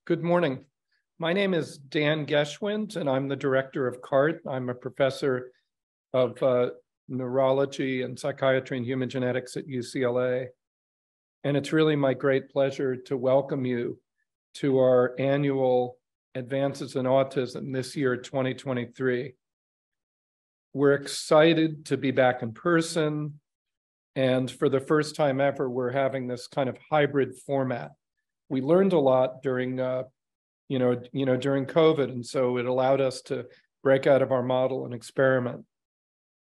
Good morning. My name is Dan Geschwind, and I'm the director of CART. I'm a professor of neurology and psychiatry and human genetics at UCLA. And it's really my great pleasure to welcome you to our annual Advances in Autism this year, 2023. We're excited to be back in person. And for the first time ever, we're having this kind of hybrid format. We learned a lot during, during COVID, and so it allowed us to break out of our model and experiment.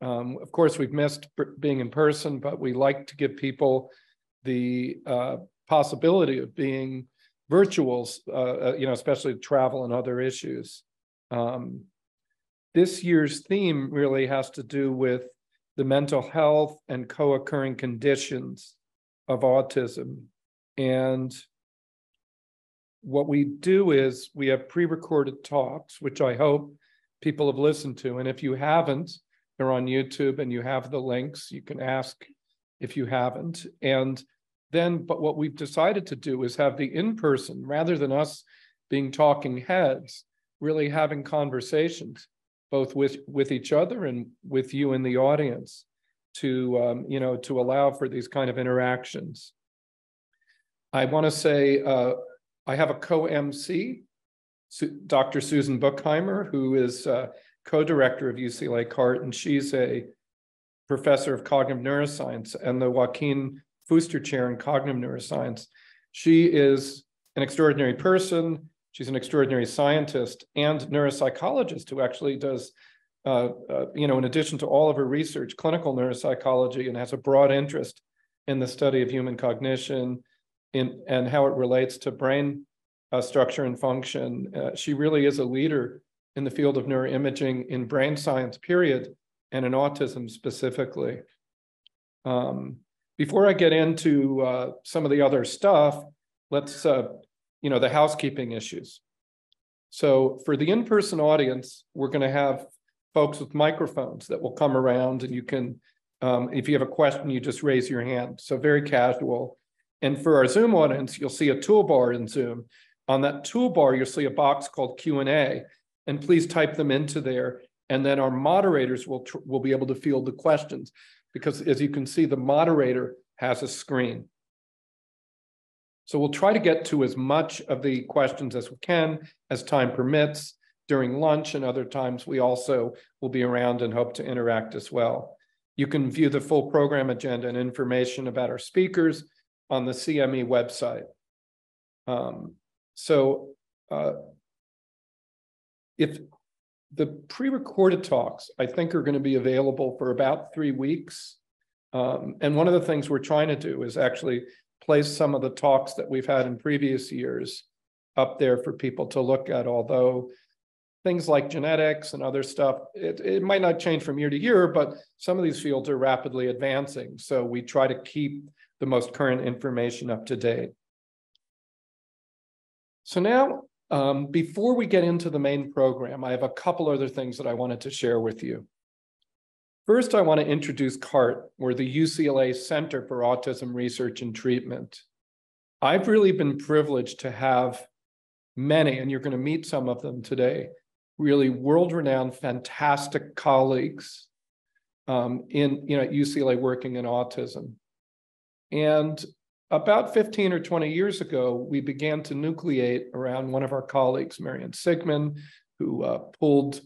Of course, we've missed being in person, but we like to give people the possibility of being virtuals, especially travel and other issues. This year's theme really has to do with the mental health and co-occurring conditions of autism. And what we do is we have pre-recorded talks, which I hope people have listened to. And if you haven't, they're on YouTube and you have the links. You can ask if you haven't. But what we've decided to do is have the in-person, rather than us being talking heads, really having conversations, both with each other and with you in the audience to allow for these kind of interactions. I want to say, I have a co-MC, Dr. Susan Buchheimer, who is co-director of UCLA CART, and she's a professor of cognitive neuroscience and the Joaquin Fuster Chair in Cognitive Neuroscience. She is an extraordinary person. She's an extraordinary scientist and neuropsychologist who actually does, in addition to all of her research, clinical neuropsychology, and has a broad interest in the study of human cognition and how it relates to brain structure and function. She really is a leader in the field of neuroimaging in brain science, period, and in autism specifically. Before I get into some of the other stuff, let's, the housekeeping issues. So for the in-person audience, we're going to have folks with microphones that will come around, and you can, if you have a question, you just raise your hand. So very casual. And for our Zoom audience, you'll see a toolbar in Zoom. On that toolbar, you'll see a box called Q&A, and please type them into there. And then our moderators will be able to field the questions, because as you can see, the moderator has a screen. So we'll try to get to as much of the questions as we can, as time permits. During lunch and other times, we also will be around and hope to interact as well. You can view the full program agenda and information about our speakers on the CME website. If the pre-recorded talks, I think, are going to be available for about 3 weeks. And one of the things we're trying to do is actually place some of the talks that we've had in previous years up there for people to look at, although things like genetics and other stuff, it might not change from year to year, but some of these fields are rapidly advancing. So we try to keep the most current information up to date. So now, before we get into the main program, I have a couple other things that I wanted to share with you. First, I want to introduce CART, or the UCLA Center for Autism Research and Treatment. I've really been privileged to have many, and you're going to meet some of them today, really world-renowned, fantastic colleagues at UCLA working in autism. And about 15 or 20 years ago, we began to nucleate around one of our colleagues, Marianne Sigmund, who pulled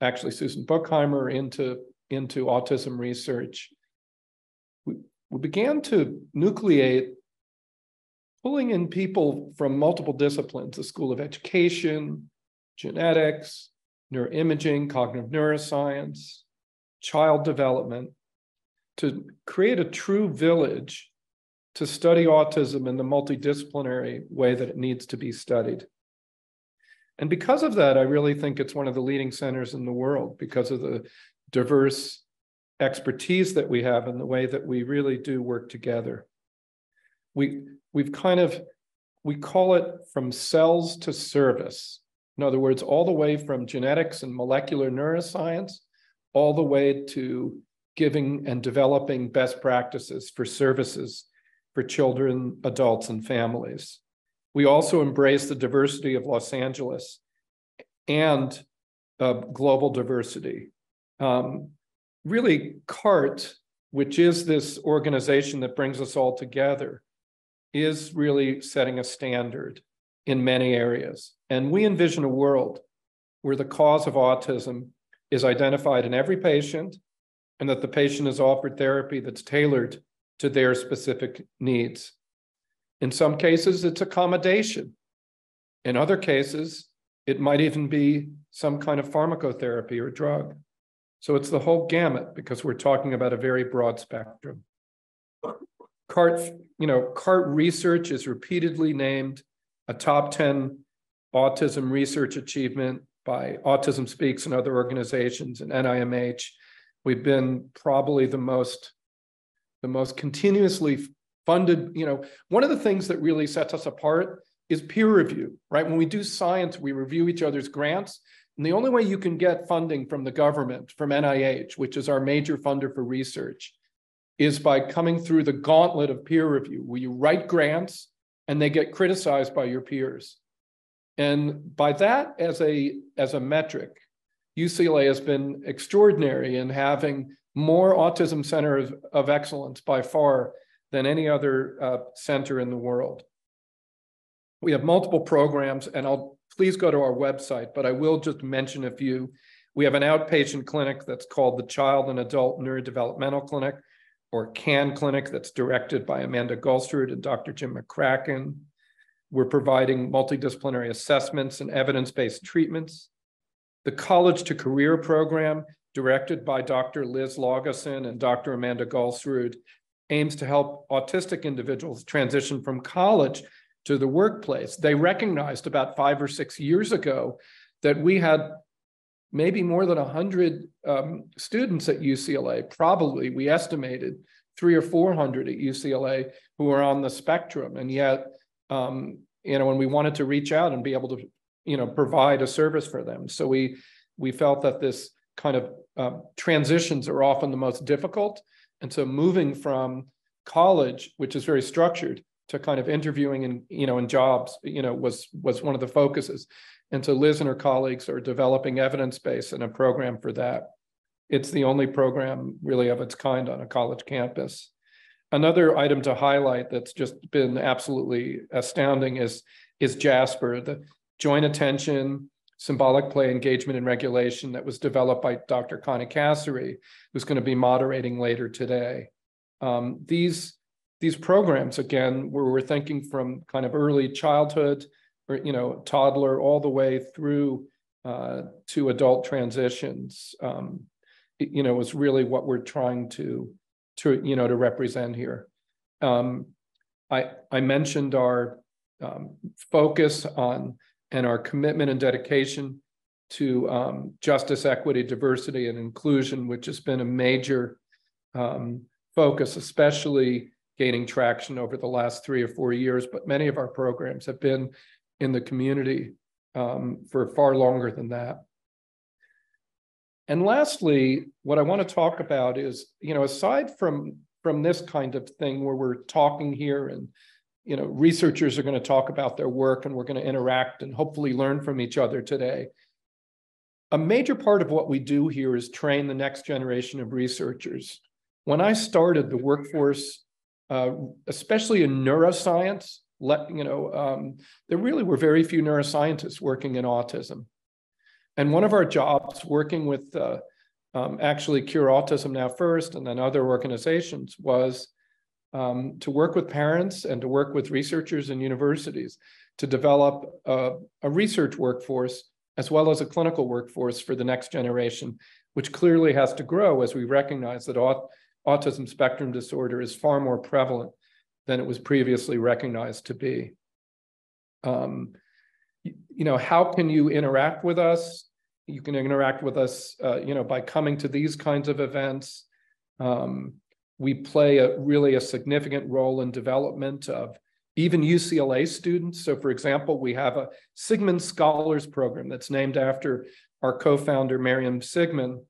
actually Susan Buchheimer into autism research. We began to nucleate, pulling in people from multiple disciplines, the School of Education, genetics, neuroimaging, cognitive neuroscience, child development, to create a true village to study autism in the multidisciplinary way that it needs to be studied. And because of that, I really think it's one of the leading centers in the world, because of the diverse expertise that we have and the way that we really do work together. We call it from cells to service. In other words, all the way from genetics and molecular neuroscience, all the way to giving and developing best practices for services for children, adults, and families. We also embrace the diversity of Los Angeles and global diversity. Really, CART, which is this organization that brings us all together, is really setting a standard in many areas. And we envision a world where the cause of autism is identified in every patient and that the patient is offered therapy that's tailored to their specific needs. In some cases, it's accommodation. In other cases, it might even be some kind of pharmacotherapy or drug. So it's the whole gamut because we're talking about a very broad spectrum. CART research is repeatedly named a top 10 autism research achievement by Autism Speaks and other organizations and NIMH. We've been probably the most continuously funded. One of the things that really sets us apart is peer review, right? When we do science, we review each other's grants. And the only way you can get funding from the government, from NIH, which is our major funder for research, is by coming through the gauntlet of peer review, where you write grants and they get criticized by your peers. And by that as a metric, UCLA has been extraordinary in having more autism centers of excellence by far than any other center in the world. We have multiple programs, and please go to our website, but I will just mention a few. We have an outpatient clinic that's called the Child and Adult Neurodevelopmental Clinic, or CAN Clinic, that's directed by Amanda Gulstrud and Dr. Jim McCracken. We're providing multidisciplinary assessments and evidence-based treatments. The College to Career program, directed by Dr. Liz Laugesen and Dr. Amanda Gulstrud, aims to help autistic individuals transition from college to the workplace. They recognized about 5 or 6 years ago that we had maybe more than 100 students at UCLA, probably, we estimated 300 or 400 at UCLA who are on the spectrum. And yet, when we wanted to reach out and be able to, provide a service for them. So we felt that this kind of transitions are often the most difficult. And so moving from college, which is very structured, to kind of interviewing and, in jobs, was one of the focuses. And so Liz and her colleagues are developing evidence base and a program for that. It's the only program really of its kind on a college campus. Another item to highlight that's just been absolutely astounding is JASPER, the Joint Attention, Symbolic Play, Engagement, and Regulation that was developed by Dr. Connie Cassery, who's going to be moderating later today. These programs, again, where we're thinking from kind of early childhood or, toddler all the way through to adult transitions, is really what we're trying to represent here. I mentioned our focus on and our commitment and dedication to justice, equity, diversity, and inclusion, which has been a major focus, especially gaining traction over the last 3 or 4 years, but many of our programs have been in the community for far longer than that. And lastly, what I want to talk about is, aside from this kind of thing where we're talking here and, researchers are going to talk about their work and we're going to interact and hopefully learn from each other today, a major part of what we do here is train the next generation of researchers. When I started the workforce, especially in neuroscience, there really were very few neuroscientists working in autism. And one of our jobs working with actually Cure Autism Now First and then other organizations was to work with parents and to work with researchers and universities to develop a research workforce as well as a clinical workforce for the next generation, which clearly has to grow as we recognize that autism spectrum disorder is far more prevalent than it was previously recognized to be. How can you interact with us? You can interact with us, by coming to these kinds of events. We play really a significant role in development of even UCLA students. So for example, we have a Sigmund Scholars Program that's named after our co-founder, Miriam Sigmund,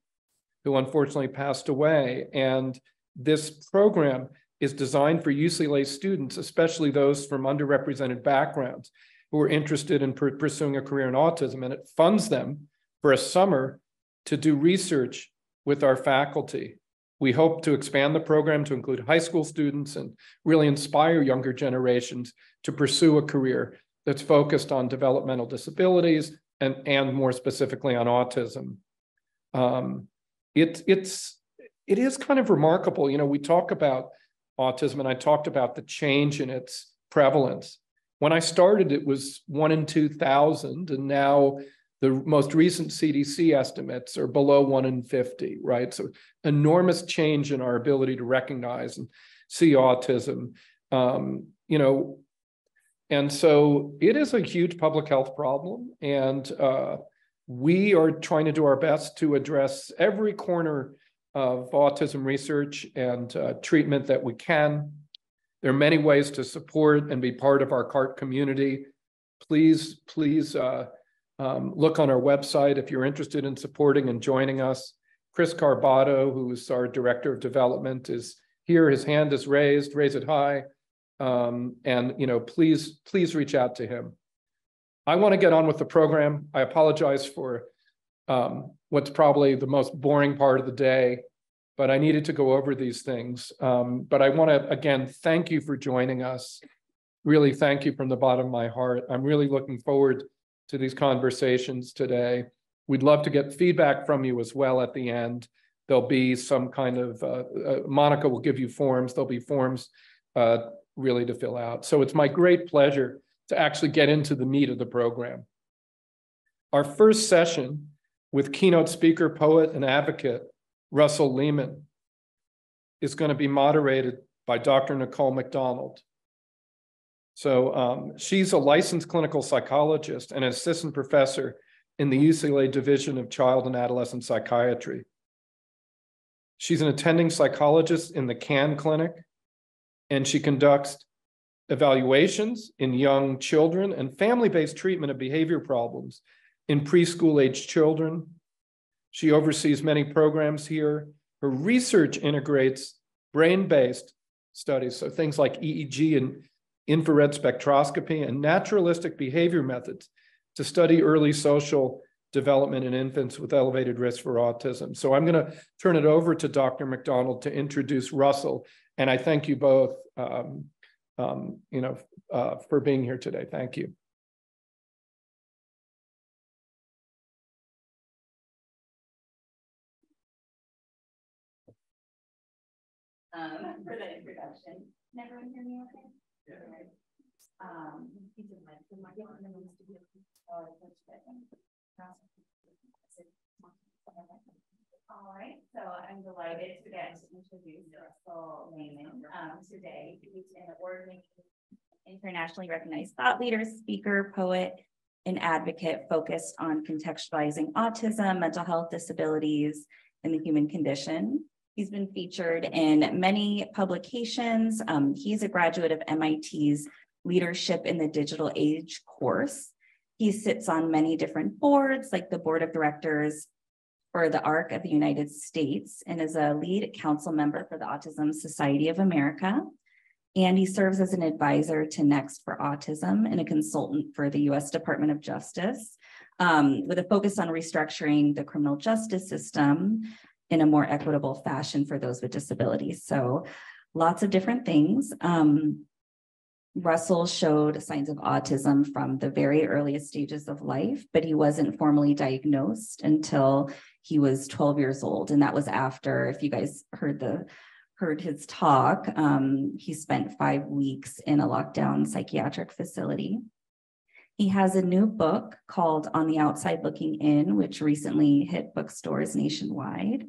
who unfortunately passed away. And this program is designed for UCLA students, especially those from underrepresented backgrounds who are interested in pursuing a career in autism, and it funds them for a summer to do research with our faculty. We hope to expand the program to include high school students and really inspire younger generations to pursue a career that's focused on developmental disabilities and more specifically on autism. It is kind of remarkable. You know, we talk about autism, and I talked about the change in its prevalence. When I started, it was 1 in 2,000, and now the most recent CDC estimates are below 1 in 50, right? So enormous change in our ability to recognize and see autism, you know, and so it is a huge public health problem, and we are trying to do our best to address every corner of autism research and treatment that we can. There are many ways to support and be part of our CART community. Please look on our website if you're interested in supporting and joining us. Chris Carbato, who's our Director of Development, is here. His hand is raised. Raise it high. And you know, please reach out to him. I want to get on with the program. I apologize for what's probably the most boring part of the day, but I needed to go over these things. But I want to, again, thank you for joining us. Really thank you from the bottom of my heart. I'm really looking forward to these conversations today. We'd love to get feedback from you as well at the end. There'll be some kind of, Monica will give you forms. There'll be forms really to fill out. So it's my great pleasure to actually get into the meat of the program. Our first session with keynote speaker, poet, and advocate, Russell Lehman, is going to be moderated by Dr. Nicole McDonald. So she's a licensed clinical psychologist and an assistant professor in the UCLA Division of Child and Adolescent Psychiatry. She's an attending psychologist in the CAN Clinic, and she conducts evaluations in young children and family-based treatment of behavior problems in preschool-aged children. She oversees many programs here. Her research integrates brain-based studies, so things like EEG and infrared spectroscopy and naturalistic behavior methods to study early social development in infants with elevated risk for autism. So I'm going to turn it over to Dr. McDonald to introduce Russell, and I thank you both for being here today. Thank you. For the introduction, can everyone hear me okay? Yeah. All right, so I'm delighted to get to introduce Russell Lehman today. He's an award-winning, internationally recognized thought leader, speaker, poet, and advocate focused on contextualizing autism, mental health disabilities, and the human condition. He's been featured in many publications. He's a graduate of MIT's Leadership in the Digital Age course. He sits on many different boards, like the board of directors for the ARC of the United States, and is a lead council member for the Autism Society of America. And he serves as an advisor to Next for Autism and a consultant for the U.S. Department of Justice, with a focus on restructuring the criminal justice system in a more equitable fashion for those with disabilities. So lots of different things. Russell showed signs of autism from the very earliest stages of life, but he wasn't formally diagnosed until he was 12 years old. And that was after, if you guys heard his talk, he spent 5 weeks in a lockdown psychiatric facility. He has a new book called On the Outside Looking In, which recently hit bookstores nationwide.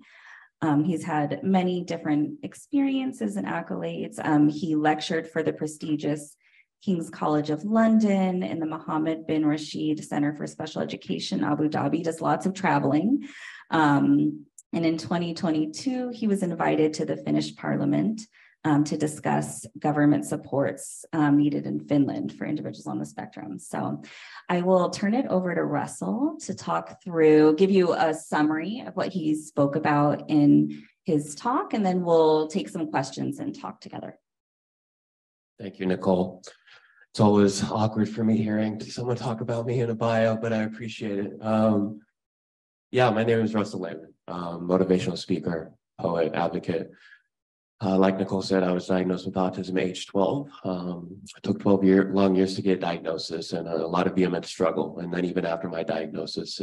He's had many different experiences and accolades. He lectured for the prestigious King's College of London and the Mohammed bin Rashid Center for Special Education, Abu Dhabi, does lots of traveling. And in 2022, he was invited to the Finnish Parliament to discuss government supports needed in Finland for individuals on the spectrum. So I will turn it over to Russell to talk through, give you a summary of what he spoke about in his talk, and then we'll take some questions and talk together. Thank you, Nicole. It's always awkward for me hearing someone talk about me in a bio, but I appreciate it. Yeah, my name is Russell Lehman, motivational speaker, poet, advocate. Like Nicole said, I was diagnosed with autism at age 12. It took 12 long years to get diagnosis and a lot of vehement struggle. And then even after my diagnosis,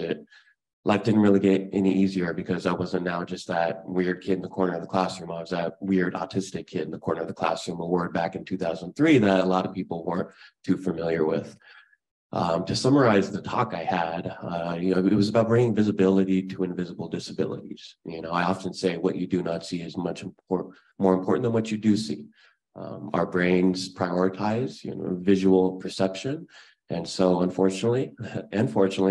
life didn't really get any easier because I wasn't now just that weird kid in the corner of the classroom. I was that weird autistic kid in the corner of the classroom, a word back in 2003 that a lot of people weren't too familiar with. To summarize the talk I had, it was about bringing visibility to invisible disabilities. I often say what you do not see is much more important than what you do see. Our brains prioritize, visual perception. And so unfortunately,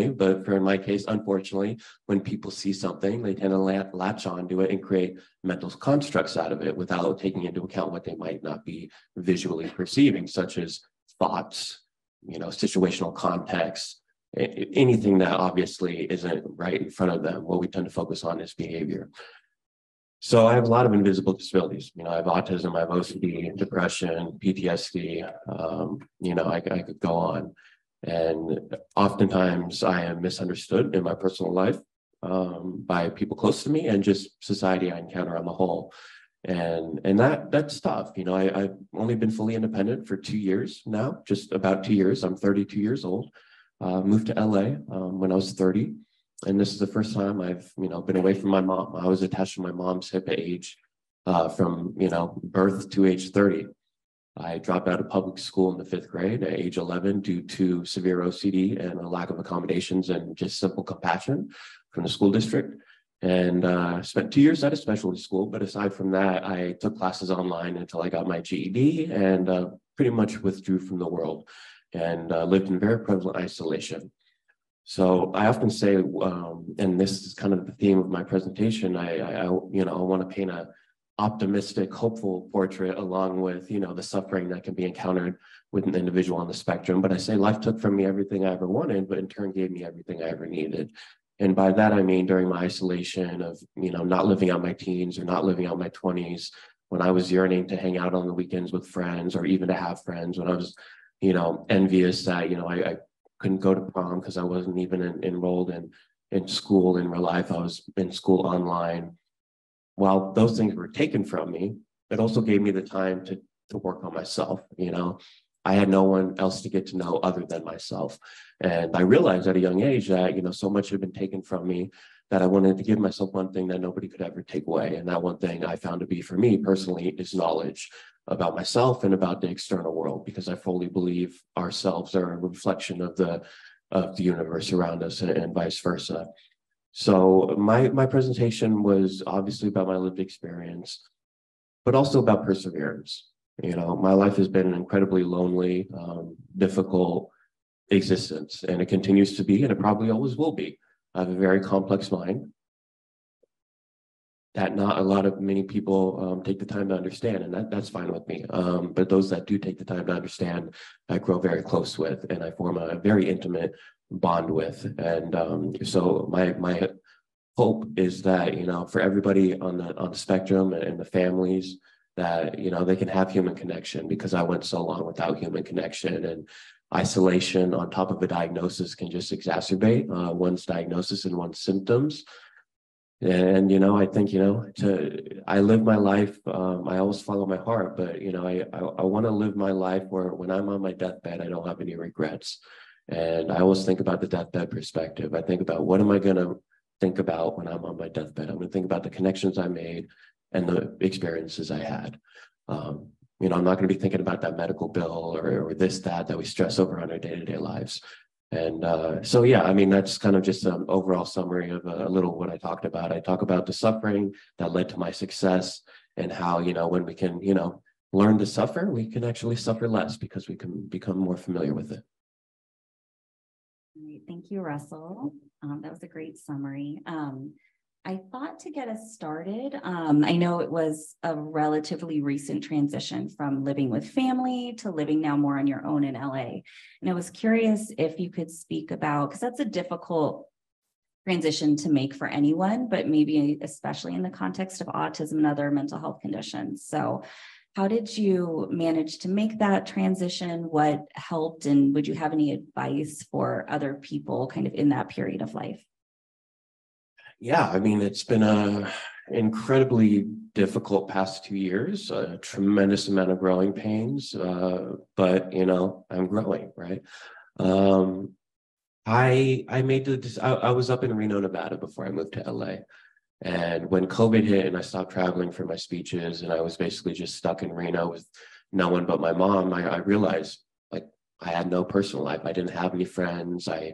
but for in my case, unfortunately, when people see something, they tend to latch onto it and create mental constructs out of it without taking into account what they might not be visually perceiving, such as thoughts, situational context, anything that obviously isn't right in front of them. What we tend to focus on is behavior. So I have a lot of invisible disabilities. I have autism, I have OCD, depression, PTSD, I could go on. And oftentimes I am misunderstood in my personal life by people close to me and just society I encounter on the whole. And that's tough. I've only been fully independent for 2 years now, just about 2 years. I'm 32 years old. Moved to LA when I was 30. And this is the first time I've, been away from my mom. I was attached to my mom's hip at age from, birth to age 30. I dropped out of public school in the 5th grade at age 11 due to severe OCD and a lack of accommodations and just simple compassion from the school district. And spent 2 years at a specialty school. But aside from that, I took classes online until I got my GED and pretty much withdrew from the world and lived in very prevalent isolation. So I often say, and this is kind of the theme of my presentation, I want to paint a optimistic, hopeful portrait along with, the suffering that can be encountered with an individual on the spectrum. But I say life took from me everything I ever wanted, but in turn gave me everything I ever needed. And by that, I mean, during my isolation of, not living out my teens or not living out my 20s, when I was yearning to hang out on the weekends with friends or even to have friends, when I was, envious that, I couldn't go to prom because I wasn't even enrolled in school in real life. I was in school online. While those things were taken from me, it also gave me the time to work on myself. I had no one else to get to know other than myself. And I realized at a young age that, so much had been taken from me that I wanted to give myself one thing that nobody could ever take away. And that one thing I found to be for me personally is knowledge about myself and about the external world, because I fully believe ourselves are a reflection of the universe around us and vice versa. So my presentation was obviously about my lived experience, but also about perseverance. My life has been an incredibly lonely, difficult existence, and it continues to be, and it probably always will be. I have a very complex mind that not a lot of many people take the time to understand, and that's fine with me. But those that do take the time to understand, I grow very close with, and I form a very intimate bond with. And so my hope is that, for everybody on the spectrum and the families, that, they can have human connection, because I went so long without human connection, and isolation on top of a diagnosis can just exacerbate one's diagnosis and one's symptoms. And, I think, I live my life, I always follow my heart, but, I want to live my life where when I'm on my deathbed, I don't have any regrets. And I always think about the deathbed perspective. I think about, what am I going to think about when I'm on my deathbed? I'm going to think about the connections I made and the experiences I had. I'm not going to be thinking about that medical bill or this, that we stress over on our day-to-day lives. And so, yeah, I mean, that's kind of just an overall summary of a little what I talked about. I talk about the suffering that led to my success, and how, when we can, learn to suffer, we can actually suffer less because we can become more familiar with it. Thank you, Russell. That was a great summary. I thought to get us started, I know it was a relatively recent transition from living with family to living now more on your own in LA. And I was curious if you could speak about, because that's a difficult transition to make for anyone, but maybe especially in the context of autism and other mental health conditions. So how did you manage to make that transition? What helped? And would you have any advice for other people kind of in that period of life? Yeah, I mean, it's been a incredibly difficult past 2 years, a tremendous amount of growing pains, but I'm growing, right? I made I was up in Reno, Nevada before I moved to LA. And when COVID hit and I stopped traveling for my speeches and I was basically just stuck in Reno with no one but my mom, I realized like I had no personal life. I didn't have any friends. I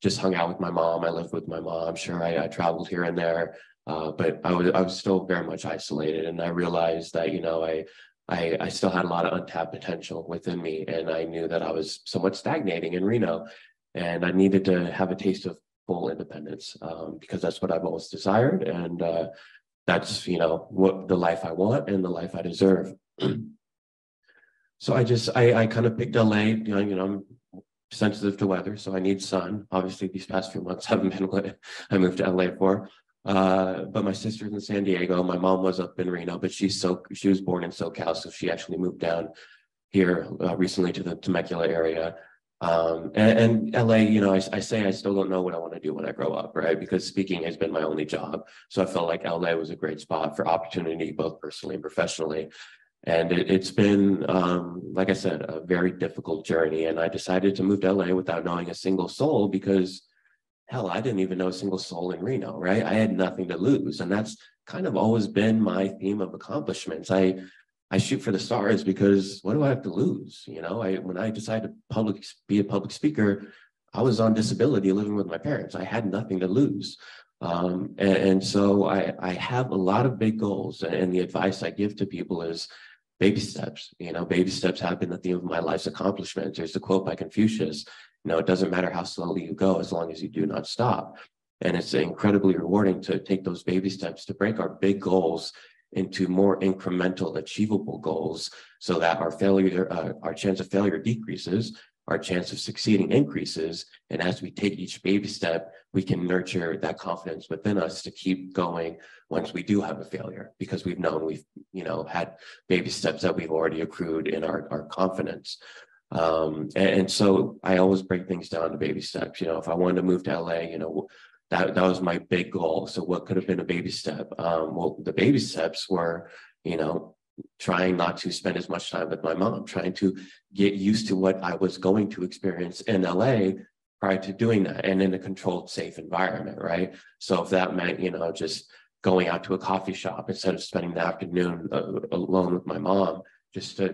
just hung out with my mom. I lived with my mom. Sure, I traveled here and there, but I was still very much isolated. And I realized that, I still had a lot of untapped potential within me. And I knew that I was somewhat stagnating in Reno. And I needed to have a taste of full independence because that's what I've always desired. And that's, what the life I want and the life I deserve. So I kind of picked LA, I'm sensitive to weather, so I need sun. Obviously, these past few months haven't been what I moved to LA for. But my sister's in San Diego. My mom was up in Reno, but she was born in SoCal, so she actually moved down here recently to the Temecula area. And LA, I say I still don't know what I want to do when I grow up, right? Because speaking has been my only job. So I felt like LA was a great spot for opportunity, both personally and professionally. And it's been, like I said, a very difficult journey. And I decided to move to LA without knowing a single soul because, hell, I didn't even know a single soul in Reno, right? I had nothing to lose. And that's kind of always been my theme of accomplishments. I shoot for the stars because what do I have to lose? When I decided to be a public speaker, I was on disability living with my parents. I had nothing to lose. And so I have a lot of big goals. And the advice I give to people is baby steps. Baby steps have been the theme of my life's accomplishments. There's the quote by Confucius, it doesn't matter how slowly you go as long as you do not stop. And it's incredibly rewarding to take those baby steps to break our big goals into more incremental, achievable goals so that our chance of failure decreases, our chance of succeeding increases. And as we take each baby step, we can nurture that confidence within us to keep going once we do have a failure, because we've known we've, had baby steps that we've already accrued in our confidence. And so I always break things down to baby steps. If I wanted to move to LA, that was my big goal. So what could have been a baby step? Well, the baby steps were, trying not to spend as much time with my mom, trying to get used to what I was going to experience in LA prior to doing that, and in a controlled, safe environment, right? So if that meant, just going out to a coffee shop instead of spending the afternoon alone with my mom, just to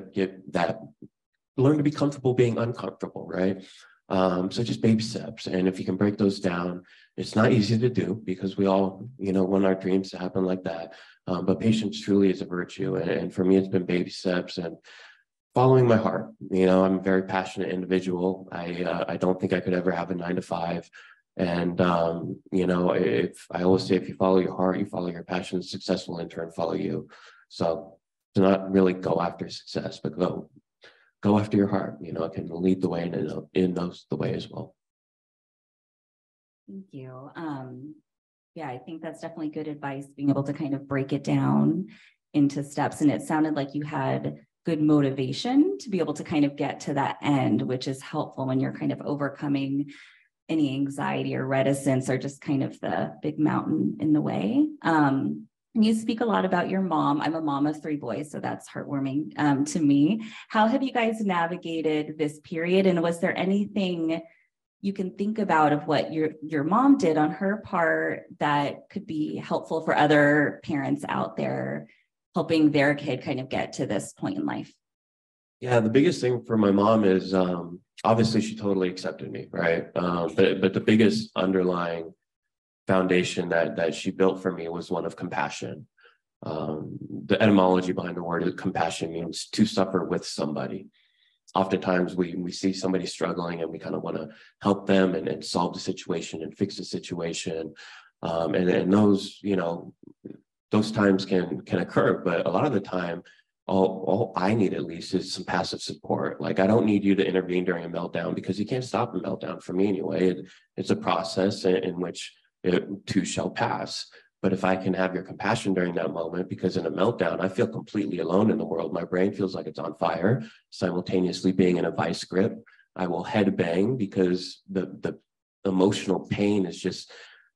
learn to be comfortable being uncomfortable, right? So just baby steps. And if you can break those down, it's not easy to do because we all, want our dreams to happen like that. But patience truly is a virtue. And for me, it's been baby steps and following my heart. I'm a very passionate individual. I don't think I could ever have a 9-to-5. And, if I always say, if you follow your heart, you follow your passion, success will in turn follow you. So to not really go after success, but go after your heart, it can lead the way and it knows the way as well. Thank you. Yeah, I think that's definitely good advice, being able to kind of break it down into steps. And it sounded like you had good motivation to be able to kind of get to that end, which is helpful when you're kind of overcoming any anxiety or reticence or just kind of the big mountain in the way. You speak a lot about your mom. I'm a mom of 3 boys, so that's heartwarming to me. How have you guys navigated this period? And was there anything you can think about of what your mom did on her part that could be helpful for other parents out there, helping their kid kind of get to this point in life? Yeah, the biggest thing for my mom is obviously she totally accepted me, right? But the biggest underlying foundation that she built for me was one of compassion. The etymology behind the word compassion means to suffer with somebody. Oftentimes we see somebody struggling and we kind of want to help them and solve the situation and fix the situation. And those, those times can occur, but a lot of the time, all I need at least is some passive support. Like, I don't need you to intervene during a meltdown, because you can't stop a meltdown for me anyway. It's a process in which it too shall pass. But if I can have your compassion during that moment, because in a meltdown, I feel completely alone in the world. My brain feels like it's on fire, simultaneously being in a vice grip. I will head bang because the emotional pain is just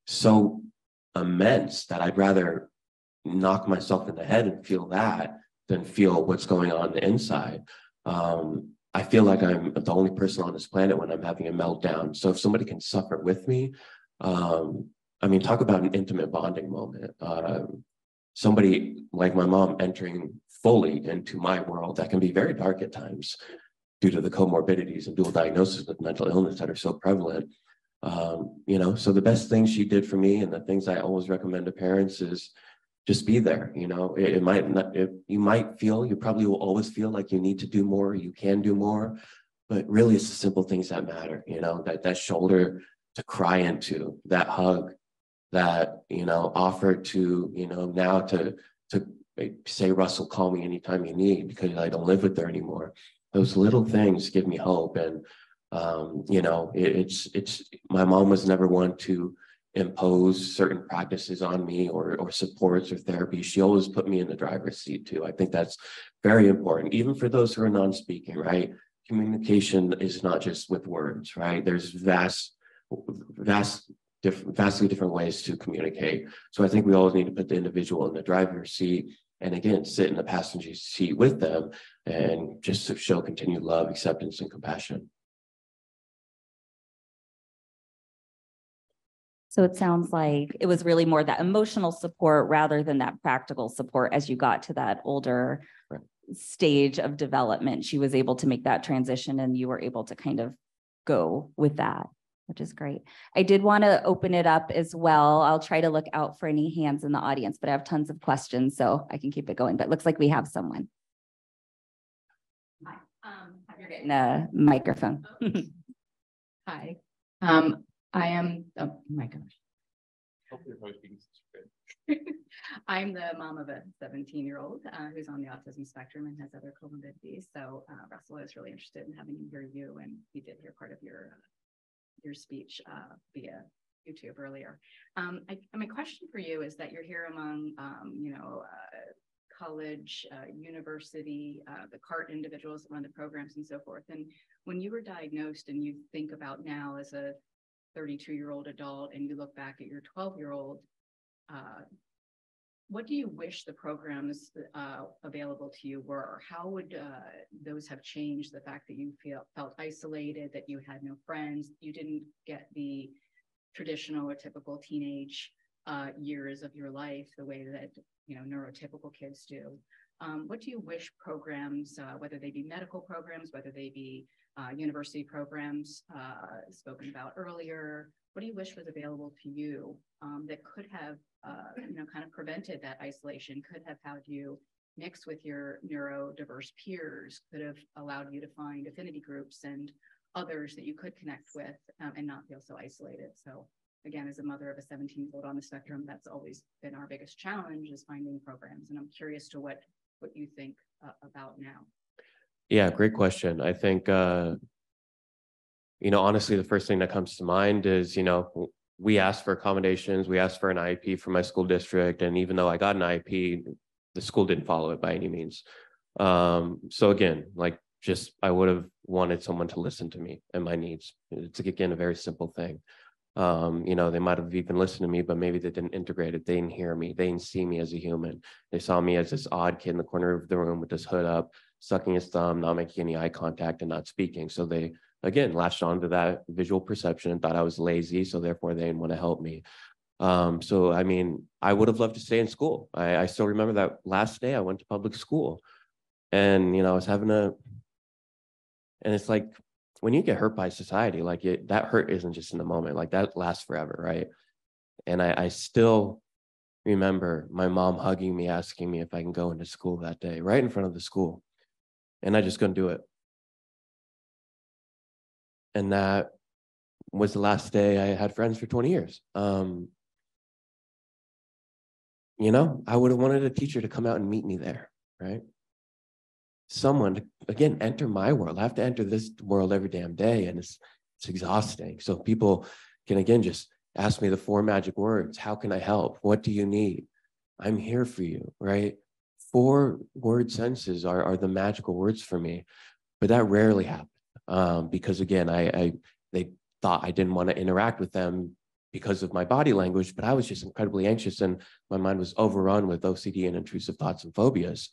so immense that I'd rather knock myself in the head and feel that than feel what's going on the inside. I feel like I'm the only person on this planet when I'm having a meltdown. So if somebody can suffer with me, I mean, talk about an intimate bonding moment. Somebody like my mom entering fully into my world that can be very dark at times due to the comorbidities and dual diagnosis with mental illness that are so prevalent. So the best thing she did for me, and the things I always recommend to parents, is just be there. It might not, you probably will always feel like you need to do more, you can do more, but really it's the simple things that matter. That shoulder to cry into, that hug, that, offer to, now to say, Russell, call me anytime you need, because I don't live with her anymore. Those little things give me hope. And, my mom was never one to impose certain practices on me or supports or therapy. She always put me in the driver's seat too. I think that's very important, even for those who are non-speaking, right? Communication is not just with words, right? There's vastly different ways to communicate. So I think we always need to put the individual in the driver's seat, and again, sit in the passenger seat with them, and just to show continued love, acceptance, and compassion. So it sounds like it was really more that emotional support rather than that practical support as you got to that older stage of development. She was able to make that transition, and you were able to kind of go with that, which is great. I did want to open it up as well. I'll try to look out for any hands in the audience, but I have tons of questions, so I can keep it going. But it looks like we have someone. Hi, you're getting a microphone. Hi. I am, oh my gosh. I'm the mom of a 17-year-old who's on the autism spectrum and has other comorbidities. So Russell is really interested in having him hear you, and he did hear part of your speech via YouTube earlier. My question for you is that you're here among, college, university, the CART individuals that run the programs and so forth. And when you were diagnosed, and you think about now as a 32-year-old adult, and you look back at your 12-year-old, what do you wish the programs available to you were? How would those have changed the fact that you felt isolated, that you had no friends, you didn't get the traditional or typical teenage years of your life the way that neurotypical kids do? What do you wish programs, whether they be medical programs, whether they be university programs spoken about earlier, what do you wish was available to you that could have kind of prevented that isolation, could have had you mix with your neurodiverse peers, could have allowed you to find affinity groups and others that you could connect with and not feel so isolated? So again, as a mother of a 17-year-old on the spectrum, that's always been our biggest challenge, is finding programs. And I'm curious to what you think about now. Yeah, great question. I think, honestly, the first thing that comes to mind is, we asked for accommodations, we asked for an IEP from my school district. And even though I got an IEP, the school didn't follow it by any means. So again, I would have wanted someone to listen to me and my needs. It's, again, a very simple thing. They might have even listened to me, but maybe they didn't integrate it. They didn't hear me. They didn't see me as a human. They saw me as this odd kid in the corner of the room with his hood up, sucking his thumb, not making any eye contact, and not speaking. So they, again, latched onto that visual perception and thought I was lazy, so therefore they didn't want to help me. So, I mean, I would have loved to stay in school. I still remember that last day I went to public school, and, I was having and it's like, when you get hurt by society, that hurt isn't just in the moment, that lasts forever, right? And I still remember my mom hugging me, asking me if I can go into school that day, right in front of the school. And I just couldn't do it. And that was the last day I had friends for 20 years. you know, I would have wanted a teacher to come out and meet me there, right? Someone to, again, enter my world. I have to enter this world every damn day, and it's exhausting. So people can, again, just ask me the 4 magic words. How can I help? What do you need? I'm here for you, right? 4 word sentences are the magical words for me, but that rarely happened because, again, they thought I didn't want to interact with them because of my body language, but I was just incredibly anxious and my mind was overrun with OCD and intrusive thoughts and phobias.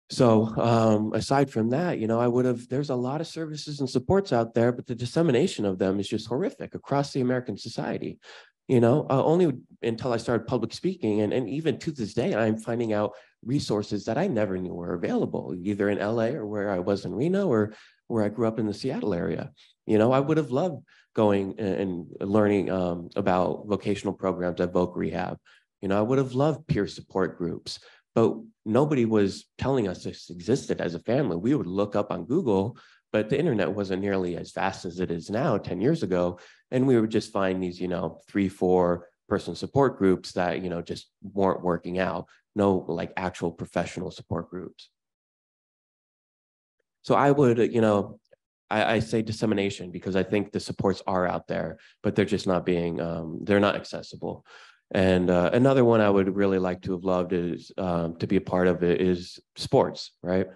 So aside from that, you know, there's a lot of services and supports out there, but the dissemination of them is just horrific across the American society. You know, only until I started public speaking, and even to this day, I'm finding out resources that I never knew were available, either in LA or where I was in Reno or where I grew up in the Seattle area. You know, I would have loved going and learning about vocational programs at Voc Rehab. You know, I would have loved peer support groups. But nobody was telling us this existed as a family. We would look up on Google, but the internet wasn't nearly as fast as it is now 10 years ago. And we would just find these, you know, 3-4 person support groups that, you know, just weren't working out. No like actual professional support groups. So I would, you know, I say dissemination because I think the supports are out there, but they're just not being, they're not accessible. And another one I would really like to have loved is to be a part of it is sports, right?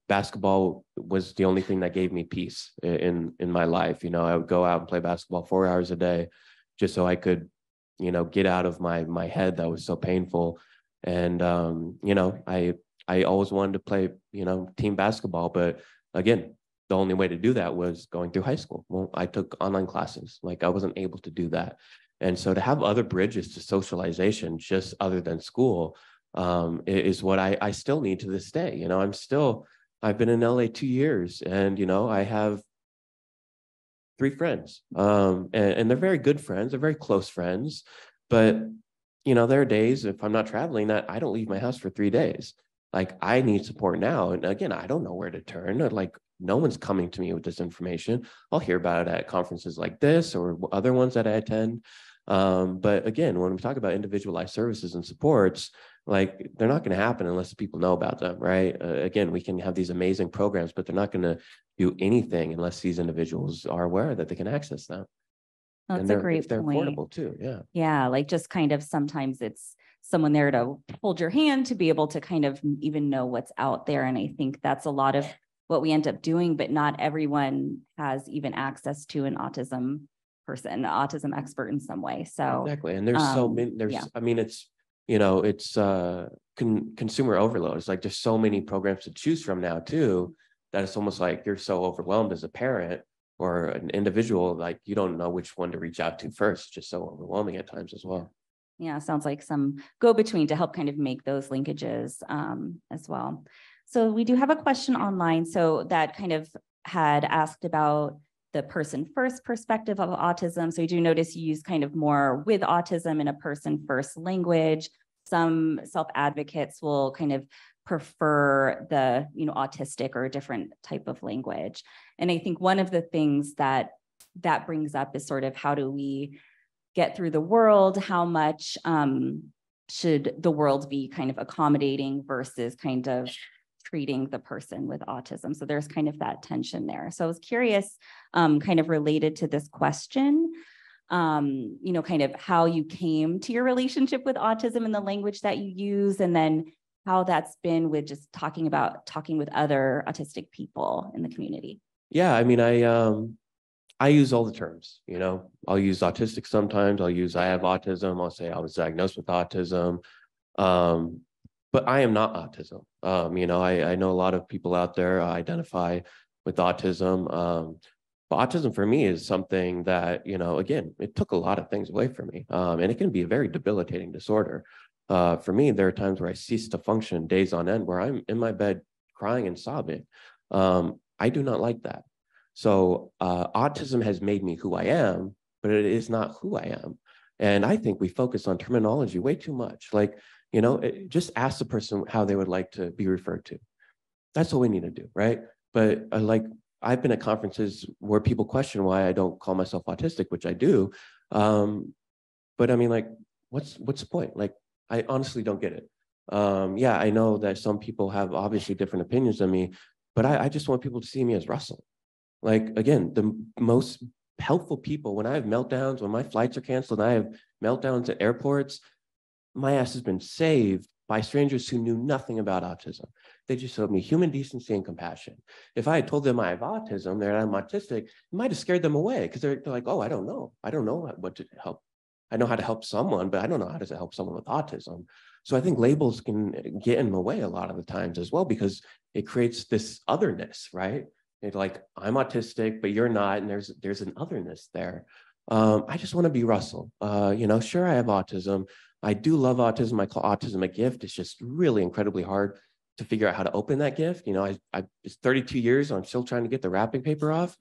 Basketball was the only thing that gave me peace in my life. You know, I would go out and play basketball 4 hours a day just so I could, you know, get out of my head that was so painful. And, you know, I always wanted to play, you know, team basketball. But again, the only way to do that was going through high school. Well, I took online classes. Like I wasn't able to do that. And so to have other bridges to socialization, just other than school, is what I still need to this day. You know, I've been in LA 2 years and, you know, I have 3 friends and they're very good friends. They're very close friends. But, you know, there are days if I'm not traveling that I don't leave my house for 3 days. Like I need support now. And again, I don't know where to turn. Like no one's coming to me with this information. I'll hear about it at conferences like this or other ones that I attend. But again, when we talk about individualized services and supports, like they're not going to happen unless people know about them, right? Again, we can have these amazing programs, but they're not going to do anything unless these individuals are aware that they can access them. That's a great they're point. affordable too. Yeah. Yeah, like just kind of sometimes it's someone there to hold your hand to be able to kind of even know what's out there. And I think that's a lot of what we end up doing, but not everyone has even access to an autism person, an autism expert in some way. So exactly. And there's so many, I mean, it's, you know, it's consumer overload. It's like there's so many programs to choose from now too, that it's almost like you're so overwhelmed as a parent or an individual, like you don't know which one to reach out to first. It's just so overwhelming at times as well. Yeah, sounds like some go-between to help kind of make those linkages as well. So we do have a question online. So that kind of had asked about the person first perspective of autism. So you do notice you use kind of more with autism in a person first language. Some self-advocates will kind of prefer the, you know, autistic or a different type of language. And I think one of the things that brings up is sort of how do we get through the world? How much should the world be kind of accommodating versus kind of treating the person with autism? So there's kind of that tension there. So I was curious, kind of related to this question, you know, kind of how you came to your relationship with autism and the language that you use, and then how that's been with just talking with other autistic people in the community. Yeah, I mean, I use all the terms, you know, I'll use autistic sometimes, I'll use I have autism, I'll say I was diagnosed with autism, but I am not autism. You know, I know a lot of people out there identify with autism, but autism for me is something that, you know, again, it took a lot of things away from me, and it can be a very debilitating disorder. For me, there are times where I cease to function days on end, where I'm in my bed crying and sobbing. I do not like that. So autism has made me who I am, but it is not who I am. And I think we focus on terminology way too much. Like, you know, just ask the person how they would like to be referred to. That's what we need to do, right? But like, I've been at conferences where people question why I don't call myself autistic, which I do. But I mean, like, what's the point? Like, I honestly don't get it. Yeah, I know that some people have obviously different opinions than me, but I just want people to see me as Russell. Like, again, the most helpful people, when I have meltdowns, when my flights are canceled, and I have meltdowns at airports, my ass has been saved by strangers who knew nothing about autism. They just showed me human decency and compassion. If I had told them I have autism, that I'm autistic, it might have scared them away, because they're like, oh, I don't know what to help. I know how to help someone, but I don't know how to help someone with autism. So I think labels can get in the way a lot of the times as well, because it creates this otherness, right? It's like, I'm autistic, but you're not, and there's an otherness there. I just want to be Russell. Sure, I have autism. I do love autism. I call autism a gift. It's just really incredibly hard to figure out how to open that gift. It's 32 years. I'm still trying to get the wrapping paper off,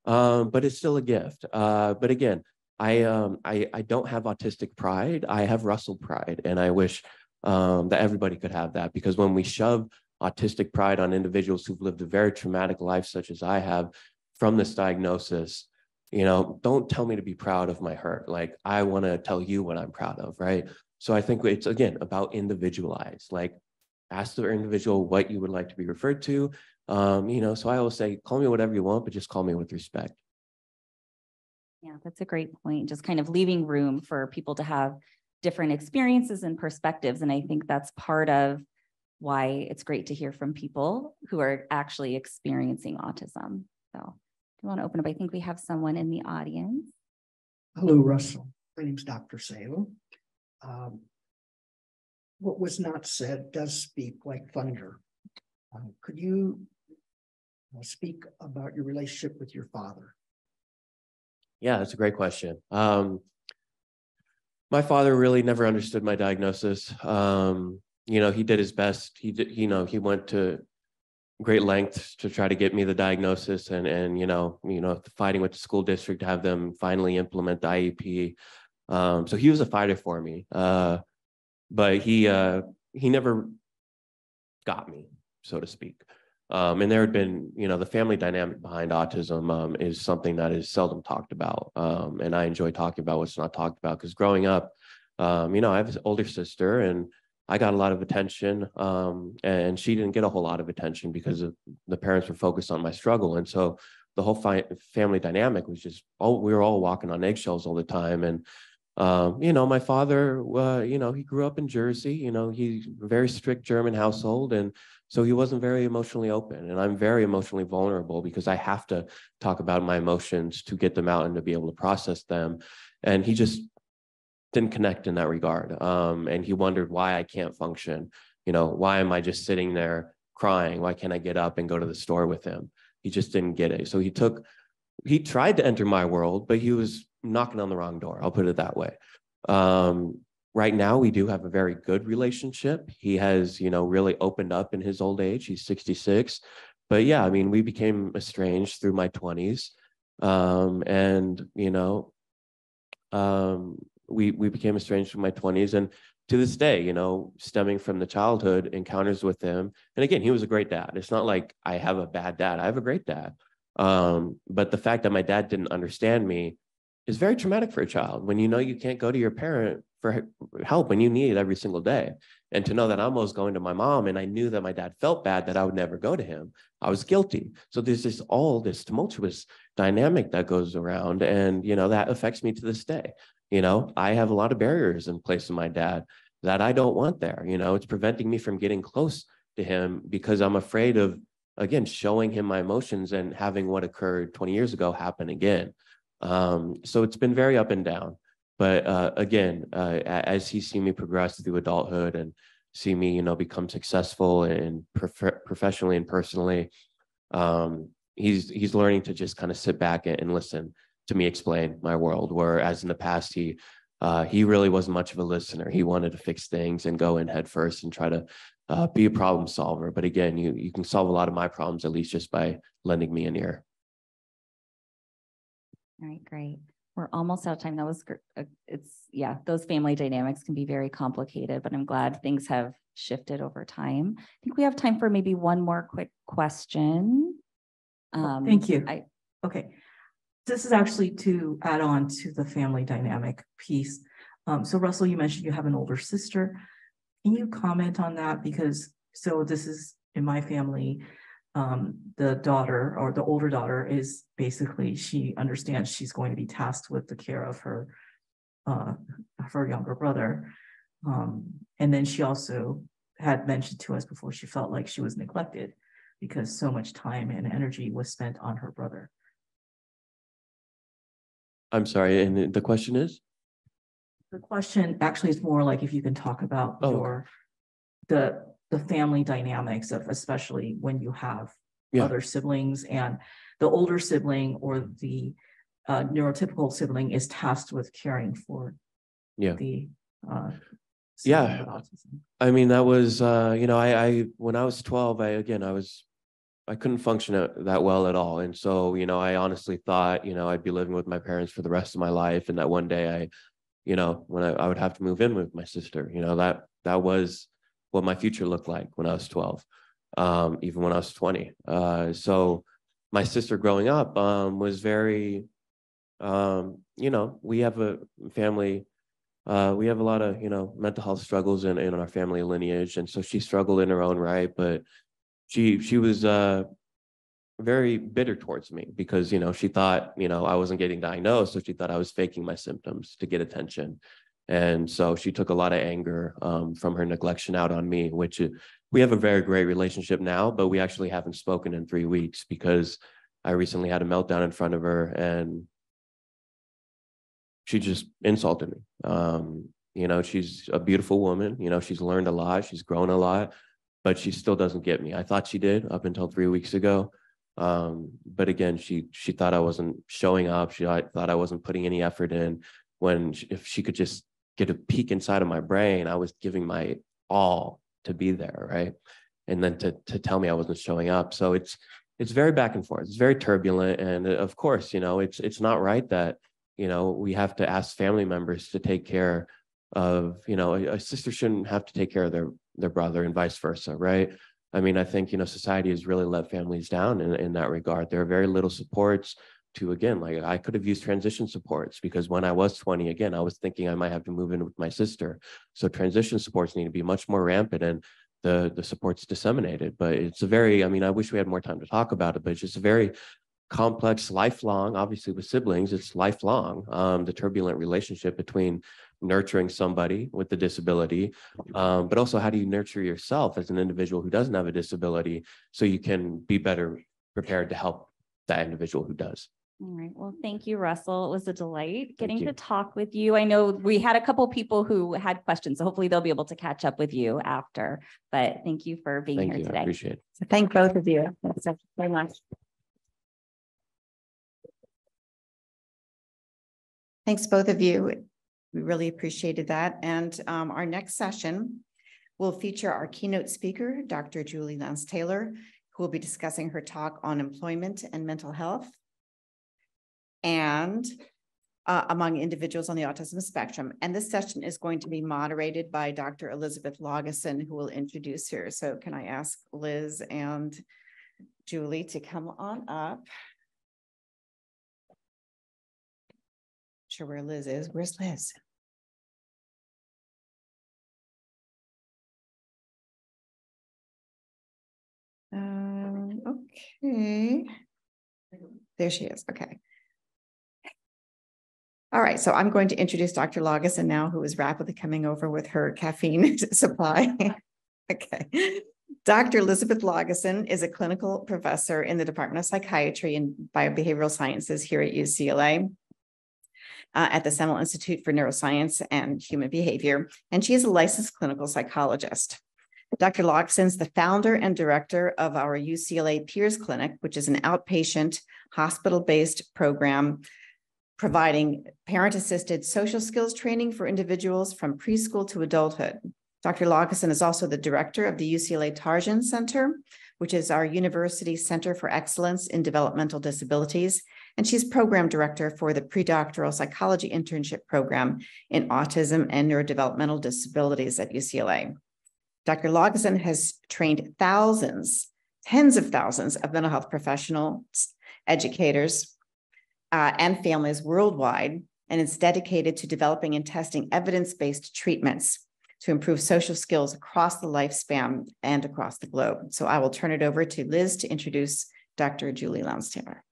but it's still a gift. But again, I don't have autistic pride. I have Russell pride, and I wish that everybody could have that, because when we shove autistic pride on individuals who've lived a very traumatic life, such as I have, from this diagnosis, don't tell me to be proud of my hurt. Like, I want to tell you what I'm proud of, right? So I think it's, again, about individualized. Like, ask the individual what you would like to be referred to. So I always say, call me whatever you want, but just call me with respect. Yeah, that's a great point. Just kind of leaving room for people to have different experiences and perspectives. And I think that's part of why it's great to hear from people who are actually experiencing autism. So I want to open up. I think we have someone in the audience. Hello, Russell. My name is Dr. Salem. What was not said does speak like thunder. Could you speak about your relationship with your father? Yeah, that's a great question. My father really never understood my diagnosis. He did his best. He went to great lengths to try to get me the diagnosis, and fighting with the school district to have them finally implement the IEP. So he was a fighter for me, but he never got me, so to speak. And there had been, the family dynamic behind autism is something that is seldom talked about. And I enjoy talking about what's not talked about, because growing up, I have an older sister, and I got a lot of attention, and she didn't get a whole lot of attention because the parents were focused on my struggle. And so the whole family dynamic was just, we were all walking on eggshells all the time. And, my father, he grew up in Jersey, he's a very strict German household. And so he wasn't very emotionally open, and I'm very emotionally vulnerable because I have to talk about my emotions to get them out and to be able to process them. And he just didn't connect in that regard. And he wondered why I can't function. Why am I just sitting there crying? Why can't I get up and go to the store with him? He just didn't get it. So he tried to enter my world, but he was knocking on the wrong door. I'll put it that way. Right now, we do have a very good relationship. He has, really opened up in his old age. He's 66. But yeah, we became estranged through my 20s. We became estranged through my 20s. And to this day, stemming from the childhood encounters with him. And again, he was a great dad. It's not like I have a bad dad. I have a great dad. But the fact that my dad didn't understand me is very traumatic for a child, when you can't go to your parent for help when you need it every single day. And to know that I'm always going to my mom, and I knew that my dad felt bad that I would never go to him, I was guilty. So there's all this tumultuous dynamic that goes around, and that affects me to this day. I have a lot of barriers in place with my dad that I don't want there. It's preventing me from getting close to him because I'm afraid of, again, showing him my emotions and having what occurred 20 years ago happen again. So it's been very up and down. But again, as he's seen me progress through adulthood and see me, become successful and professionally and personally, he's learning to just kind of sit back and listen to me explain my world. Whereas in the past, he really wasn't much of a listener. He wanted to fix things and go in head first and try to be a problem solver. But again, you can solve a lot of my problems, at least just by lending me an ear. All right, great. We're almost out of time. That was those family dynamics can be very complicated, but I'm glad things have shifted over time. I think we have time for maybe one more quick question. Thank you. Okay. This is actually to add on to the family dynamic piece. So Russell, you mentioned you have an older sister. Can you comment on that? Because so this is in my family, the daughter or the older daughter is basically, she understands she's going to be tasked with the care of her younger brother. And then she also had mentioned to us before she felt like she was neglected because so much time and energy was spent on her brother. I'm sorry, and the question is? The question actually is more like if you can talk about the family dynamics of, especially when you have other siblings, and the older sibling or the neurotypical sibling is tasked with caring for the sibling with autism. I mean, that was I when I was 12, I couldn't function that well at all. And so, I honestly thought, I'd be living with my parents for the rest of my life. And that one day when I would have to move in with my sister, that was what my future looked like when I was 12, even when I was 20. So my sister growing up was very, we have a family, we have a lot of, mental health struggles in our family lineage. And so she struggled in her own right, but she was very bitter towards me because, she thought, I wasn't getting diagnosed. So she thought I was faking my symptoms to get attention. And so she took a lot of anger from her neglection out on me, which we have a very great relationship now, but we actually haven't spoken in 3 weeks because I recently had a meltdown in front of her and she just insulted me. She's a beautiful woman, she's learned a lot, she's grown a lot, but she still doesn't get me. I thought she did up until 3 weeks ago. But again, she thought I wasn't showing up. She thought I wasn't putting any effort in when if she could just get a peek inside of my brain, I was giving my all to be there. Right. And then to tell me I wasn't showing up. So it's very back and forth. It's very turbulent. And of course, it's not right that, we have to ask family members to take care of, a sister shouldn't have to take care of their brother and vice versa. Right. I mean, I think, society has really let families down in that regard. There are very little supports to, again, like I could have used transition supports because when I was 20, again, I was thinking I might have to move in with my sister. So transition supports need to be much more rampant and the supports disseminated. But it's I wish we had more time to talk about it, but it's just a very complex, lifelong, obviously with siblings, it's lifelong, the turbulent relationship between nurturing somebody with a disability, but also how do you nurture yourself as an individual who doesn't have a disability so you can be better prepared to help that individual who does. All right. Well, thank you, Russell. It was a delight getting to talk with you. I know we had a couple people who had questions, so hopefully they'll be able to catch up with you after. But thank you for being here today. I appreciate it. So thank both of you. Thanks very much. Thanks, both of you. We really appreciated that. And our next session will feature our keynote speaker, Dr. Julie Lance-Taylor, who will be discussing her talk on employment and mental health and among individuals on the autism spectrum. And this session is going to be moderated by Dr. Elizabeth Lageson, who will introduce her. So can I ask Liz and Julie to come on up? Sure where Liz is. Where's Liz? Okay. There she is. Okay. All right. So I'm going to introduce Dr. Lageson now, who is rapidly coming over with her caffeine supply. Okay. Dr. Elizabeth Lageson is a clinical professor in the Department of Psychiatry and Biobehavioral Sciences here at UCLA. At the Semel Institute for Neuroscience and Human Behavior, and she is a licensed clinical psychologist. Dr. Lageson is the founder and director of our UCLA Peers Clinic, which is an outpatient hospital-based program providing parent-assisted social skills training for individuals from preschool to adulthood. Dr. Lageson is also the director of the UCLA Tarjan Center, which is our university center for excellence in developmental disabilities. And she's program director for the predoctoral psychology internship program in autism and neurodevelopmental disabilities at UCLA. Dr. Lageson has trained tens of thousands of mental health professionals, educators, and families worldwide and it's dedicated to developing and testing evidence-based treatments to improve social skills across the lifespan and across the globe. So I will turn it over to Liz to introduce Dr. Julie Lowndes-Taylor.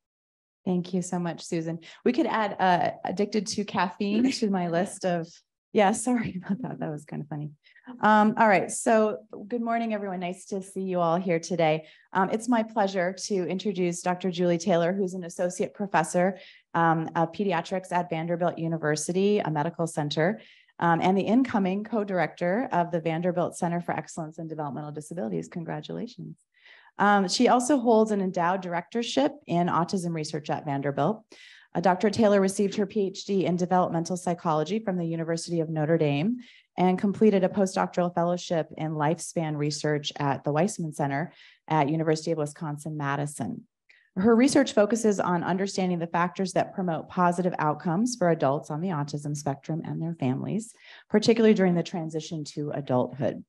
Thank you so much, Susan. We could add addicted to caffeine to my list of, yeah, sorry about that. That was kind of funny. All right. So good morning, everyone. Nice to see you all here today. It's my pleasure to introduce Dr. Julie Taylor, who's an associate professor of pediatrics at Vanderbilt University, a medical center, and the incoming co-director of the Vanderbilt Center for Excellence in Developmental Disabilities. Congratulations. She also holds an endowed directorship in autism research at Vanderbilt. Dr. Taylor received her PhD in developmental psychology from the University of Notre Dame and completed a postdoctoral fellowship in lifespan research at the Weissman Center at University of Wisconsin-Madison. Her research focuses on understanding the factors that promote positive outcomes for adults on the autism spectrum and their families, particularly during the transition to adulthood.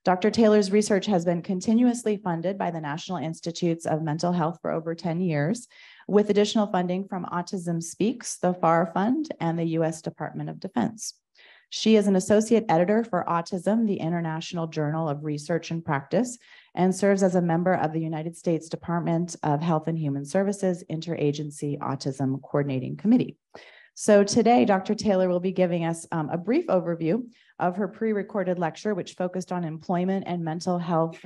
Dr. Taylor's research has been continuously funded by the National Institutes of Mental Health for over 10 years, with additional funding from Autism Speaks, the FAR Fund, and the U.S. Department of Defense. She is an associate editor for Autism, the International Journal of Research and Practice, and serves as a member of the United States Department of Health and Human Services Interagency Autism Coordinating Committee. So today, Dr. Taylor will be giving us a brief overview of her pre-recorded lecture, which focused on employment and mental health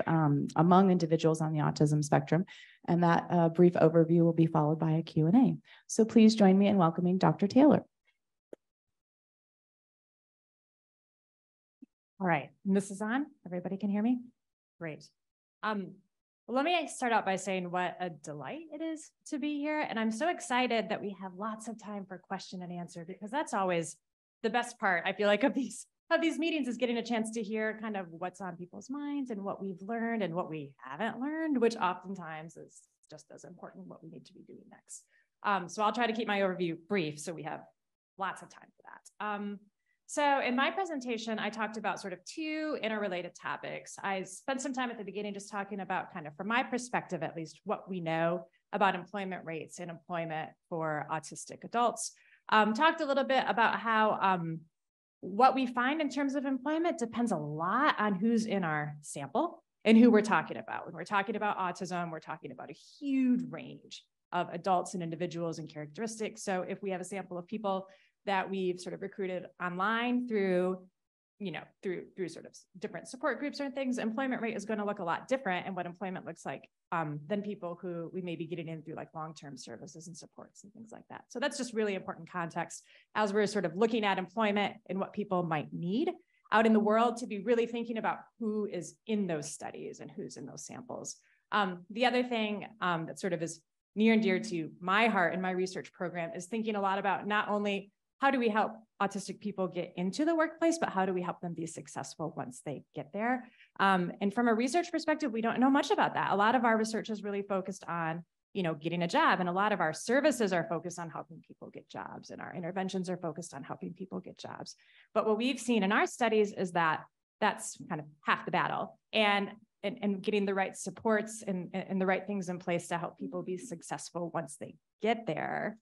among individuals on the autism spectrum. And that brief overview will be followed by a Q&A. So please join me in welcoming Dr. Taylor. All right, and this is on. Everybody can hear me? Great. Well, let me start out by saying what a delight it is to be here. And I'm so excited that we have lots of time for question and answer, because that's always the best part, I feel like, of these meetings, is getting a chance to hear kind of what's on people's minds and what we've learned and what we haven't learned, which oftentimes is just as important what we need to be doing next. So I'll try to keep my overview brief so we have lots of time for that. So in my presentation, I talked about sort of two interrelated topics. I spent some time at the beginning just talking about, kind of from my perspective at least, what we know about employment rates and employment for autistic adults. Talked a little bit about how what we find in terms of employment depends a lot on who's in our sample and who we're talking about. When we're talking about autism, we're talking about a huge range of adults and individuals and characteristics. So if we have a sample of people that we've sort of recruited online through sort of different support groups or things, employment rate is going to look a lot different, and what employment looks like than people who we may be getting in through like long-term services and supports and things like that. So that's just really important context as we're sort of looking at employment and what people might need out in the world, to be really thinking about who is in those studies and who's in those samples. The other thing that sort of is near and dear to my heart in my research program is thinking a lot about not only how do we help autistic people get into the workplace, but how do we help them be successful once they get there? And from a research perspective, we don't know much about that. A lot of our research is really focused on, getting a job, and a lot of our services are focused on helping people get jobs, and our interventions are focused on helping people get jobs. But what we've seen in our studies is that that's kind of half the battle, and getting the right supports and the right things in place to help people be successful once they get there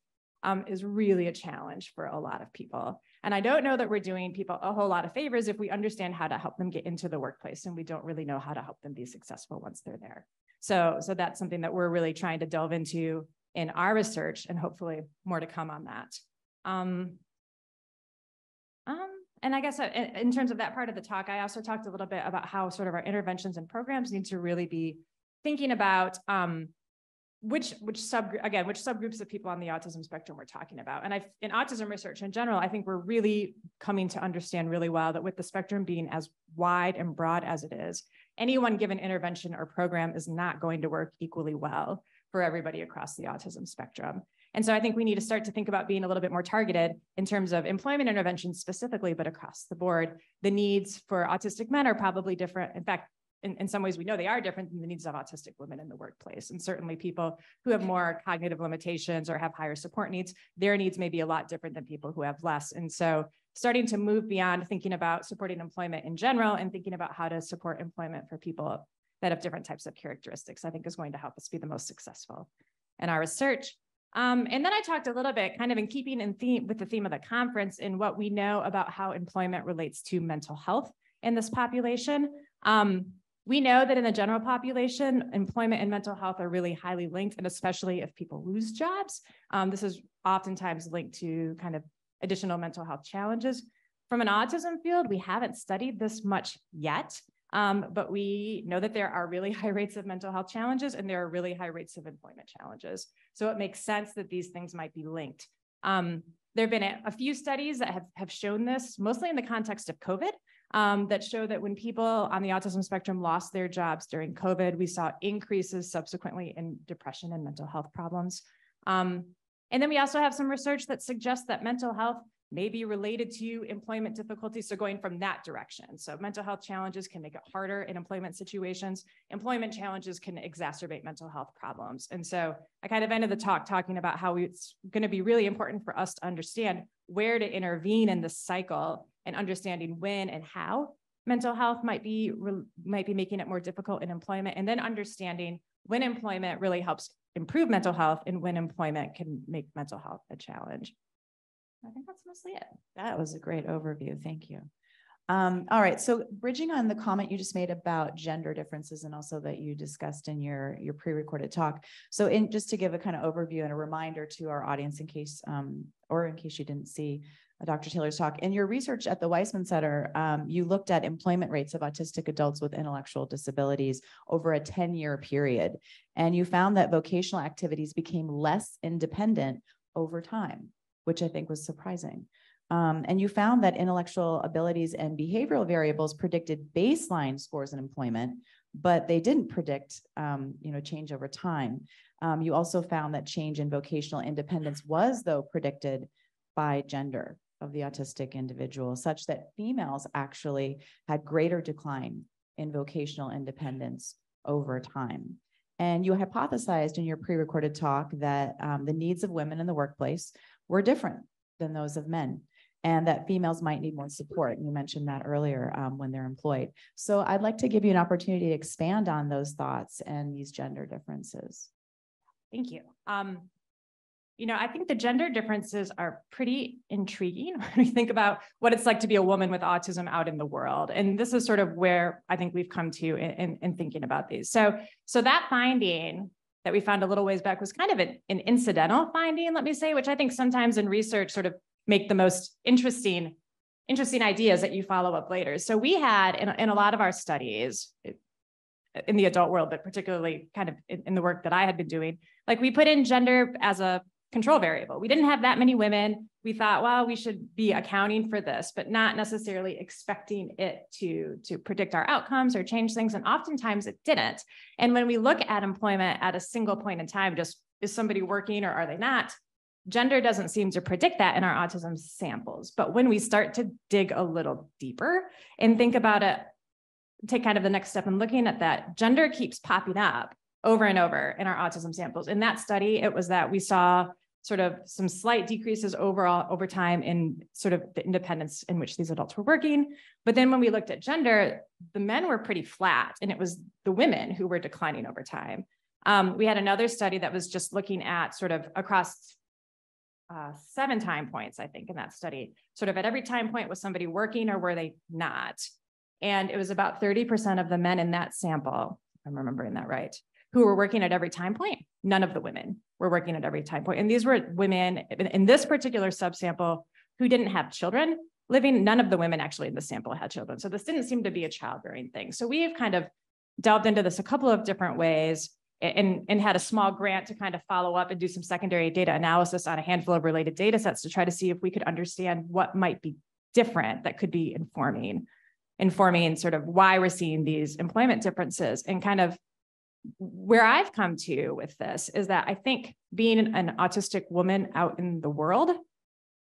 is really a challenge for a lot of people. And I don't know that we're doing people a whole lot of favors if we understand how to help them get into the workplace, and we don't really know how to help them be successful once they're there. So that's something that we're really trying to delve into in our research, and hopefully more to come on that. And I guess in terms of that part of the talk, I also talked a little bit about how sort of our interventions and programs need to really be thinking about which subgroups of people on the autism spectrum we're talking about. And in autism research in general, I think we're really coming to understand really well that with the spectrum being as wide and broad as it is, any one given intervention or program is not going to work equally well for everybody across the autism spectrum. And so I think we need to start to think about being a little bit more targeted in terms of employment interventions specifically, but across the board. The needs for autistic men are probably different. In fact, in some ways, we know they are different than the needs of autistic women in the workplace. And certainly people who have more cognitive limitations or have higher support needs, their needs may be a lot different than people who have less. And so starting to move beyond thinking about supporting employment in general and thinking about how to support employment for people that have different types of characteristics, I think is going to help us be the most successful in our research. And then I talked a little bit, kind of in keeping in theme with the theme of the conference, in what we know about how employment relates to mental health in this population. We know that in the general population, employment and mental health are really highly linked, and especially if people lose jobs. This is oftentimes linked to kind of additional mental health challenges. From an autism field, we haven't studied this much yet, but we know that there are really high rates of mental health challenges and there are really high rates of employment challenges. So it makes sense that these things might be linked. There have been a few studies that have shown this, mostly in the context of COVID, that show that when people on the autism spectrum lost their jobs during COVID, we saw increases subsequently in depression and mental health problems. And then we also have some research that suggests that mental health may be related to employment difficulties. So going from that direction. So mental health challenges can make it harder in employment situations. Employment challenges can exacerbate mental health problems. And so I kind of ended the talk talking about how it's going to be really important for us to understand where to intervene in this cycle, and understanding when and how mental health might be making it more difficult in employment, and then understanding when employment really helps improve mental health and when employment can make mental health a challenge. I think that's mostly it. That was a great overview. Thank you. All right. So bridging on the comment you just made about gender differences, and also that you discussed in your pre-recorded talk. So just to give a kind of overview and a reminder to our audience, in case you didn't see Dr. Taylor's talk, in your research at the Weissman Center, you looked at employment rates of autistic adults with intellectual disabilities over a 10-year period. And you found that vocational activities became less independent over time, which I think was surprising. And you found that intellectual abilities and behavioral variables predicted baseline scores in employment, but they didn't predict change over time. You also found that change in vocational independence was, though, predicted by gender of the autistic individual, such that females actually had greater decline in vocational independence over time. And you hypothesized in your pre-recorded talk that the needs of women in the workplace were different than those of men, and that females might need more support. You mentioned that earlier when they're employed. So I'd like to give you an opportunity to expand on those thoughts and these gender differences. Thank you. I think the gender differences are pretty intriguing when we think about what it's like to be a woman with autism out in the world. And this is sort of where I think we've come to in thinking about these. So that finding that we found a little ways back was kind of an incidental finding, let me say, which I think sometimes in research sort of make the most interesting ideas that you follow up later. So we had in a lot of our studies in the adult world, but particularly kind of in the work that I had been doing, like we put in gender as a control variable. We didn't have that many women. We thought, well, we should be accounting for this, but not necessarily expecting it to predict our outcomes or change things. And oftentimes it didn't. And when we look at employment at a single point in time, just is somebody working or are they not? Gender doesn't seem to predict that in our autism samples. But when we start to dig a little deeper and think about it, take kind of the next step in looking at that, gender keeps popping up over and over in our autism samples. In that study, it was that we saw sort of some slight decreases overall over time in sort of the independence in which these adults were working. But then when we looked at gender, the men were pretty flat, and it was the women who were declining over time. We had another study that was just looking at sort of across 7 time points, I think, in that study, sort of at every time point, was somebody working or were they not? And it was about 30% of the men in that sample, if I'm remembering that right, who were working at every time point. None of the women were working at every time point. And these were women in this particular subsample who didn't have children living. None of the women actually in the sample had children. So this didn't seem to be a childbearing thing. So we've kind of delved into this a couple of different ways and had a small grant to kind of follow up and do some secondary data analysis on a handful of related data sets to try to see if we could understand what might be different that could be informing sort of why we're seeing these employment differences. And kind of where I've come to with this is that I think being an autistic woman out in the world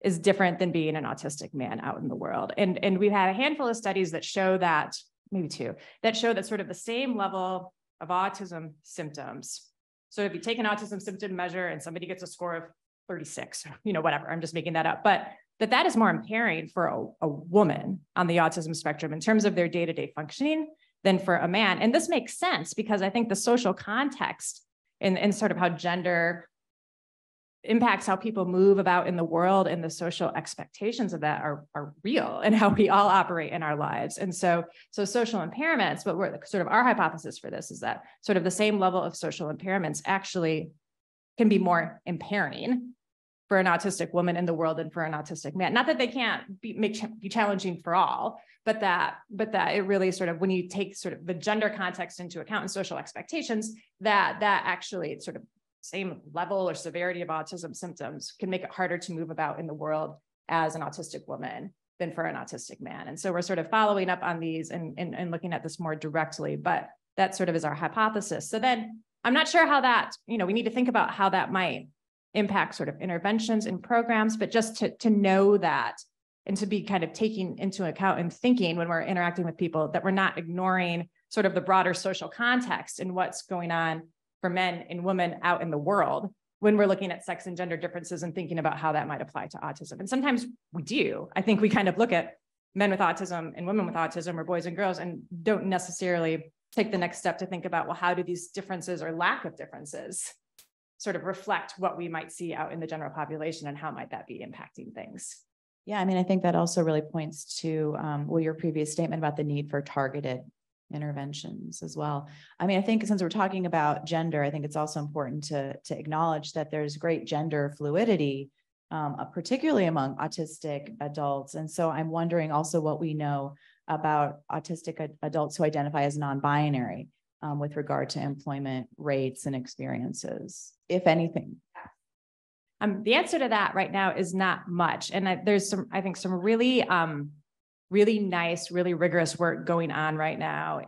is different than being an autistic man out in the world. And we've had a handful of studies that show that, maybe 2, that show that sort of the same level of autism symptoms. So if you take an autism symptom measure and somebody gets a score of 36, whatever, I'm just making that up, but that is more impairing for a woman on the autism spectrum in terms of their day-to-day functioning than for a man. And this makes sense because I think the social context and sort of how gender impacts how people move about in the world, and the social expectations of that are real, and how we all operate in our lives. And so social impairments, but we're sort of, our hypothesis for this is that sort of the same level of social impairments actually can be more impairing for an autistic woman in the world than for an autistic man. Not that they can't be challenging for all, but that it really sort of, when you take sort of the gender context into account and social expectations, that actually sort of same level or severity of autism symptoms can make it harder to move about in the world as an autistic woman than for an autistic man. And so we're sort of following up on these and looking at this more directly, but that sort of is our hypothesis. So then I'm not sure how that, we need to think about how that might impact sort of interventions and programs, but just to know that, and to be kind of taking into account and thinking when we're interacting with people that we're not ignoring sort of the broader social context and what's going on for men and women out in the world when we're looking at sex and gender differences and thinking about how that might apply to autism. And sometimes we do. I think we kind of look at men with autism and women with autism, or boys and girls, and don't necessarily take the next step to think about, well, how do these differences or lack of differences sort of reflect what we might see out in the general population, and how might that be impacting things? Yeah, I mean, I think that also really points to your previous statement about the need for targeted interventions as well. I mean, I think since we're talking about gender, I think it's also important to acknowledge that there's great gender fluidity, particularly among autistic adults. And so I'm wondering also what we know about autistic adults who identify as non-binary with regard to employment rates and experiences, if anything. The answer to that right now is not much. And there's some, I think, some really, really nice, really rigorous work going on right now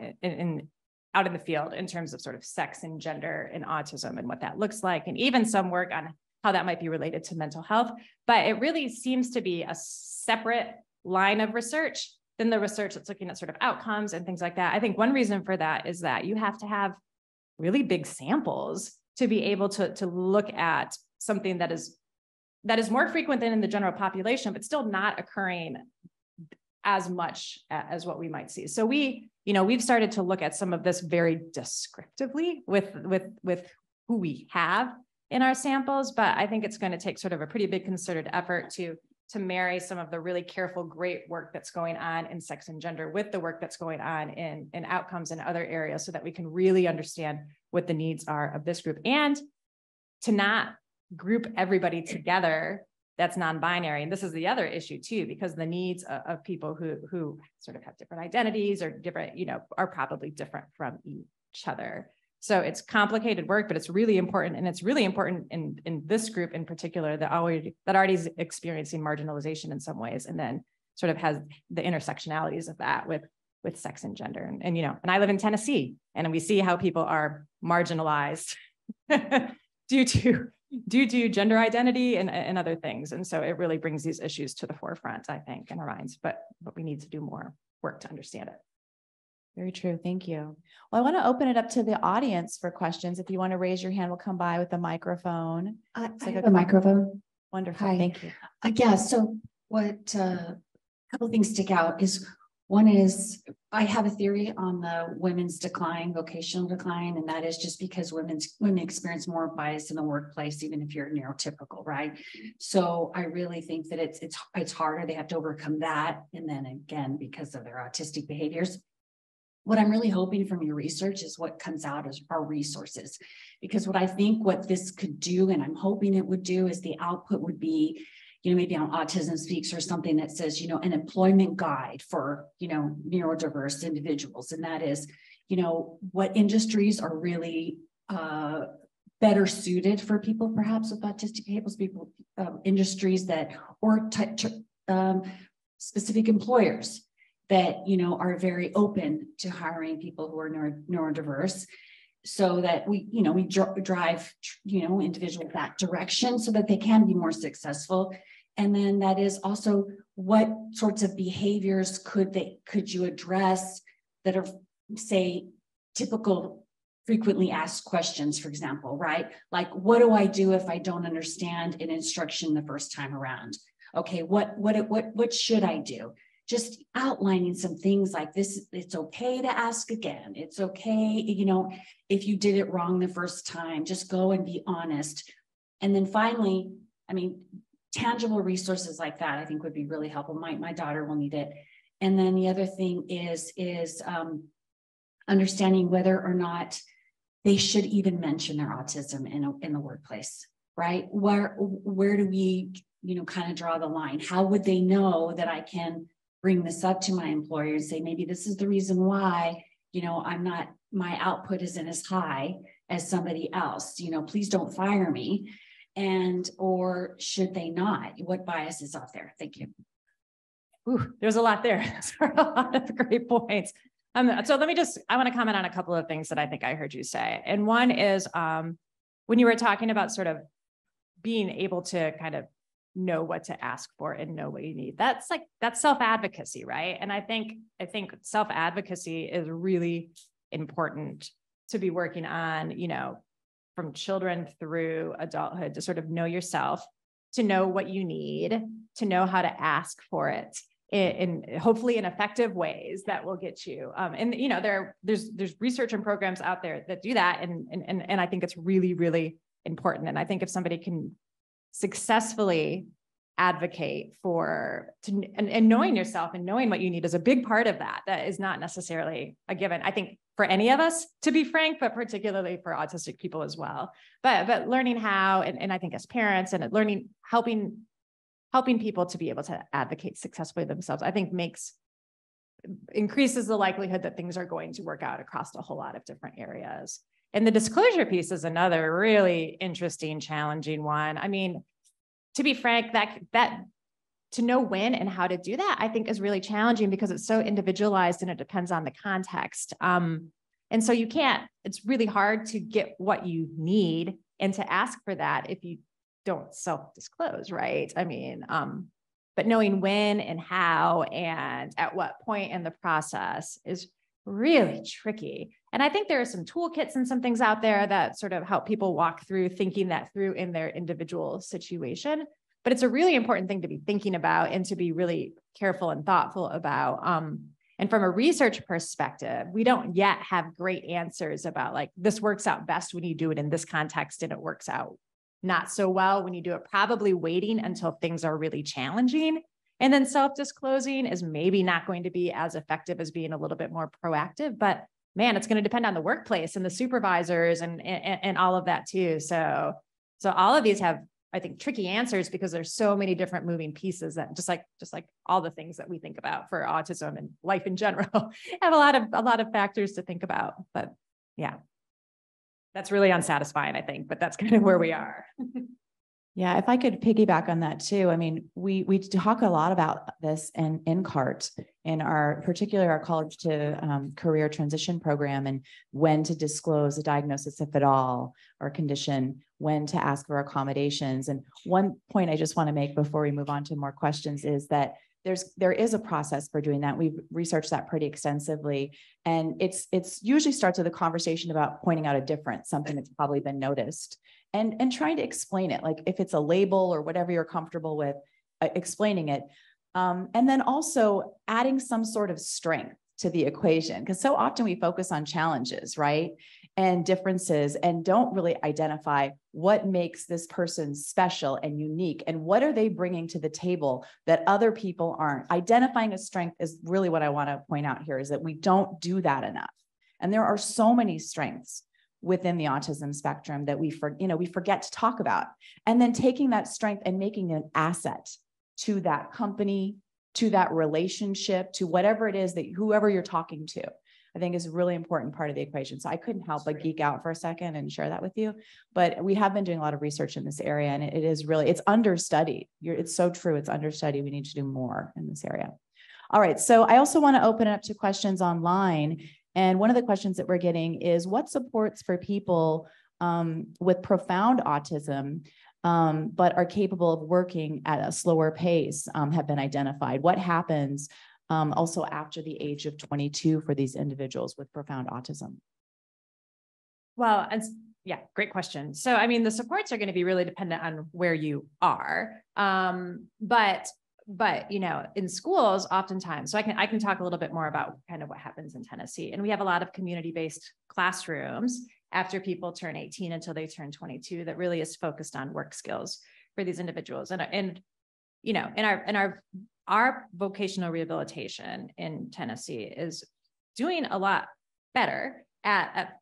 out in the field in terms of sort of sex and gender and autism and what that looks like, and even some work on how that might be related to mental health. But it really seems to be a separate line of research than the research that's looking at sort of outcomes and things like that. I think one reason for that is that you have to have really big samples to be able to look at something that is more frequent than in the general population, but still not occurring as much as what we might see. So we've started to look at some of this very descriptively with who we have in our samples, but I think it's going to take sort of a pretty big concerted effort to marry some of the really careful, great work that's going on in sex and gender with the work that's going on in outcomes in other areas, so that we can really understand what the needs are of this group, and to not group everybody together that's non-binary. And this is the other issue too, because the needs of people who sort of have different identities or different, are probably different from each other. So it's complicated work, but it's really important. And it's really important in this group in particular that already is experiencing marginalization in some ways, and then sort of has the intersectionalities of that with sex and gender. And I live in Tennessee, and we see how people are marginalized due to gender identity and other things. And so it really brings these issues to the forefront, I think, in our minds, but we need to do more work to understand it. Very true. Thank you. Well, I want to open it up to the audience for questions. If you want to raise your hand, we'll come by with a microphone. I have a microphone. Wonderful. Hi. Thank you. Yeah. So what a couple of things stick out is, one is I have a theory on the women's decline, vocational decline, and that is just because women experience more bias in the workplace, even if you're neurotypical, right? So I really think that it's harder. They have to overcome that, and then again because of their autistic behaviors. What I'm really hoping from your research is what comes out as our resources, because what I think what this could do, and I'm hoping it would do, is the output would be, maybe on Autism Speaks or something that says, an employment guide for, neurodiverse individuals. And that is, what industries are really better suited for people perhaps with autistic behaviors, industries that, or specific employers that, are very open to hiring people who are neurodiverse, so that we drive, individuals that direction so that they can be more successful. And then that is also, what sorts of behaviors could you address that are, say, typical frequently asked questions, for example, right? Like, what do I do if I don't understand an instruction the first time around? Okay, what should I do? Just outlining some things like this. It's okay to ask again. It's okay, if you did it wrong the first time, just go and be honest. And then finally, I mean, tangible resources like that, I think would be really helpful. My daughter will need it. And then the other thing is understanding whether or not they should even mention their autism in the workplace, right? Where do we, kind of draw the line? How would they know that I can bring this up to my employer and say, maybe this is the reason why, my output isn't as high as somebody else, please don't fire me. Or should they not? What bias is out there? Thank you. Ooh, there's a lot there. Those are a lot of great points. So I want to comment on a couple of things that I think I heard you say. And one is when you were talking about sort of being able to kind of know what to ask for and know what you need. That's self-advocacy, right? And I think self-advocacy is really important to be working on, from children through adulthood, to sort of know yourself, to know what you need, to know how to ask for it in hopefully in effective ways that will get you. There's research and programs out there that do that. And I think it's really, really important. And I think if somebody can successfully advocate and knowing yourself and knowing what you need is a big part of that. That is not necessarily a given, I think, for any of us, to be frank, but particularly for autistic people as well. But learning how, and I think as parents and helping people to be able to advocate successfully themselves, I think increases the likelihood that things are going to work out across a whole lot of different areas. And the disclosure piece is another really interesting, challenging one. I mean, to be frank, that to know when and how to do that, I think is really challenging because it's so individualized and it depends on the context. And so it's really hard to get what you need and to ask for that if you don't self-disclose, right? I mean, but knowing when and how and at what point in the process is really tricky. And I think there are some toolkits and some things out there that sort of help people walk through thinking that through in their individual situation. But it's a really important thing to be thinking about and to be really careful and thoughtful about. And from a research perspective, we don't yet have great answers about this works out best when you do it in this context and it works out not so well when you do it, probably waiting until things are really challenging. And then self-disclosing is maybe not going to be as effective as being a little bit more proactive, but man, it's going to depend on the workplace and the supervisors and all of that too. So all of these have, I think, tricky answers because there's so many different moving pieces that just like all the things that we think about for autism and life in general have a lot of factors to think about. But yeah, that's really unsatisfying, I think, but that's kind of where we are. Yeah, if I could piggyback on that too. I mean, we talk a lot about this in CART, particularly our college to career transition program, and when to disclose a diagnosis, if at all, or condition, when to ask for accommodations. And one point I just want to make before we move on to more questions is that there is a process for doing that. We've researched that pretty extensively. And it's usually starts with a conversation about pointing out a difference, something that's probably been noticed, and trying to explain it, like if it's a label or whatever you're comfortable with, explaining it. And then also adding some sort of strength to the equation, because so often we focus on challenges, right? And differences, and don't really identify what makes this person special and unique, and what are they bringing to the table that other people aren't. Identifying a strength is really what I want to point out here, is that we don't do that enough. And there are so many strengths within the autism spectrum that we forget to talk about. And then taking that strength and making an asset to that company, to that relationship, to whatever it is that whoever you're talking to, I think is a really important part of the equation. So I couldn't help but geek out for a second and share that with you. But we have been doing a lot of research in this area, and it is really, it's understudied. It's so true. It's understudied. We need to do more in this area. All right. So I also want to open it up to questions online. And one of the questions that we're getting is, what supports for people with profound autism, but are capable of working at a slower pace, have been identified? What happens also after the age of 22 for these individuals with profound autism? Well, yeah, great question. So, I mean, the supports are going to be really dependent on where you are. But in schools, oftentimes, so I can talk a little bit more about kind of what happens in Tennessee. And we have a lot of community-based classrooms. after people turn 18 until they turn 22 that really is focused on work skills for these individuals. And you know, in our vocational rehabilitation in Tennessee is doing a lot better at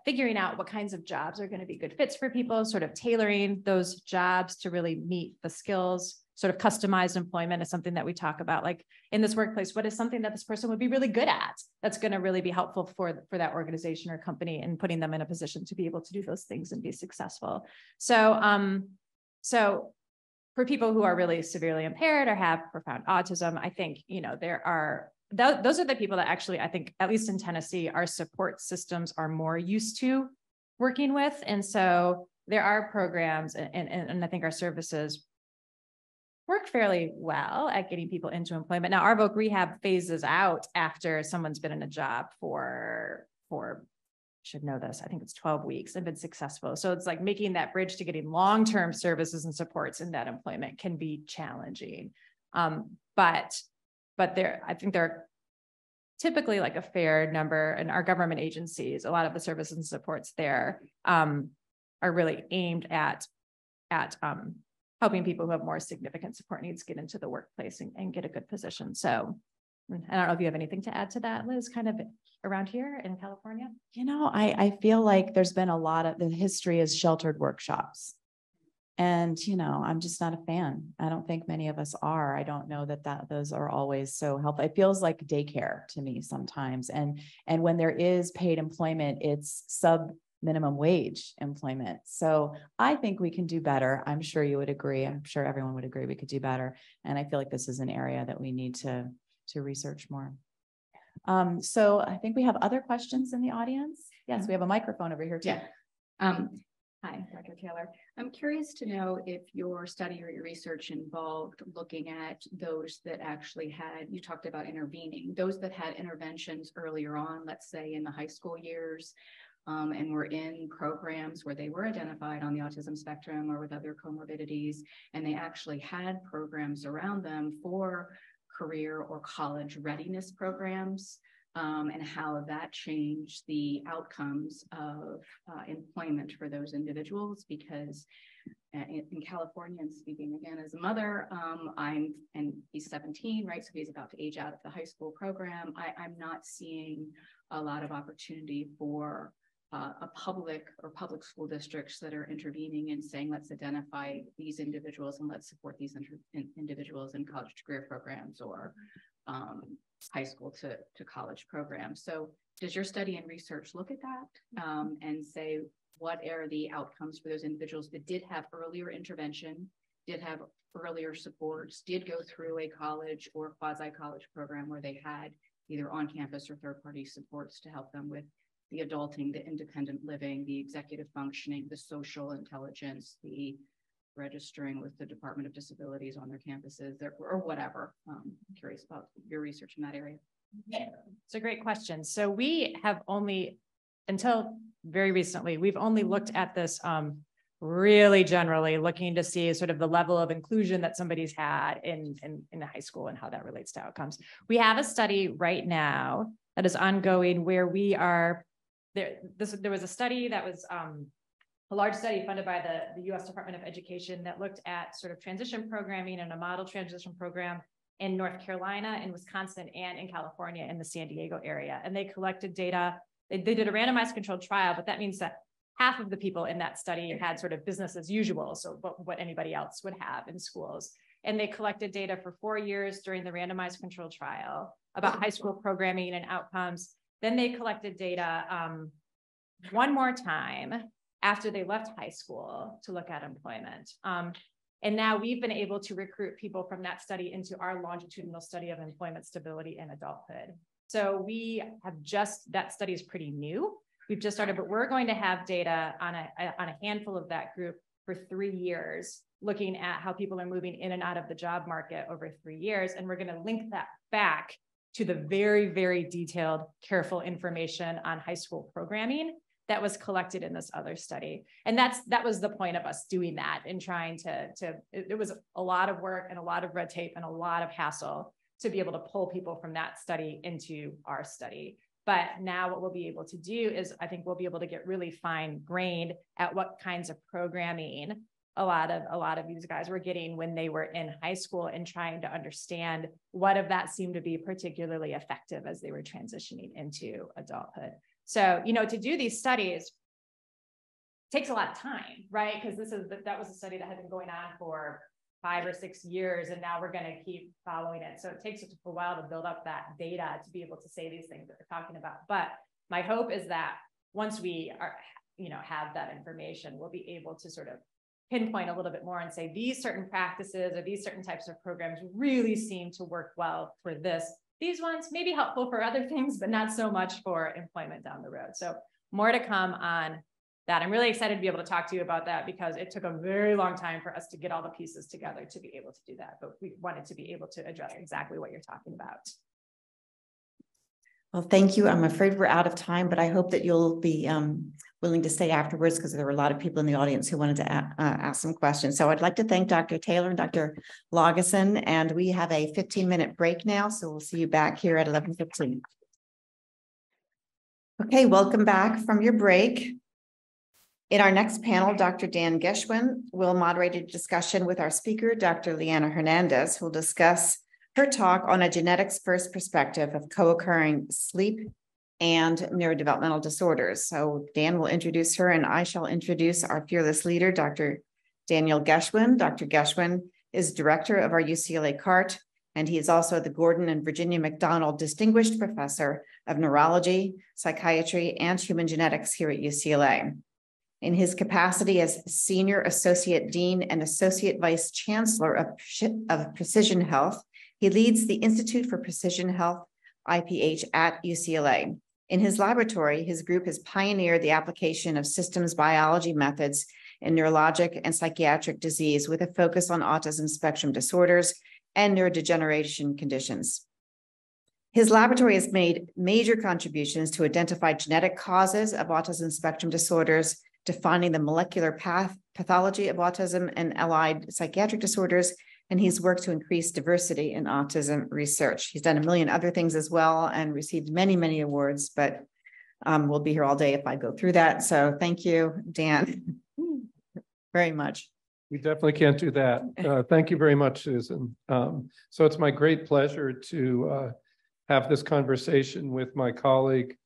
figuring out what kinds of jobs are going to be good fits for people, sort of tailoring those jobs to really meet the skills. Sort of customized employment is something that we talk about, like in this workplace, what is something that this person would be really good at that's going to really be helpful for that organization or company, and putting them in a position to be able to do those things and be successful. So for people who are really severely impaired or have profound autism, I think, you know, those are the people that actually, I think, at least in Tennessee, our support systems are more used to working with. And so there are programs and I think our services work fairly well at getting people into employment. Now, our voc rehab phases out after someone's been in a job for should know this, I think it's 12 weeks and been successful. So it's like making that bridge to getting long-term services and supports in that employment can be challenging. But I think there are typically like a fair number, and our government agencies, a lot of the services and supports there are really aimed at helping people who have more significant support needs get into the workplace and get a good position. So I don't know if you have anything to add to that, Liz, kind of around here in California. You know, I feel like there's been a lot of the history is sheltered workshops. And, you know, I'm just not a fan. I don't think many of us are. I don't know that those are always so helpful. It feels like daycare to me sometimes. And when there is paid employment, it's sub minimum wage employment. So I think we can do better. I'm sure you would agree. I'm sure everyone would agree we could do better. And I feel like this is an area that we need to research more. So I think we have other questions in the audience. Yes, we have a microphone over here too. Yeah. Hi, Dr. Taylor. I'm curious to know if your study or your research involved looking at those that actually had, you talked about intervening, those that had interventions earlier on, let's say in the high school years, and were in programs where they were identified on the autism spectrum or with other comorbidities, and they actually had programs around them for career or college readiness programs, and how that changed the outcomes of employment for those individuals. Because in California, and speaking again as a mother, and he's 17, right? So he's about to age out of the high school program. I'm not seeing a lot of opportunity for a public school districts that are intervening and saying, let's identify these individuals and let's support these individuals in college to career programs or high school to college programs. So does your study and research look at that and say, what are the outcomes for those individuals that did have earlier intervention, did have earlier supports, did go through a college or quasi-college program where they had either on-campus or third-party supports to help them with the adulting, the independent living, the executive functioning, the social intelligence, the registering with the Department of Disabilities on their campuses, or whatever. I'm curious about your research in that area. It's a great question. So we have only, until very recently, we've only looked at this really generally, looking to see sort of the level of inclusion that somebody's had in high school and how that relates to outcomes. We have a study right now that is ongoing where we are, there was a study that was a large study funded by the U.S. Department of Education that looked at sort of transition programming and a model transition program in North Carolina, in Wisconsin, and in California in the San Diego area. And they collected data. They did a randomized controlled trial, but that means that half of the people in that study had sort of business as usual, so what anybody else would have in schools. And they collected data for 4 years during the randomized controlled trial about high school programming and outcomes. Then they collected data one more time after they left high school to look at employment. And now we've been able to recruit people from that study into our longitudinal study of employment stability in adulthood. So we have that study is pretty new. We've just started, but we're going to have data on a handful of that group for 3 years, looking at how people are moving in and out of the job market over 3 years. And we're going to link that back to the very, very detailed, careful information on high school programming that was collected in this other study. And that was the point of us doing that and trying it was a lot of work and a lot of red tape and a lot of hassle to be able to pull people from that study into our study. But now what we'll be able to do is I think we'll be able to get really fine-grained at what kinds of programming a lot of these guys were getting when they were in high school, and trying to understand what of that seemed to be particularly effective as they were transitioning into adulthood. So, to do these studies takes a lot of time, right? Because that was a study that had been going on for 5 or 6 years, and now we're going to keep following it. So it takes a while to build up that data to be able to say these things that we're talking about. But my hope is that once we are, have that information, we'll be able to sort of pinpoint a little bit more and say these certain practices or these certain types of programs really seem to work well for this. These ones may be helpful for other things, but not so much for employment down the road. So more to come on that. I'm really excited to be able to talk to you about that, because it took a very long time for us to get all the pieces together to be able to do that. But we wanted to be able to address exactly what you're talking about. Well, thank you. I'm afraid we're out of time, but I hope that you'll be willing to stay afterwards, because there were a lot of people in the audience who wanted to ask some questions. So I'd like to thank Dr. Taylor and Dr. Lageson, and we have a 15-minute break now. So we'll see you back here at 11:15. Okay, welcome back from your break. In our next panel, Dr. Dan Geffen will moderate a discussion with our speaker, Dr. Leanna Hernandez, who will discuss her talk on a genetics first perspective of co-occurring sleep and neurodevelopmental disorders. So Dan will introduce her, and I shall introduce our fearless leader, Dr. Daniel Geffen. Dr. Geffen is director of our UCLA CART, and he is also the Gordon and Virginia McDonald Distinguished Professor of Neurology, Psychiatry, and Human Genetics here at UCLA. In his capacity as Senior Associate Dean and Associate Vice Chancellor of Precision Health, he leads the Institute for Precision Health, IPH, at UCLA. In his laboratory, his group has pioneered the application of systems biology methods in neurologic and psychiatric disease, with a focus on autism spectrum disorders and neurodegeneration conditions. His laboratory has made major contributions to identify genetic causes of autism spectrum disorders, defining the molecular pathology of autism and allied psychiatric disorders, and he's worked to increase diversity in autism research. He's done a million other things as well and received many, many awards, but we'll be here all day if I go through that. So thank you, Dan, very much. We definitely can't do that. Thank you very much, Susan. So it's my great pleasure to have this conversation with my colleague,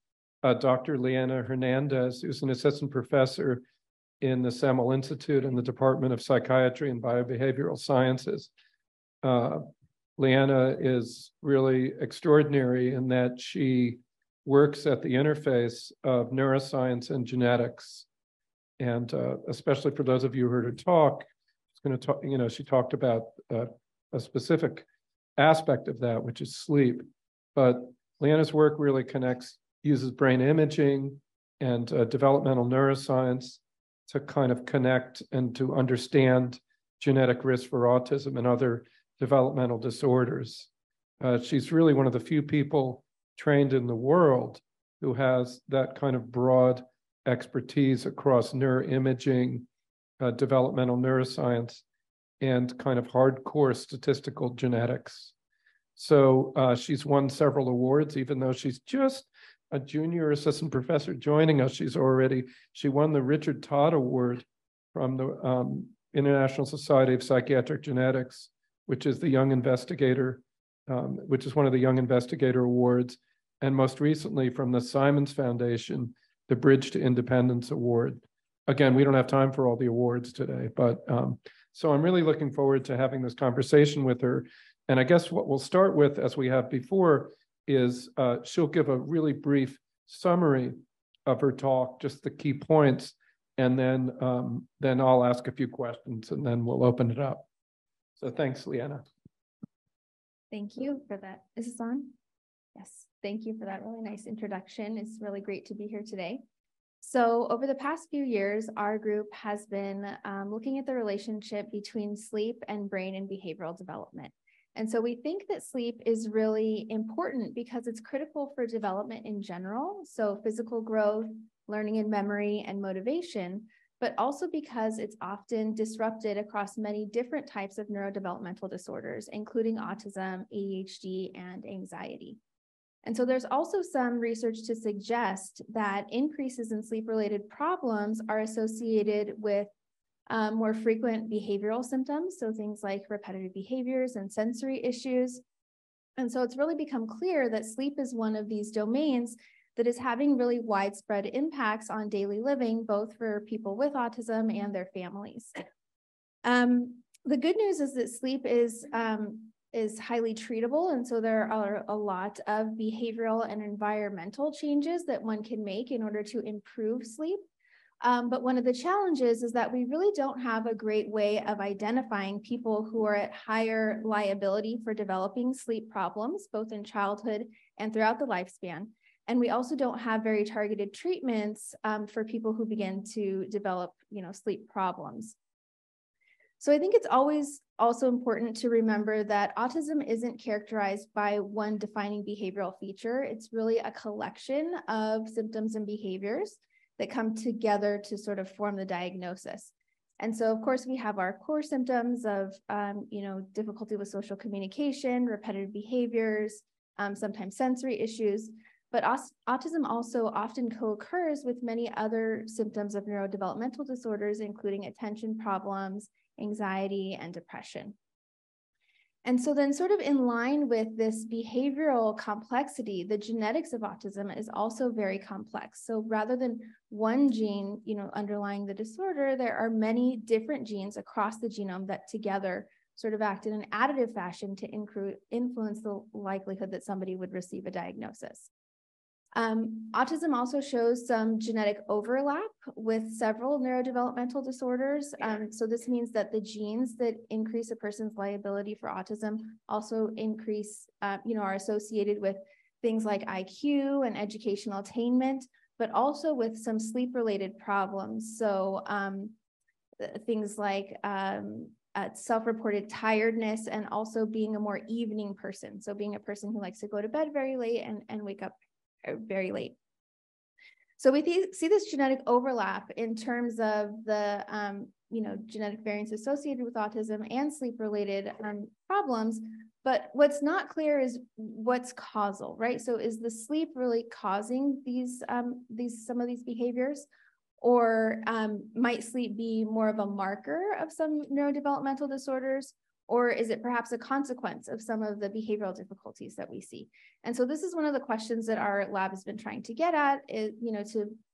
Dr. Leanna Hernandez, who's an assistant professor in the Samuel Institute in the Department of Psychiatry and Biobehavioral Sciences. Leanna is really extraordinary in that she works at the interface of neuroscience and genetics. And especially for those of you who heard her talk, she's going to talk, she talked about a specific aspect of that, which is sleep. But Leanna's work really uses brain imaging and developmental neuroscience to kind of connect and to understand genetic risk for autism and other developmental disorders. She's really one of the few people trained in the world who has that kind of broad expertise across neuroimaging, developmental neuroscience, and kind of hardcore statistical genetics. So she's won several awards, even though she's just a junior assistant professor joining us. She won the Richard Todd Award from the International Society of Psychiatric Genetics, which is the Young Investigator, which is one of the Young Investigator Awards, and most recently from the Simons Foundation, the Bridge to Independence Award. Again, we don't have time for all the awards today, but so I'm really looking forward to having this conversation with her. And I guess what we'll start with, as we have before, is she'll give a really brief summary of her talk, just the key points, and then I'll ask a few questions, and then we'll open it up. So thanks, Leanna. Thank you for that. Is this on? Yes. Thank you for that really nice introduction. It's really great to be here today. So over the past few years, our group has been looking at the relationship between sleep and brain and behavioral development. And so we think that sleep is really important because it's critical for development in general. So physical growth, learning and memory, and motivation, but also because it's often disrupted across many different types of neurodevelopmental disorders, including autism, ADHD, and anxiety. And so there's also some research to suggest that increases in sleep-related problems are associated with more frequent behavioral symptoms, so things like repetitive behaviors and sensory issues. And so it's really become clear that sleep is one of these domains that is having really widespread impacts on daily living, both for people with autism and their families. The good news is that sleep is highly treatable, and so there are a lot of behavioral and environmental changes that one can make in order to improve sleep. But one of the challenges is that we really don't have a great way of identifying people who are at higher liability for developing sleep problems, both in childhood and throughout the lifespan. And we also don't have very targeted treatments for people who begin to develop, sleep problems. So I think it's always also important to remember that autism isn't characterized by one defining behavioral feature. It's really a collection of symptoms and behaviors that come together to sort of form the diagnosis. And so, of course, we have our core symptoms of, difficulty with social communication, repetitive behaviors, sometimes sensory issues. But autism also often co-occurs with many other symptoms of neurodevelopmental disorders, including attention problems, anxiety, and depression. And so then sort of in line with this behavioral complexity, the genetics of autism is also very complex. So rather than one gene, underlying the disorder, there are many different genes across the genome that together sort of act in an additive fashion to influence the likelihood that somebody would receive a diagnosis. Autism also shows some genetic overlap with several neurodevelopmental disorders. So this means that the genes that increase a person's liability for autism also are associated with things like IQ and educational attainment, but also with some sleep-related problems. So things like self-reported tiredness and also being a more evening person. So being a person who likes to go to bed very late and wake up very late. So we see this genetic overlap in terms of the genetic variants associated with autism and sleep-related problems. But what's not clear is what's causal, right? So is the sleep really causing some of these behaviors, or might sleep be more of a marker of some neurodevelopmental disorders? Or is it perhaps a consequence of some of the behavioral difficulties that we see? And so this is one of the questions that our lab has been trying to get at, is,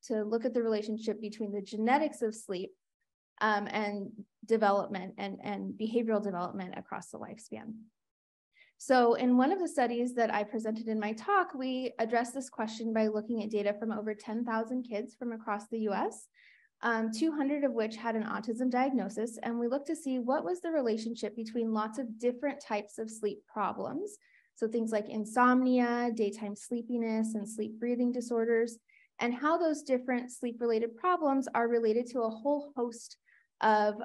to look at the relationship between the genetics of sleep and development and behavioral development across the lifespan. So in one of the studies that I presented in my talk, we addressed this question by looking at data from over 10,000 kids from across the US. 200 of which had an autism diagnosis, and we looked to see what was the relationship between lots of different types of sleep problems. So things like insomnia, daytime sleepiness, and sleep breathing disorders, and how those different sleep-related problems are related to a whole host of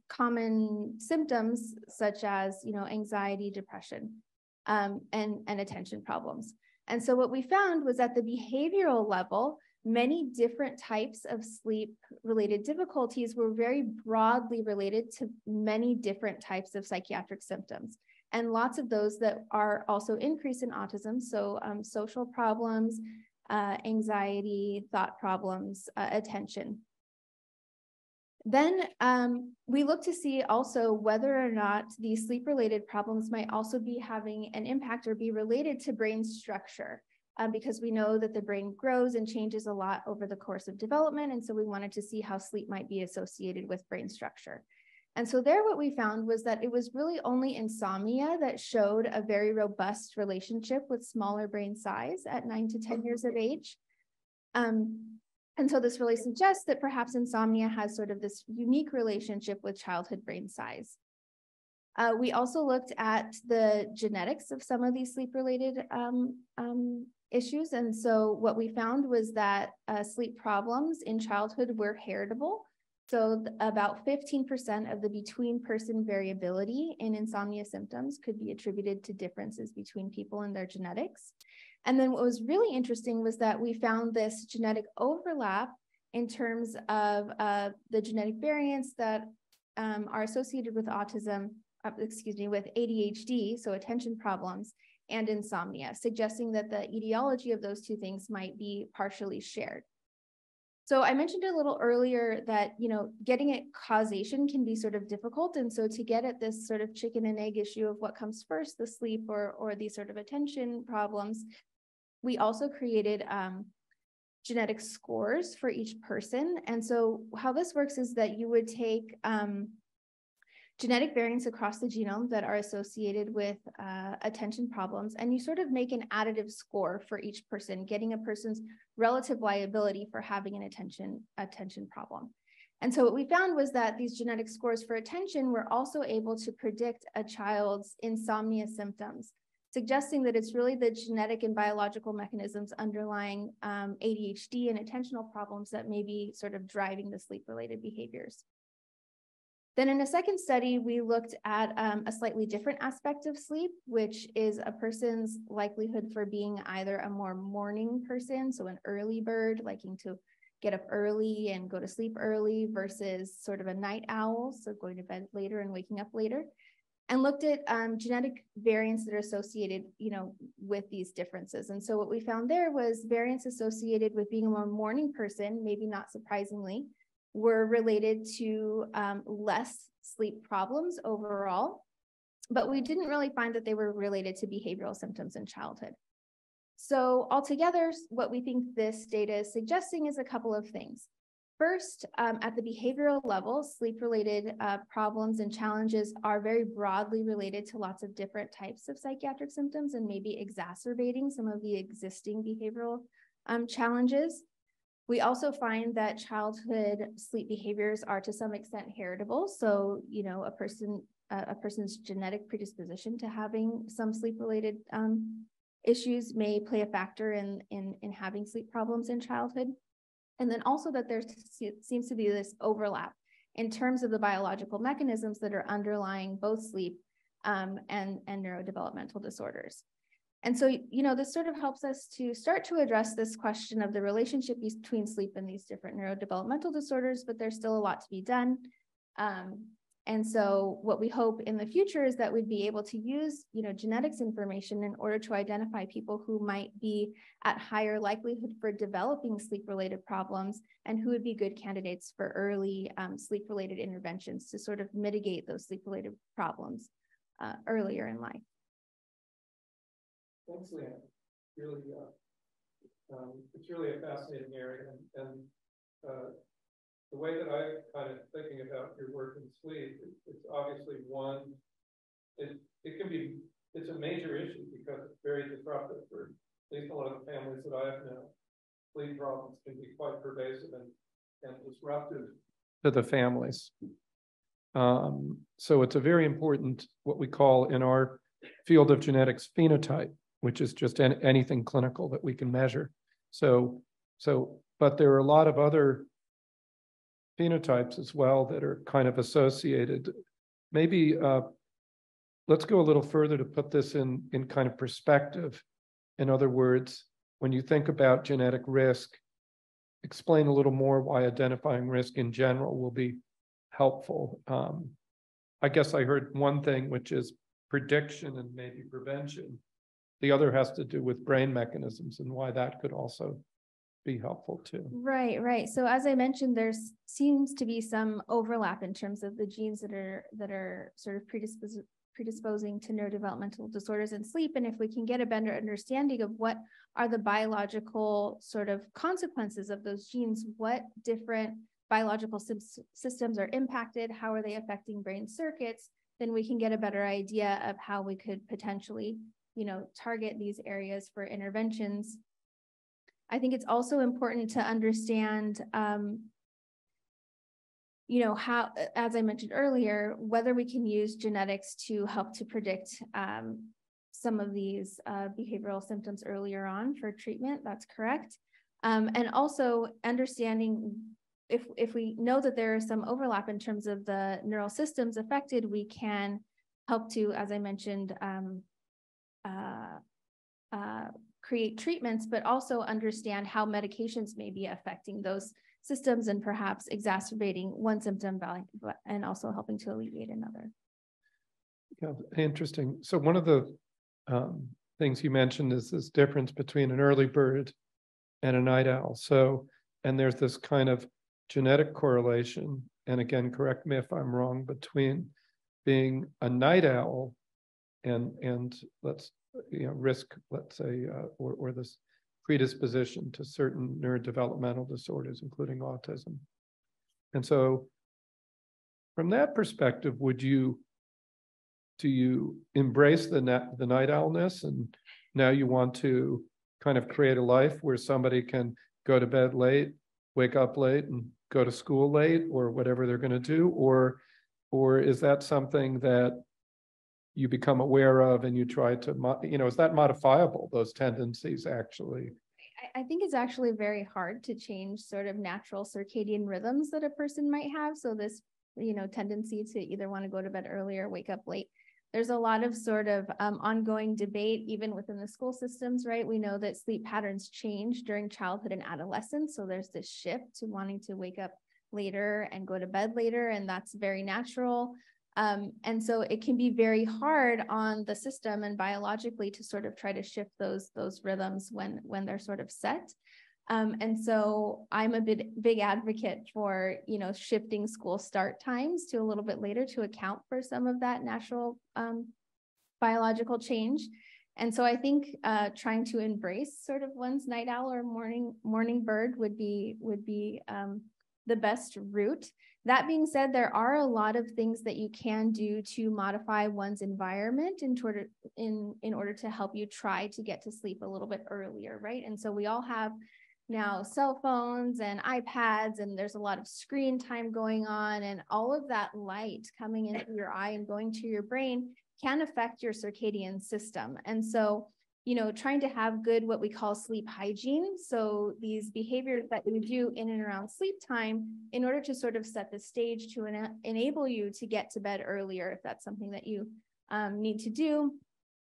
common symptoms such as, anxiety, depression, and attention problems. And so what we found was at the behavioral level, many different types of sleep-related difficulties were very broadly related to many different types of psychiatric symptoms, and lots of those that are also increased in autism. So social problems, anxiety, thought problems, attention. Then we look to see also whether or not these sleep-related problems might also be having an impact or be related to brain structure. Because we know that the brain grows and changes a lot over the course of development. And so we wanted to see how sleep might be associated with brain structure. And so there, what we found was that it was really only insomnia that showed a very robust relationship with smaller brain size at 9 to 10 years of age. And so this really suggests that perhaps insomnia has sort of this unique relationship with childhood brain size. We also looked at the genetics of some of these sleep-related issues. And so what we found was that sleep problems in childhood were heritable. So about 15% of the between-person variability in insomnia symptoms could be attributed to differences between people and their genetics. And then what was really interesting was that we found this genetic overlap in terms of the genetic variants that are associated with autism, with ADHD, so attention problems, and insomnia, suggesting that the etiology of those two things might be partially shared. So I mentioned a little earlier that, getting at causation can be sort of difficult. And so to get at this sort of chicken and egg issue of what comes first, the sleep or these sort of attention problems, we also created genetic scores for each person. And so how this works is that you would take genetic variants across the genome that are associated with attention problems, and you sort of make an additive score for each person, getting a person's relative liability for having an attention problem. And so what we found was that these genetic scores for attention were also able to predict a child's insomnia symptoms, suggesting that it's really the genetic and biological mechanisms underlying ADHD and attentional problems that may be sort of driving the sleep-related behaviors. Then in a second study, we looked at a slightly different aspect of sleep, which is a person's likelihood for being either a more morning person, so an early bird, liking to get up early and go to sleep early, versus sort of a night owl, so going to bed later and waking up later, and looked at genetic variants that are associated, with these differences. And so what we found there was variants associated with being a more morning person, maybe not surprisingly, were related to less sleep problems overall, but we didn't really find that they were related to behavioral symptoms in childhood. So altogether, what we think this data is suggesting is a couple of things. First, at the behavioral level, sleep-related problems and challenges are very broadly related to lots of different types of psychiatric symptoms and maybe exacerbating some of the existing behavioral challenges. We also find that childhood sleep behaviors are to some extent heritable. So, a person's genetic predisposition to having some sleep-related issues may play a factor in having sleep problems in childhood. And then also that there seems to be this overlap in terms of the biological mechanisms that are underlying both sleep and neurodevelopmental disorders. And so, this sort of helps us to start to address this question of the relationship between sleep and these different neurodevelopmental disorders, but there's still a lot to be done. And so what we hope in the future is that we'd be able to use, genetics information in order to identify people who might be at higher likelihood for developing sleep-related problems and who would be good candidates for early sleep-related interventions to sort of mitigate those sleep-related problems earlier in life. Thanks, Leanne. Really, it's really a fascinating area, and the way that I kind of thinking about your work in sleep, it's obviously one. It's a major issue because it's very disruptive for at least a lot of the families that I have known. Sleep problems can be quite pervasive and disruptive to the families. So it's a very important, what we call in our field of genetics, phenotype, which is just anything clinical that we can measure. But there are a lot of other phenotypes as well that are kind of associated. Maybe let's go a little further to put this in kind of perspective. In other words, when you think about genetic risk, explain a little more why identifying risk in general will be helpful. I guess I heard one thing, which is prediction and maybe prevention. The other has to do with brain mechanisms and why that could also be helpful too. Right. So as I mentioned, there seems to be some overlap in terms of the genes that are sort of predisposing to neurodevelopmental disorders in sleep. And if we can get a better understanding of what are the biological sort of consequences of those genes, what different biological systems are impacted, how are they affecting brain circuits, then we can get a better idea of how we could potentially, target these areas for interventions. I think it's also important to understand, how, as I mentioned earlier, whether we can use genetics to help to predict some of these behavioral symptoms earlier on for treatment. That's correct. And also understanding if we know that there is some overlap in terms of the neural systems affected, we can help to, as I mentioned, create treatments, but also understand how medications may be affecting those systems and perhaps exacerbating one symptom and also helping to alleviate another. Yeah, interesting. So one of the things you mentioned is this difference between an early bird and a night owl. So, and there's this kind of genetic correlation, and again, correct me if I'm wrong, between being a night owl and let's risk, let's say, or this predisposition to certain neurodevelopmental disorders, including autism. And so, from that perspective, do you embrace the night owlness, and now you want to kind of create a life where somebody can go to bed late, wake up late, and go to school late, or whatever they're going to do, or is that something that you become aware of and you try to, is that modifiable, those tendencies actually? I think it's actually very hard to change sort of natural circadian rhythms that a person might have. So this, tendency to either want to go to bed early or wake up late. There's a lot of sort of ongoing debate, even within the school systems, right? We know that sleep patterns change during childhood and adolescence. So there's this shift to wanting to wake up later and go to bed later, and that's very natural. And so it can be very hard on the system and biologically to sort of try to shift those rhythms when they're sort of set. And so I'm a big advocate for, shifting school start times to a little bit later to account for some of that natural biological change. And so I think trying to embrace sort of one's night owl or morning bird would be the best route. That being said, there are a lot of things that you can do to modify one's environment in order to help you try to get to sleep a little bit earlier, right? And so we all have now cell phones and iPads, and there's a lot of screen time going on, and all of that light coming into your eye and going to your brain can affect your circadian system. And so, trying to have good, what we call sleep hygiene. So these behaviors that you do in and around sleep time in order to sort of set the stage to enable you to get to bed earlier, if that's something that you need to do,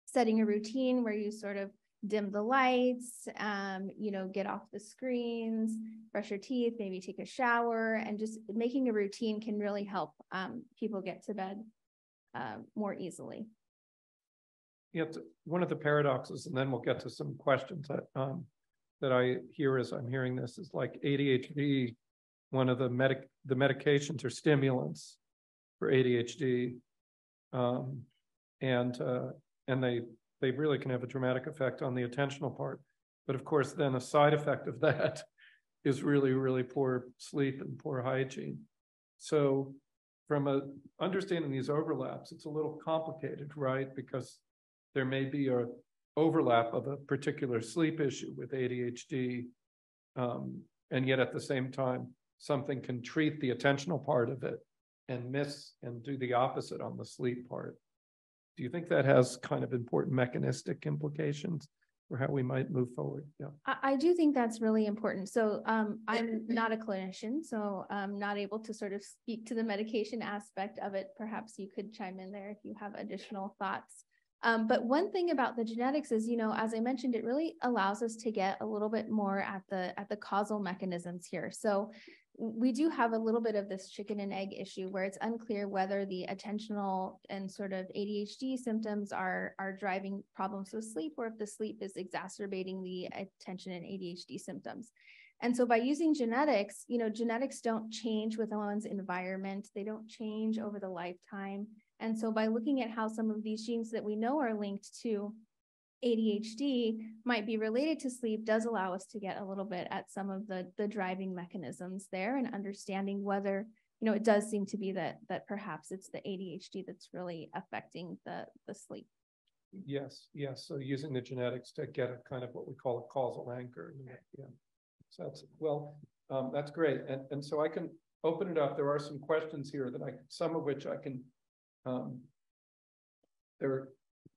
setting a routine where you sort of dim the lights, get off the screens, brush your teeth, maybe take a shower, and just making a routine can really help people get to bed more easily. One of the paradoxes, and then we'll get to some questions that I hear as I'm hearing this, is like ADHD. One of the medications or stimulants for ADHD, and they really can have a dramatic effect on the attentional part. But of course, then a side effect of that is really, really poor sleep and poor hygiene. So from understanding these overlaps, it's a little complicated, right? Because there may be an overlap of a particular sleep issue with ADHD, and yet at the same time, something can treat the attentional part of it and miss and do the opposite on the sleep part. Do you think that has kind of important mechanistic implications for how we might move forward? Yeah, I do think that's really important. So I'm not a clinician, so I'm not able to sort of speak to the medication aspect of it. Perhaps you could chime in there if you have additional thoughts. But one thing about the genetics is, as I mentioned, it really allows us to get a little bit more at the causal mechanisms here. So we do have a little bit of this chicken and egg issue where it's unclear whether the attentional and sort of ADHD symptoms are driving problems with sleep, or if the sleep is exacerbating the attention and ADHD symptoms. And so by using genetics, genetics don't change with one's environment. They don't change over the lifetime. And so by looking at how some of these genes that we know are linked to ADHD might be related to sleep does allow us to get a little bit at some of the driving mechanisms there, and understanding whether, it does seem to be that perhaps it's the ADHD that's really affecting the sleep. Yes. So using the genetics to get a kind of what we call a causal anchor. Yeah. So that's great. And so I can open it up. There are some questions here that some of which I can,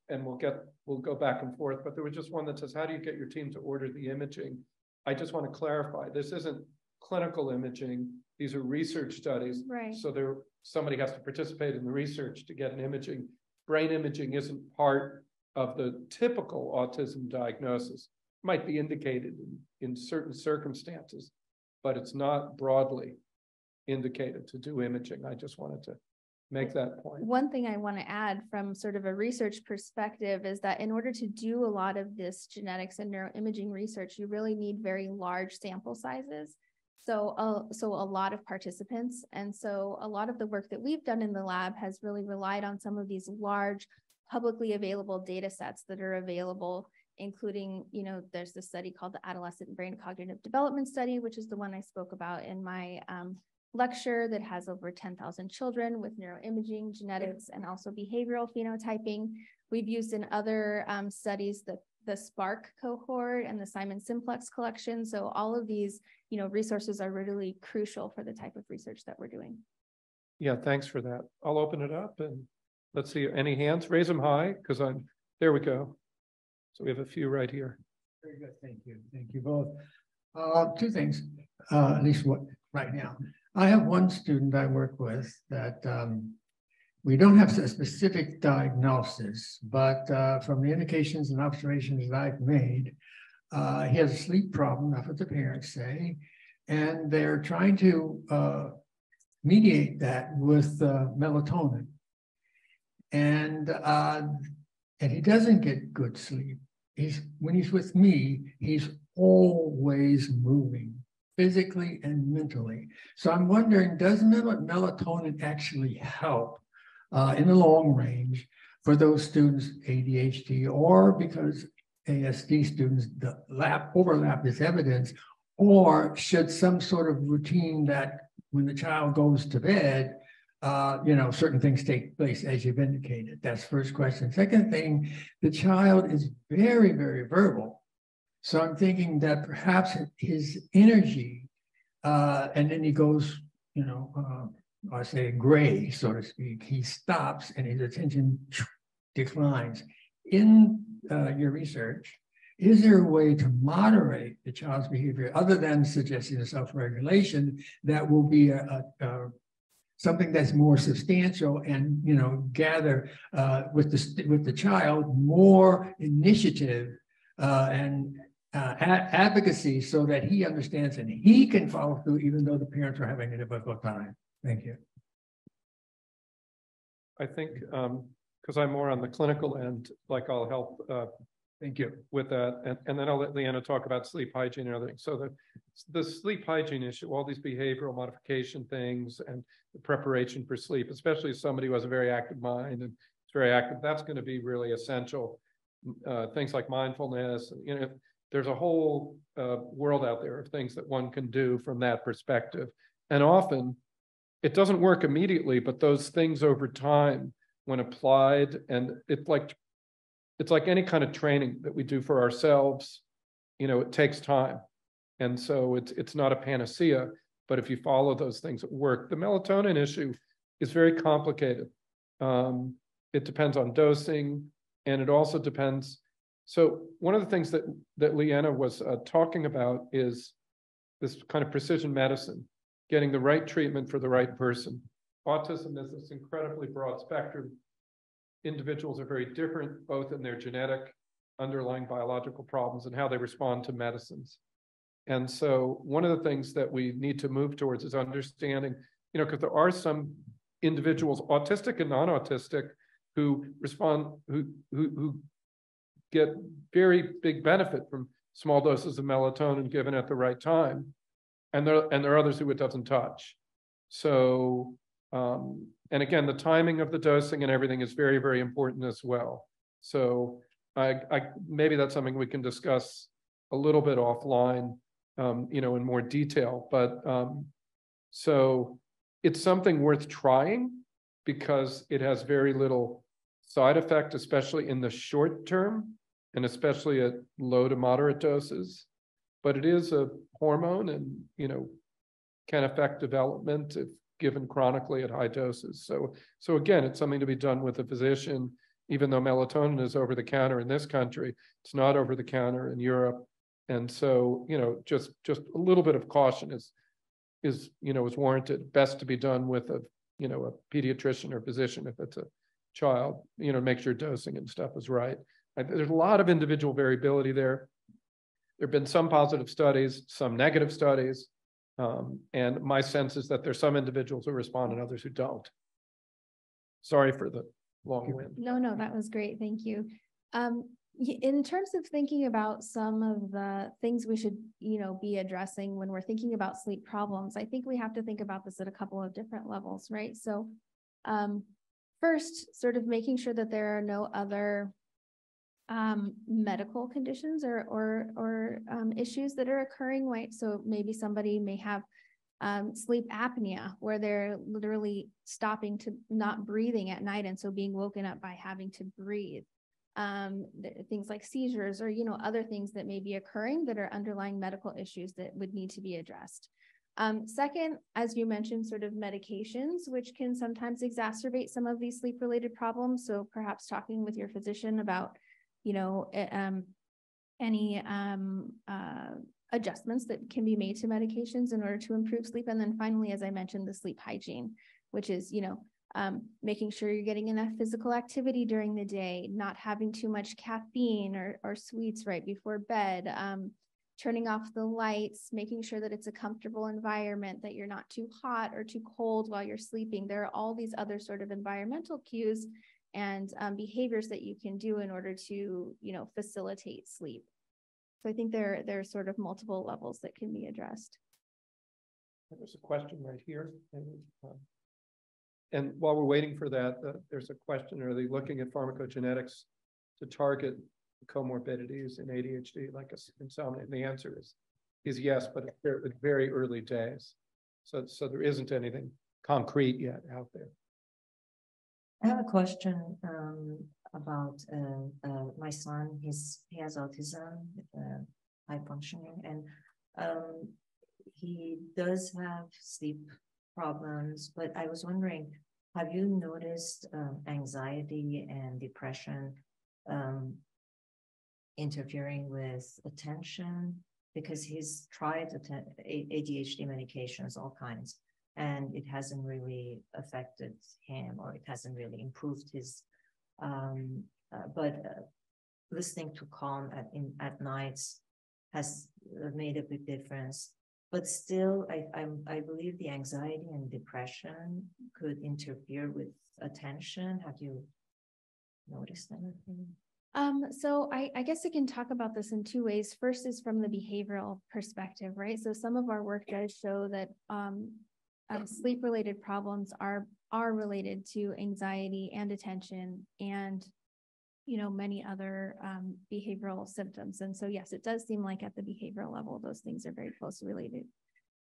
and we'll go back and forth, but there was just one that says, how do you get your team to order the imaging? I just want to clarify, this isn't clinical imaging. These are research studies. Right. So somebody has to participate in the research to get an imaging. Brain imaging isn't part of the typical autism diagnosis. It might be indicated in certain circumstances, but it's not broadly indicated to do imaging. I just wanted to make that point. One thing I want to add from sort of a research perspective is that in order to do a lot of this genetics and neuroimaging research, you really need very large sample sizes. So a lot of participants. And so a lot of the work that we've done in the lab has really relied on some of these large publicly available data sets that are available, including, you know, there's this study called the Adolescent Brain Cognitive Development Study, which is the one I spoke about in my lecture, that has over 10,000 children with neuroimaging, genetics, and also behavioral phenotyping. We've used in other studies the SPARK cohort and the Simon Simplex collection. So all of these, you know, resources are really crucial for the type of research that we're doing. Yeah, thanks for that. I'll open it up and let's see, any hands? Raise them high, because there we go. So we have a few right here. Very good, thank you. Thank you both. Two things, at least what right now. I have one student I work with that we don't have a specific diagnosis, but from the indications and observations that I've made, he has a sleep problem, that's what the parents say, and they're trying to mediate that with melatonin. And he doesn't get good sleep. When he's with me, he's always moving, physically and mentally. So I'm wondering, does melatonin actually help in the long range for those students, ADHD, or because ASD students, the overlap is evidence, or should some sort of routine that when the child goes to bed, you know, certain things take place as you've indicated? That's first question. Second thing, the child is very, very verbal. So I'm thinking that perhaps his energy, and then he goes, you know, I say gray, so to speak, he stops and his attention declines. In your research, is there a way to moderate the child's behavior other than suggesting a self-regulation that will be something that's more substantial and, you know, gather with the child more initiative and advocacy so that he understands and he can follow through even though the parents are having a difficult time? Thank you. I think, because I'm more on the clinical end, like I'll help Thank you. with that. And then I'll let Leanna talk about sleep hygiene and other things. So the sleep hygiene issue, all these behavioral modification things and the preparation for sleep, especially as somebody who has a very active mind and is very active, that's going to be really essential. Things like mindfulness, you know, there's a whole world out there of things that one can do from that perspective. And often it doesn't work immediately, but those things over time, when applied, and it's like any kind of training that we do for ourselves, you know, it takes time. And so it's not a panacea, but if you follow those things, it work. The melatonin issue is very complicated. It depends on dosing, and it also depends. So one of the things that Leanna was talking about is this kind of precision medicine, getting the right treatment for the right person. Autism is this incredibly broad spectrum. Individuals are very different, both in their genetic underlying biological problems and how they respond to medicines. And so one of the things that we need to move towards is understanding, you know, because there are some individuals, autistic and non-autistic, who respond, who get very big benefit from small doses of melatonin given at the right time. And there are others who it doesn't touch. So, and again, the timing of the dosing and everything is very, very important as well. So maybe that's something we can discuss a little bit offline, you know, in more detail. But so it's something worth trying because it has very little side effect, especially in the short term, and especially at low to moderate doses. But it is a hormone and, you know, can affect development if given chronically at high doses. So again, it's something to be done with a physician, even though melatonin is over the counter in this country, it's not over the counter in Europe. And so, you know, just a little bit of caution is warranted. Best to be done with a pediatrician or physician if it's a child, you know, make sure dosing and stuff is right. There's a lot of individual variability there. There have been some positive studies, some negative studies. And my sense is that there's some individuals who respond and others who don't. Sorry for the long wind. No, that was great. Thank you. In terms of thinking about some of the things we should, be addressing when we're thinking about sleep problems, I think we have to think about this at a couple of different levels, right? So, first, sort of making sure that there are no other medical conditions or issues that are occurring, right? So maybe somebody may have sleep apnea, where they're literally stopping to not breathing at night, and so being woken up by having to breathe. Things like seizures or, other things that may be occurring that are underlying medical issues that would need to be addressed. Second, as you mentioned, sort of medications, which can sometimes exacerbate some of these sleep-related problems. So perhaps talking with your physician about, any adjustments that can be made to medications in order to improve sleep. And then finally, as I mentioned, the sleep hygiene, which is, making sure you're getting enough physical activity during the day, not having too much caffeine or sweets right before bed, turning off the lights, making sure that it's a comfortable environment, that you're not too hot or too cold while you're sleeping. There are all these other sort of environmental cues and behaviors that you can do in order to, facilitate sleep. So I think there are sort of multiple levels that can be addressed. There's a question right here. And while we're waiting for that, there's a question, are they looking at pharmacogenetics to target comorbidities in ADHD like insomnia? And the answer is yes, but it's very early days. So there isn't anything concrete yet out there. I have a question about my son. He has autism, high functioning, and he does have sleep problems, but I was wondering, have you noticed anxiety and depression interfering with attention? Because he's tried ADHD medications, all kinds, and it hasn't really affected him, or it hasn't really improved his, but listening to calm at nights has made a big difference. But still, I believe the anxiety and depression could interfere with attention. Have you noticed anything? So I guess I can talk about this in two ways. First is from the behavioral perspective, right? So some of our work does show that sleep-related problems are related to anxiety and attention and, many other behavioral symptoms. And so, yes, it does seem like at the behavioral level, those things are very closely related.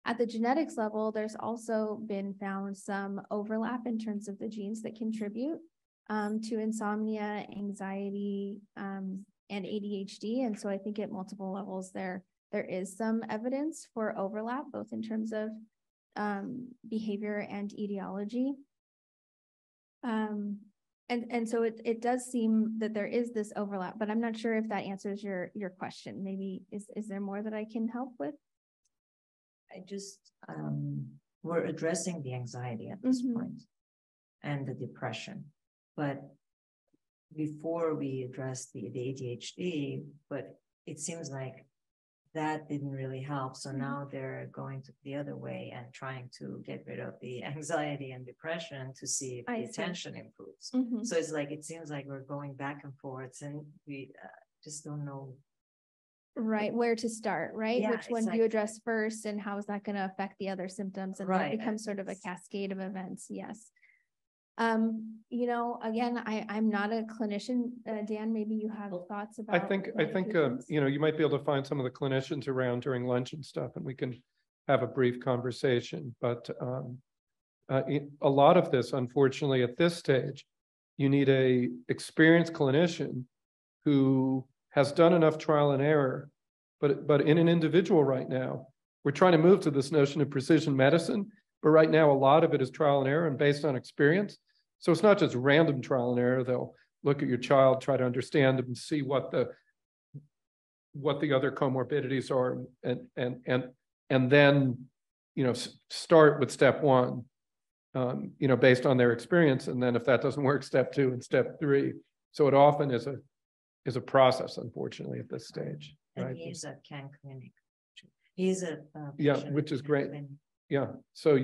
At the genetics level, there's also been found some overlap in terms of the genes that contribute to insomnia, anxiety, and ADHD. And so I think at multiple levels there is some evidence for overlap, both in terms of behavior and etiology. And so it does seem that there is this overlap, but I'm not sure if that answers your question. Maybe is there more that I can help with? I just, we're addressing the anxiety at this point and the depression, but before we address the ADHD, but it seems like that didn't really help. So now they're going to the other way and trying to get rid of the anxiety and depression to see if the attention improves. So it's like, it seems like we're going back and forth and we just don't know. Right, where to start, right? Yeah, which one do you address first and how is that going to affect the other symptoms? And that becomes sort of a cascade of events, yes. Again, I'm not a clinician. Dan, maybe you have thoughts about. I think you might be able to find some of the clinicians around during lunch and stuff, and we can have a brief conversation. But a lot of this, unfortunately, at this stage, you need a experienced clinician who has done enough trial and error. But in an individual right now, we're trying to move to this notion of precision medicine. But right now, a lot of it is trial and error and based on experience. So it's not just random trial and error. They'll look at your child, try to understand them, and see what the other comorbidities are, and then start with step one, based on their experience, and then if that doesn't work, step two and step three. So it often is a process, unfortunately, at this stage. And right? he's at Can Clinic. He's a which is great. Yeah, so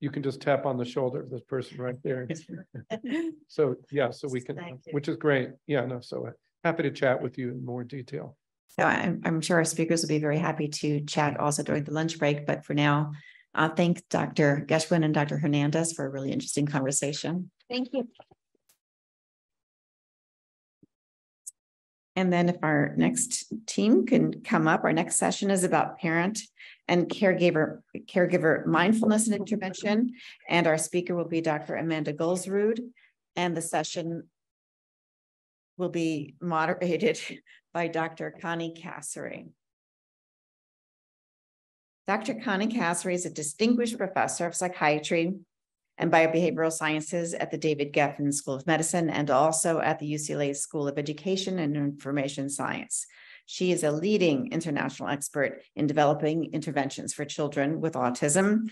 you can just tap on the shoulder of this person right there. So, yeah, so we can, which is great. Yeah, no, so happy to chat with you in more detail. So I'm sure our speakers will be very happy to chat also during the lunch break, but for now, thank Dr. Geffen and Dr. Hernandez for a really interesting conversation. Thank you. And then if our next team can come up, our next session is about parent and caregiver mindfulness and intervention. And our speaker will be Dr. Amanda Goldsrud. And the session will be moderated by Dr. Connie Cassery. Dr. Connie Cassery is a distinguished professor of psychiatry and biobehavioral sciences at the David Geffen School of Medicine and also at the UCLA School of Education and Information Science. She is a leading international expert in developing interventions for children with autism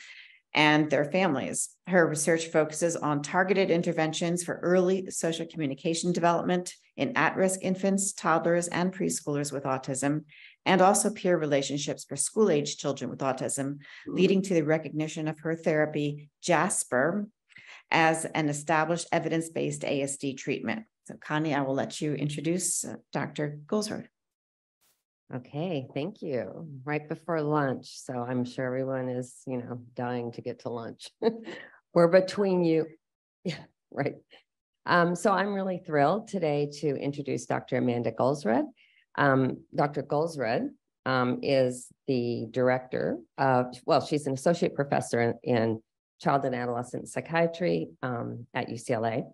and their families. Her research focuses on targeted interventions for early social communication development in at-risk infants, toddlers, and preschoolers with autism, and also peer relationships for school-age children with autism, leading to the recognition of her therapy, Jasper, as an established evidence-based ASD treatment. So Connie, I will let you introduce Dr. Goldsrud. Okay, thank you. Right before lunch, so I'm sure everyone is, dying to get to lunch. We're between you. Yeah, right. So I'm really thrilled today to introduce Dr. Amanda Goldsrud. Dr. Goldsrud is the director of, she's an associate professor in child and adolescent psychiatry at UCLA,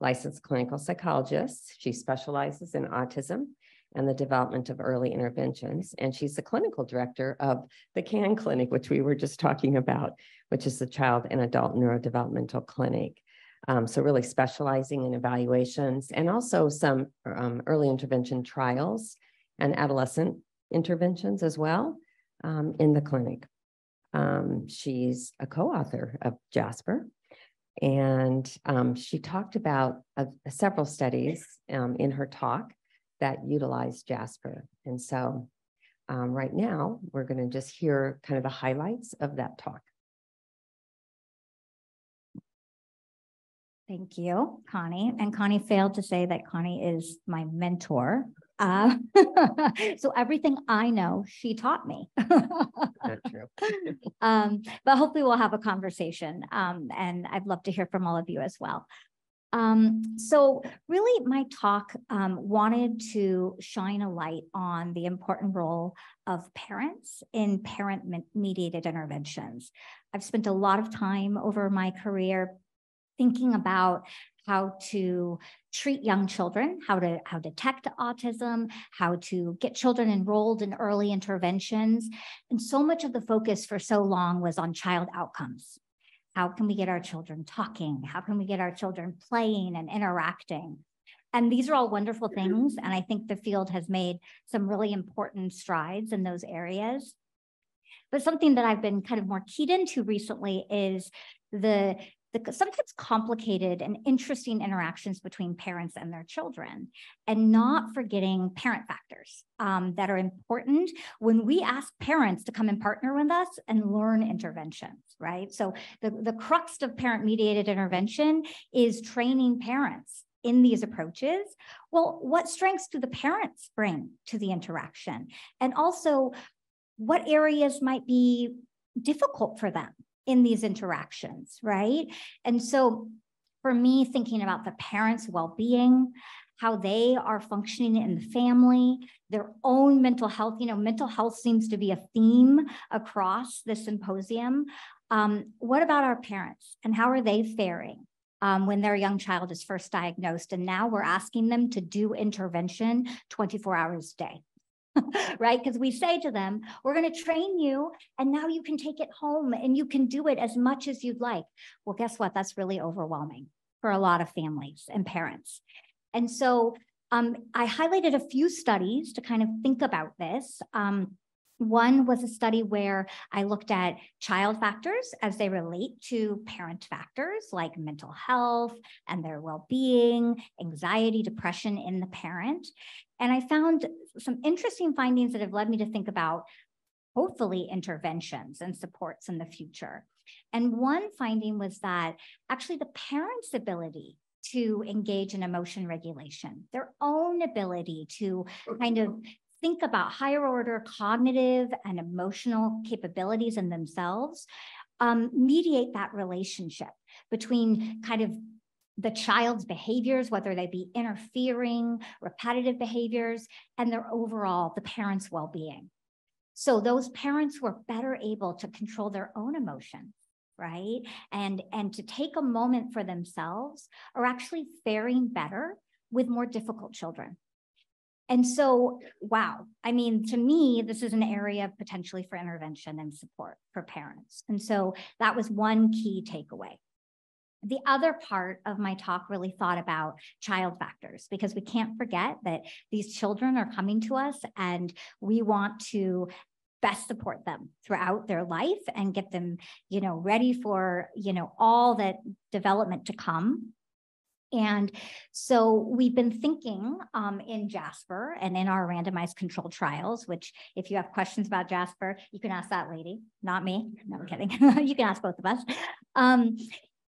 licensed clinical psychologist. She specializes in autism and the development of early interventions. And she's the clinical director of the CAN clinic, which we were just talking about, which is the Child and Adult Neurodevelopmental Clinic. So really specializing in evaluations and also some early intervention trials and adolescent interventions as well in the clinic. She's a co-author of Jasper, and she talked about several studies in her talk that utilize Jasper. And so right now, we're going to just hear kind of the highlights of that talk. Thank you, Connie. And Connie failed to say that Connie is my mentor. So everything I know, she taught me. That's true. But hopefully we'll have a conversation. And I'd love to hear from all of you as well. So really my talk wanted to shine a light on the important role of parents in parent-mediated interventions. I've spent a lot of time over my career thinking about how to treat young children, how to detect autism, how to get children enrolled in early interventions. And so much of the focus for so long was on child outcomes. How can we get our children talking? How can we get our children playing and interacting? And these are all wonderful things. And I think the field has made some really important strides in those areas. But something that I've been kind of more keyed into recently is the sometimes complicated and interesting interactions between parents and their children, and not forgetting parent factors that are important when we ask parents to come and partner with us and learn interventions, right? So the crux of parent-mediated intervention is training parents in these approaches. Well, what strengths do the parents bring to the interaction? And also, what areas might be difficult for them in these interactions, right? And so for me, thinking about the parents' well-being, how they are functioning in the family, their own mental health, mental health seems to be a theme across the symposium. What about our parents and how are they faring when their young child is first diagnosed? And now we're asking them to do intervention 24 hours a day. Right? Because we say to them, we're going to train you and now you can take it home and you can do it as much as you'd like. Well, guess what? That's really overwhelming for a lot of families and parents. And so I highlighted a few studies to kind of think about this. One was a study where I looked at child factors as they relate to parent factors like mental health and their well-being, anxiety, depression in the parent. And I found some interesting findings that have led me to think about hopefully interventions and supports in the future. And one finding was that actually the parents' ability to engage in emotion regulation, their own ability to kind of think about higher order cognitive and emotional capabilities in themselves, mediate that relationship between kind of the child's behaviors, whether they be interfering, repetitive behaviors, and their overall, the parents' well-being. So those parents were better able to control their own emotions, right? And to take a moment for themselves, are actually faring better with more difficult children. And so, wow, I mean, to me, this is an area potentially for intervention and support for parents. And so that was one key takeaway. The other part of my talk really thought about child factors, because we can't forget that these children are coming to us and we want to best support them throughout their life and get them, ready for, all that development to come. And so we've been thinking in Jasper and in our randomized controlled trials, which if you have questions about Jasper, you can ask that lady, not me. No, I'm kidding. You can ask both of us.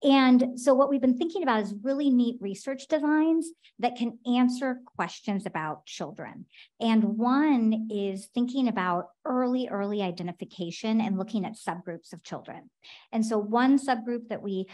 And so what we've been thinking about is really neat research designs that can answer questions about children. And one is thinking about early identification and looking at subgroups of children. And so one subgroup that we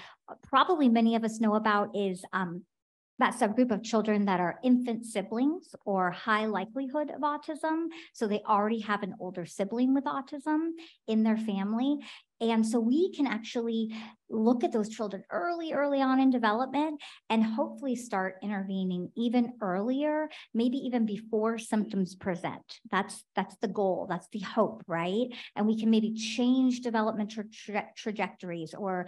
probably many of us know about is that subgroup of children that are infant siblings or high likelihood of autism. So they already have an older sibling with autism in their family. And so we can actually look at those children early on in development and hopefully start intervening even earlier, maybe even before symptoms present. That's the goal. That's the hope, right? And we can maybe change developmental trajectories or,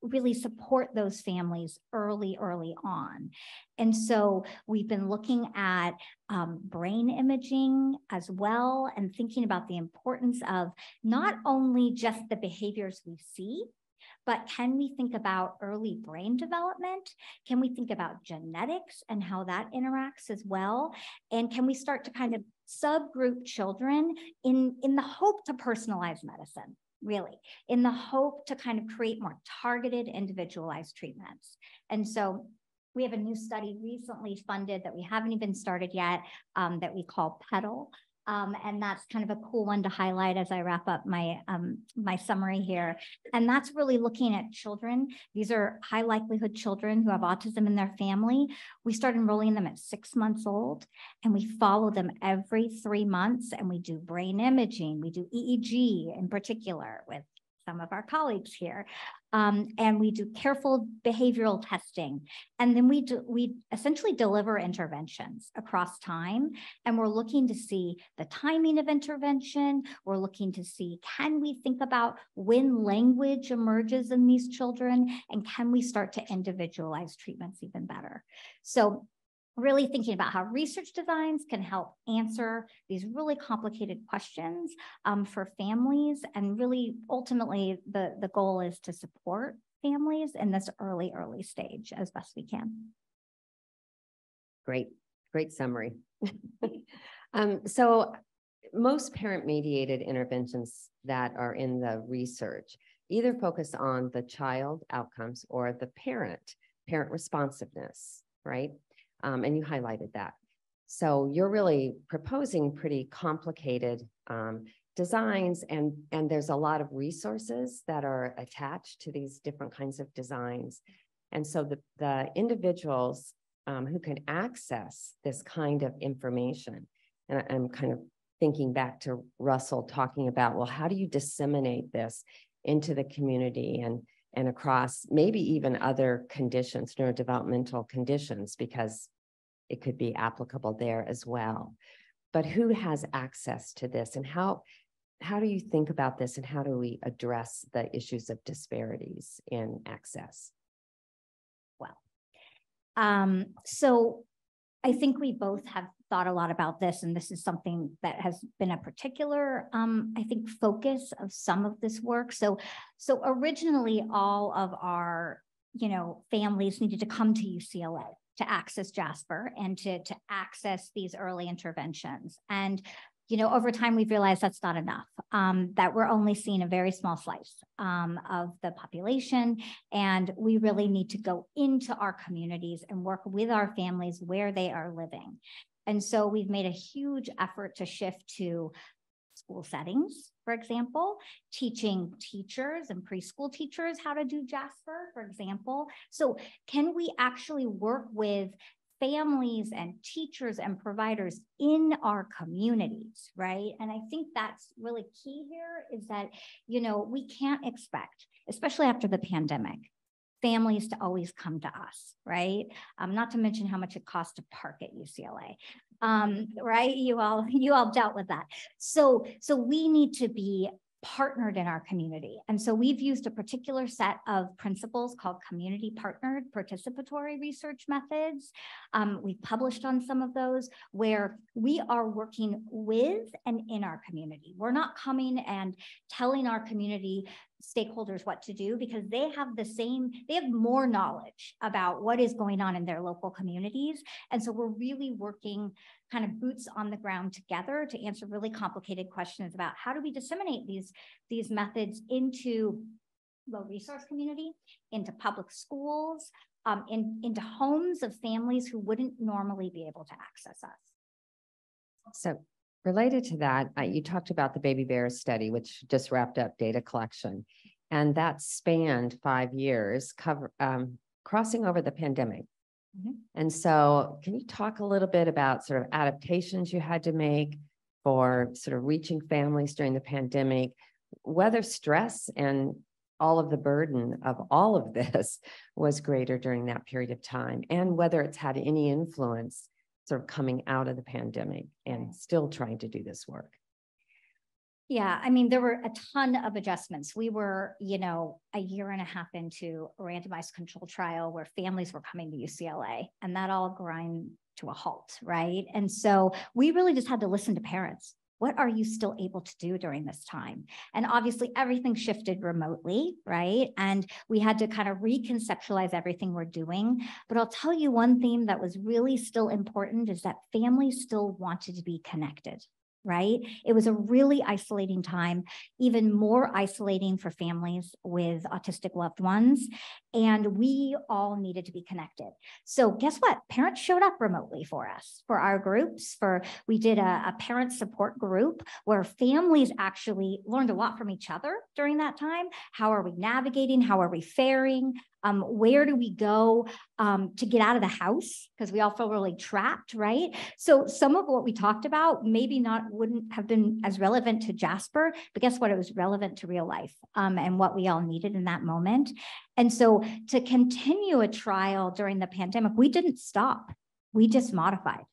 really support those families early on. And so we've been looking at brain imaging as well and thinking about the importance of not only just the behaviors we see, but can we think about early brain development? Can we think about genetics and how that interacts as well? And can we start to kind of subgroup children in the hope to personalize medicine, really, in the hope to kind of create more targeted, individualized treatments? And so we have a new study recently funded that we haven't even started yet that we call PEDAL. And that's kind of a cool one to highlight as I wrap up my summary here. And that's really looking at children. These are high likelihood children who have autism in their family. We start enrolling them at 6 months old, and we follow them every 3 months, and we do brain imaging. We do EEG in particular with some of our colleagues here. And we do careful behavioral testing. And then we essentially deliver interventions across time. And we're looking to see the timing of intervention. We're looking to see, can we think about when language emerges in these children? And can we start to individualize treatments even better? So really thinking about how research designs can help answer these really complicated questions for families. And really, ultimately, the goal is to support families in this early stage as best we can. Great summary. So most parent-mediated interventions that are in the research either focus on the child outcomes or the parent responsiveness, right? And you highlighted that. So you're really proposing pretty complicated designs, and there's a lot of resources that are attached to these different kinds of designs. And so the individuals who can access this kind of information, and I'm kind of thinking back to Russell talking about, well, how do you disseminate this into the community and across maybe even other conditions, neurodevelopmental conditions, because it could be applicable there as well. But who has access to this, and how do you think about this, and how do we address the issues of disparities in access? Well, so I think we both have thought a lot about this, and this is something that has been a particular, I think, focus of some of this work. So originally, all of our, families needed to come to UCLA to access Jasper and to access these early interventions. And over time, we've realized that's not enough, that we're only seeing a very small slice of the population. And we really need to go into our communities and work with our families where they are living. And so we've made a huge effort to shift to school settings, for example, teaching teachers and preschool teachers how to do Jasper, for example. So can we actually work with families and teachers and providers in our communities, right? And I think that's really key here is that, we can't expect, especially after the pandemic, families to always come to us, right? Not to mention how much it costs to park at UCLA, right? You all dealt with that. So we need to be partnered in our community. And so we've used a particular set of principles called community partnered participatory research methods. We've published on some of those where we are working with and in our community. We're not coming and telling our community stakeholders what to do because they have more knowledge about what is going on in their local communities. And so we're really working kind of boots on the ground together to answer really complicated questions about how do we disseminate these methods into low resource community, into public schools, into homes of families who wouldn't normally be able to access us. So related to that, you talked about the Baby Bears study, which just wrapped up data collection, and that spanned 5 years, crossing over the pandemic. Mm-hmm. And so can you talk a little bit about sort of adaptations you had to make for sort of reaching families during the pandemic, whether stress and all of the burden of all of this was greater during that period of time, and whether it's had any influence sort of coming out of the pandemic and still trying to do this work? Yeah, I mean, there were a ton of adjustments. We were, a year and a half into a randomized control trial where families were coming to UCLA, and that all grind to a halt, right? And so we really just had to listen to parents. What are you still able to do during this time? And obviously everything shifted remotely, right? And we had to kind of reconceptualize everything we're doing. But I'll tell you one theme that was really still important is that families still wanted to be connected, right? It was a really isolating time, even more isolating for families with autistic loved ones. And we all needed to be connected. So guess what? Parents showed up remotely for us, for our groups. We did a parent support group where families actually learned a lot from each other during that time. How are we navigating? How are we faring? Where do we go to get out of the house? Because we all feel really trapped, right? So some of what we talked about wouldn't have been as relevant to Jasper, but guess what? It was relevant to real life and what we all needed in that moment. And so to continue a trial during the pandemic, we didn't stop. We just modified.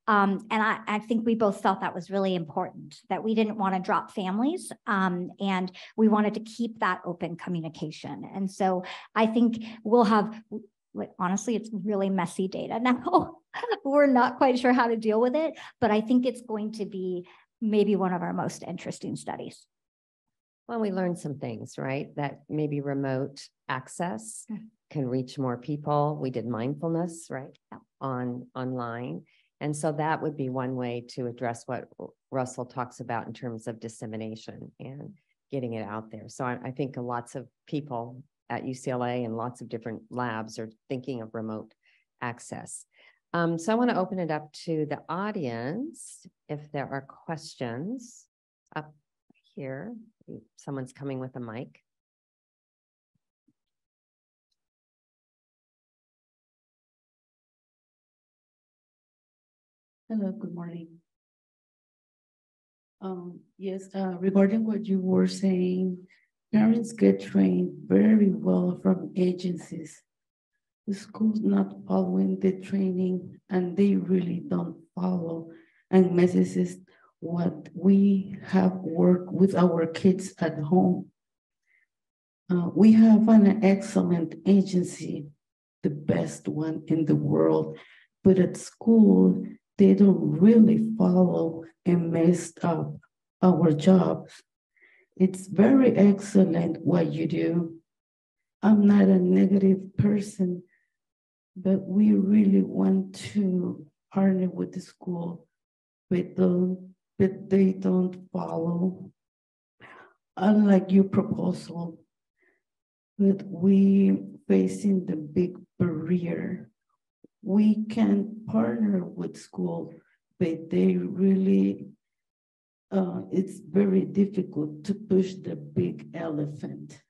And I think we both felt that was really important, that we didn't want to drop families and we wanted to keep that open communication. And so I think we'll have, honestly, it's really messy data now. We're not quite sure how to deal with it, but I think it's going to be maybe one of our most interesting studies. Well, we learned some things, right? That maybe remote access can reach more people. We did mindfulness, right? Online. And so that would be one way to address what Russell talks about in terms of dissemination and getting it out there. So I think lots of people at UCLA and lots of different labs are thinking of remote access. So I want to open it up to the audience if there are questions. Up here, someone's coming with a mic. Hello, good morning. Yes, regarding what you were saying, parents get trained very well from agencies. The school's not following the training and they really don't follow and messes what we have worked with our kids at home. We have an excellent agency, the best one in the world, but at school, they don't really follow and mess up our jobs. It's very excellent what you do. I'm not a negative person, but we really want to partner with the school with the but they don't follow. Unlike your proposal, but we facing the big barrier. We can partner with school, but they really, it's very difficult to push the big elephant.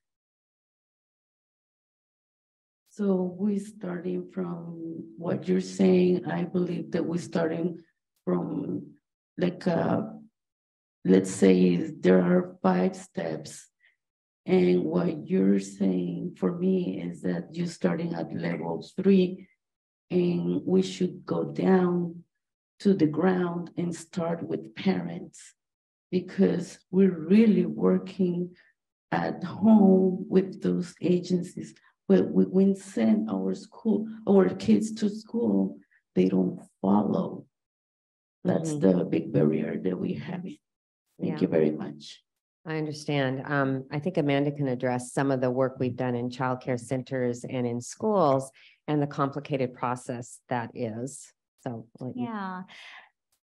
So we're starting from what you're saying. I believe that we're starting from like, let's say there are 5 steps. And what you're saying for me is that you're starting at level 3 and we should go down to the ground and start with parents because we're really working at home with those agencies. But when we send our kids to school, they don't follow. That's the big barrier that we have. Thank you very much. I understand. I think Amanda can address some of the work we've done in childcare centers and in schools and the complicated process that is. So yeah.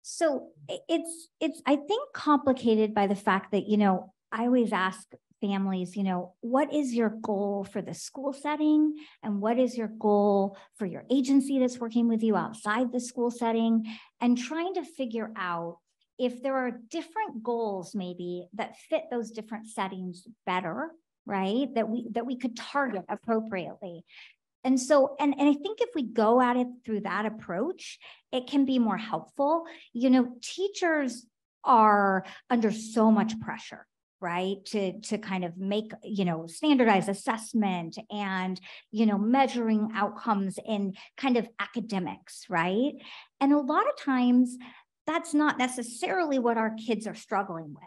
So it's I think complicated by the fact that, you know, I always ask families, you know, what is your goal for the school setting? And what is your goal for your agency that's working with you outside the school setting? And trying to figure out if there are different goals maybe that fit those different settings better, right? That we could target appropriately. And so, and I think if we go at it through that approach, it can be more helpful. You know, teachers are under so much pressure, right? To kind of make, you know, standardized assessment and, you know, measuring outcomes in kind of academics, right? And a lot of times that's not necessarily what our kids are struggling with.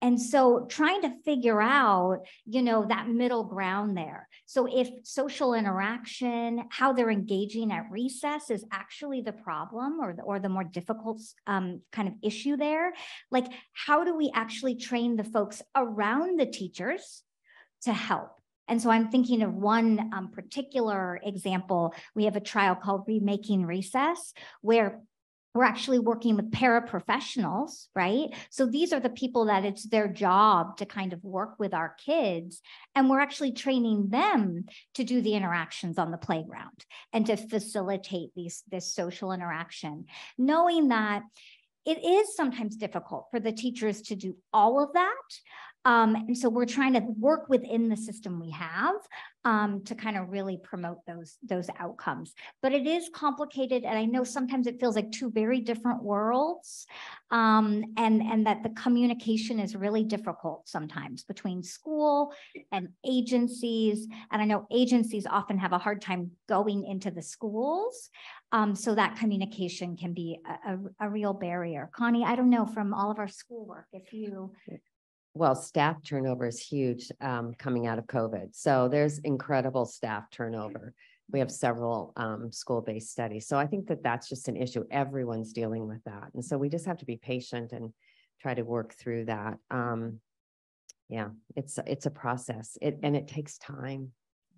And so trying to figure out, you know, that middle ground there. So if social interaction, how they're engaging at recess is actually the problem or the more difficult kind of issue there, like how do we actually train the folks around the teachers to help? And so I'm thinking of one particular example. We have a trial called Remaking Recess, where we're actually working with paraprofessionals, right? So these are the people that it's their job to kind of work with our kids. And we're actually training them to do the interactions on the playground and to facilitate this social interaction, knowing that it is sometimes difficult for the teachers to do all of that. And so we're trying to work within the system we have to kind of really promote those outcomes. But it is complicated, and I know sometimes it feels like two very different worlds, and that the communication is really difficult sometimes between school and agencies. And I know agencies often have a hard time going into the schools, so that communication can be a real barrier. Connie, I don't know from all of our schoolwork if you... Well, staff turnover is huge coming out of COVID. So there's incredible staff turnover. We have several school-based studies. So I think that that's just an issue. Everyone's dealing with that. And so we just have to be patient and try to work through that. Yeah, it's a process and it takes time.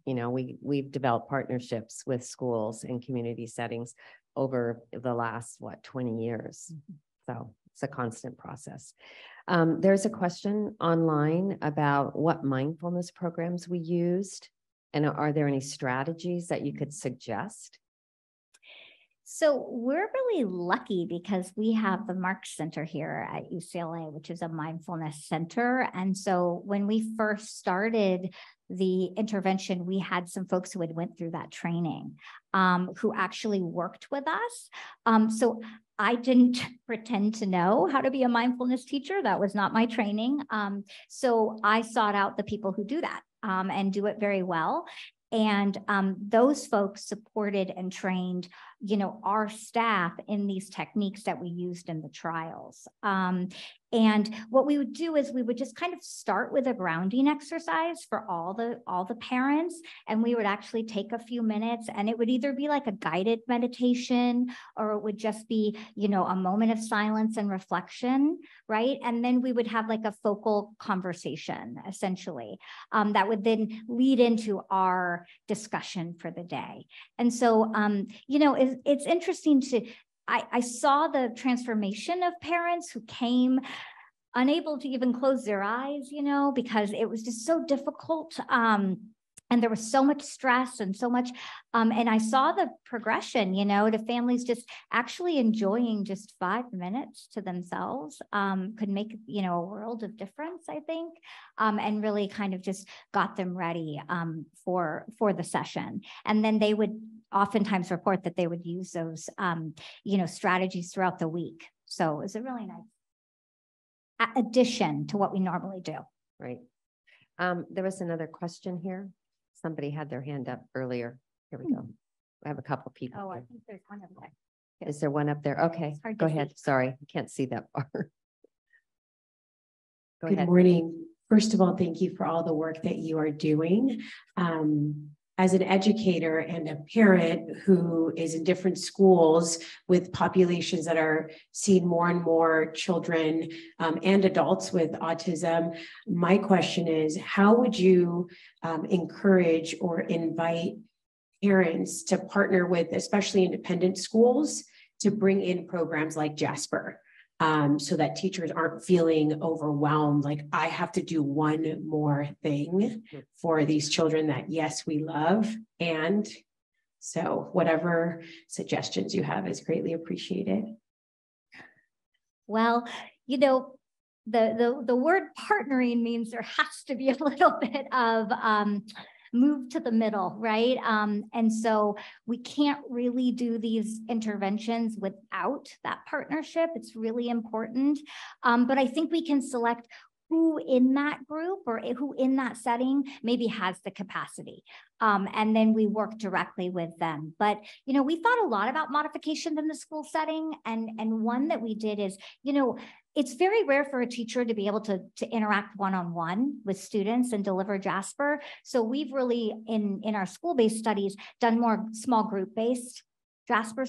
You know, we've developed partnerships with schools and community settings over the last, 20 years. So it's a constant process. There's a question online about what mindfulness programs we used, and are there any strategies that you could suggest? So we're really lucky because we have the Marks Center here at UCLA, which is a mindfulness center. And so when we first started the intervention, we had some folks who had went through that training, who actually worked with us. So I didn't pretend to know how to be a mindfulness teacher. That was not my training. So I sought out the people who do that and do it very well. And those folks supported and trained, you know, our staff in these techniques that we used in the trials. And what we would do is we would just kind of start with a grounding exercise for all the parents, and we would actually take a few minutes, and it would either be like a guided meditation, or it would just be, you know, a moment of silence and reflection, right? And then we would have like a focal conversation, essentially, that would then lead into our discussion for the day. And so, you know, it's interesting I saw the transformation of parents who came unable to even close their eyes, you know, because it was just so difficult. And there was so much stress and so much, and I saw the progression, you know, to families just actually enjoying just 5 minutes to themselves could make, you know, a world of difference, I think, and really kind of just got them ready for the session. And then they would oftentimes report that they would use those, you know, strategies throughout the week. So it was a really nice addition to what we normally do. Right. There was another question here. Somebody had their hand up earlier. Here we go. I have a couple people. Oh, I here. think there's one up there. Is there one up there? Okay, go ahead. Sorry, I can't see that far. Good morning. First of all, thank you for all the work that you are doing. As an educator and a parent who is in different schools with populations that are seeing more and more children and adults with autism, my question is, how would you encourage or invite parents to partner with, especially independent schools, to bring in programs like Jasper? So that teachers aren't feeling overwhelmed, like I have to do one more thing for these children that, yes, we love. And so whatever suggestions you have is greatly appreciated. Well, you know, the word partnering means there has to be a little bit of move to the middle, right? And so we can't really do these interventions without that partnership. It's really important. But I think we can select who in that group or who in that setting maybe has the capacity. And then we work directly with them. But, you know, we thought a lot about modification in the school setting. And one that we did is, you know, it's very rare for a teacher to be able to interact one-on-one with students and deliver Jasper. So we've really, in our school-based studies, done more small group-based Jasper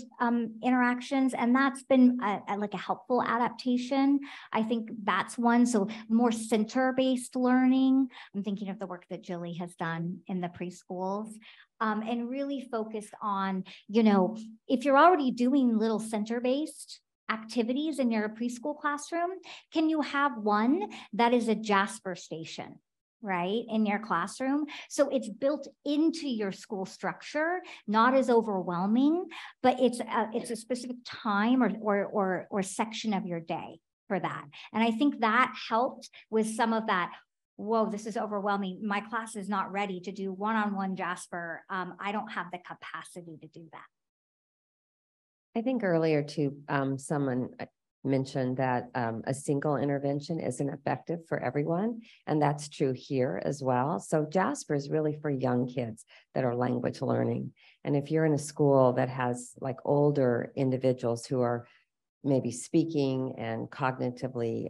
interactions, and that's been like a helpful adaptation. I think that's one. So more center-based learning. I'm thinking of the work that Julie has done in the preschools. And really focused on, you know, if you're already doing little center-based activities in your preschool classroom, can you have one that is a Jasper station, right, in your classroom? So it's built into your school structure, not as overwhelming, but it's a specific time or section of your day for that. And I think that helped with some of that. Whoa, this is overwhelming. My class is not ready to do one-on-one Jasper. I don't have the capacity to do that. I think earlier too, someone mentioned that a single intervention isn't effective for everyone, and that's true here as well. So Jasper is really for young kids that are language learning. And if you're in a school that has like older individuals who are maybe speaking and cognitively,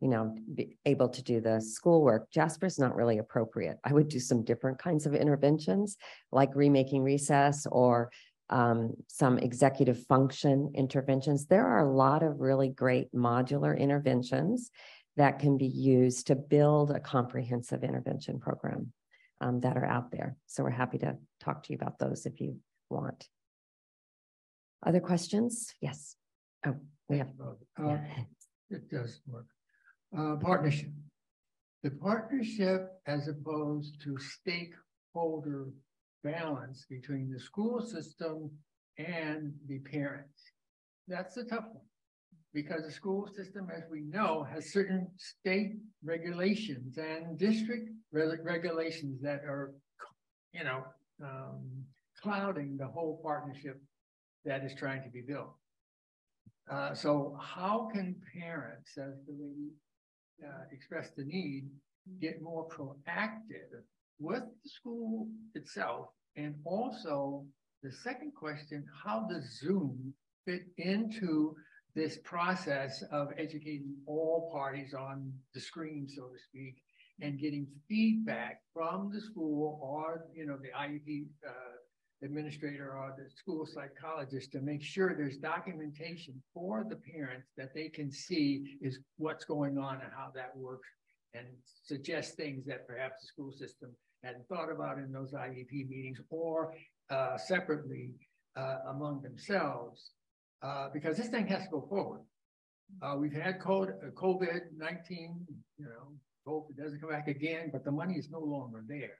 you know, be able to do the schoolwork, Jasper is not really appropriate. I would do some different kinds of interventions like remaking recess or some executive function interventions. There are a lot of really great modular interventions that can be used to build a comprehensive intervention program that are out there. So we're happy to talk to you about those if you want. Other questions? Yes. Oh, we have. It does work. Partnership. The partnership as opposed to stakeholder balance between the school system and the parents. That's the tough one, because the school system, as we know, has certain state regulations and district regulations that are, you know, clouding the whole partnership that is trying to be built. So how can parents, as the lady expressed the need, get more proactive with the school itself? And also the second question, how does Zoom fit into this process of educating all parties on the screen, so to speak, and getting feedback from the school or, you know, the IEP administrator or the school psychologist to make sure there's documentation for the parents that they can see is what's going on and how that works, and suggest things that perhaps the school system hadn't thought about in those IEP meetings, or separately among themselves because this thing has to go forward. We've had COVID-19, you know, hope it doesn't come back again, but the money is no longer there.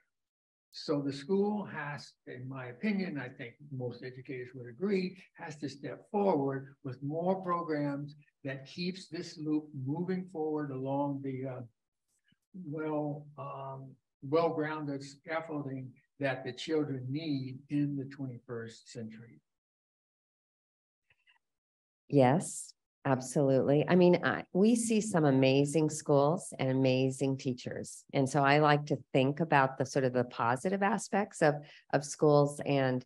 So the school has, in my opinion, I think most educators would agree, has to step forward with more programs that keeps this loop moving forward along the well-grounded scaffolding that the children need in the 21st century. Yes, absolutely. I mean, we see some amazing schools and amazing teachers. And so I like to think about the sort of the positive aspects of schools and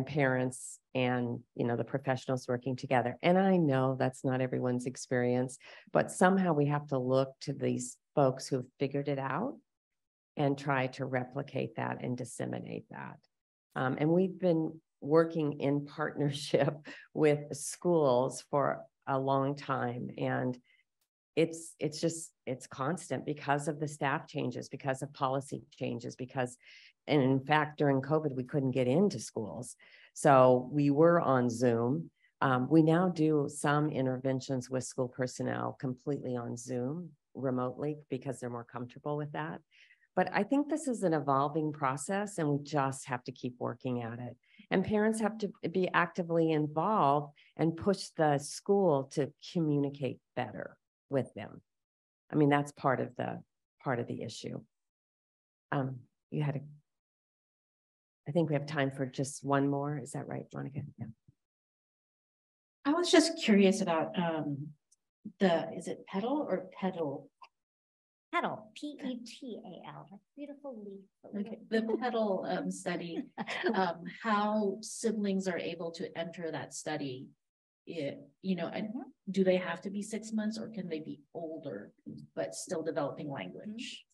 parents and, you know, the professionals working together. And I know that's not everyone's experience, but somehow we have to look to these folks who've figured it out and try to replicate that and disseminate that. And we've been working in partnership with schools for a long time. And it's constant because of the staff changes, because of policy changes, and in fact, during COVID, we couldn't get into schools. So we were on Zoom. We now do some interventions with school personnel completely on Zoom remotely because they're more comfortable with that. But I think this is an evolving process and we just have to keep working at it. And parents have to be actively involved and push the school to communicate better with them. I mean, that's part of the issue. You had I think we have time for just one more. Is that right, Monica? Yeah. I was just curious about is it petal or pedal? Petal, P-E-T-A-L, beautiful leaf. Okay. The petal study, how siblings are able to enter that study. You know, and do they have to be 6 months or can they be older but still developing language?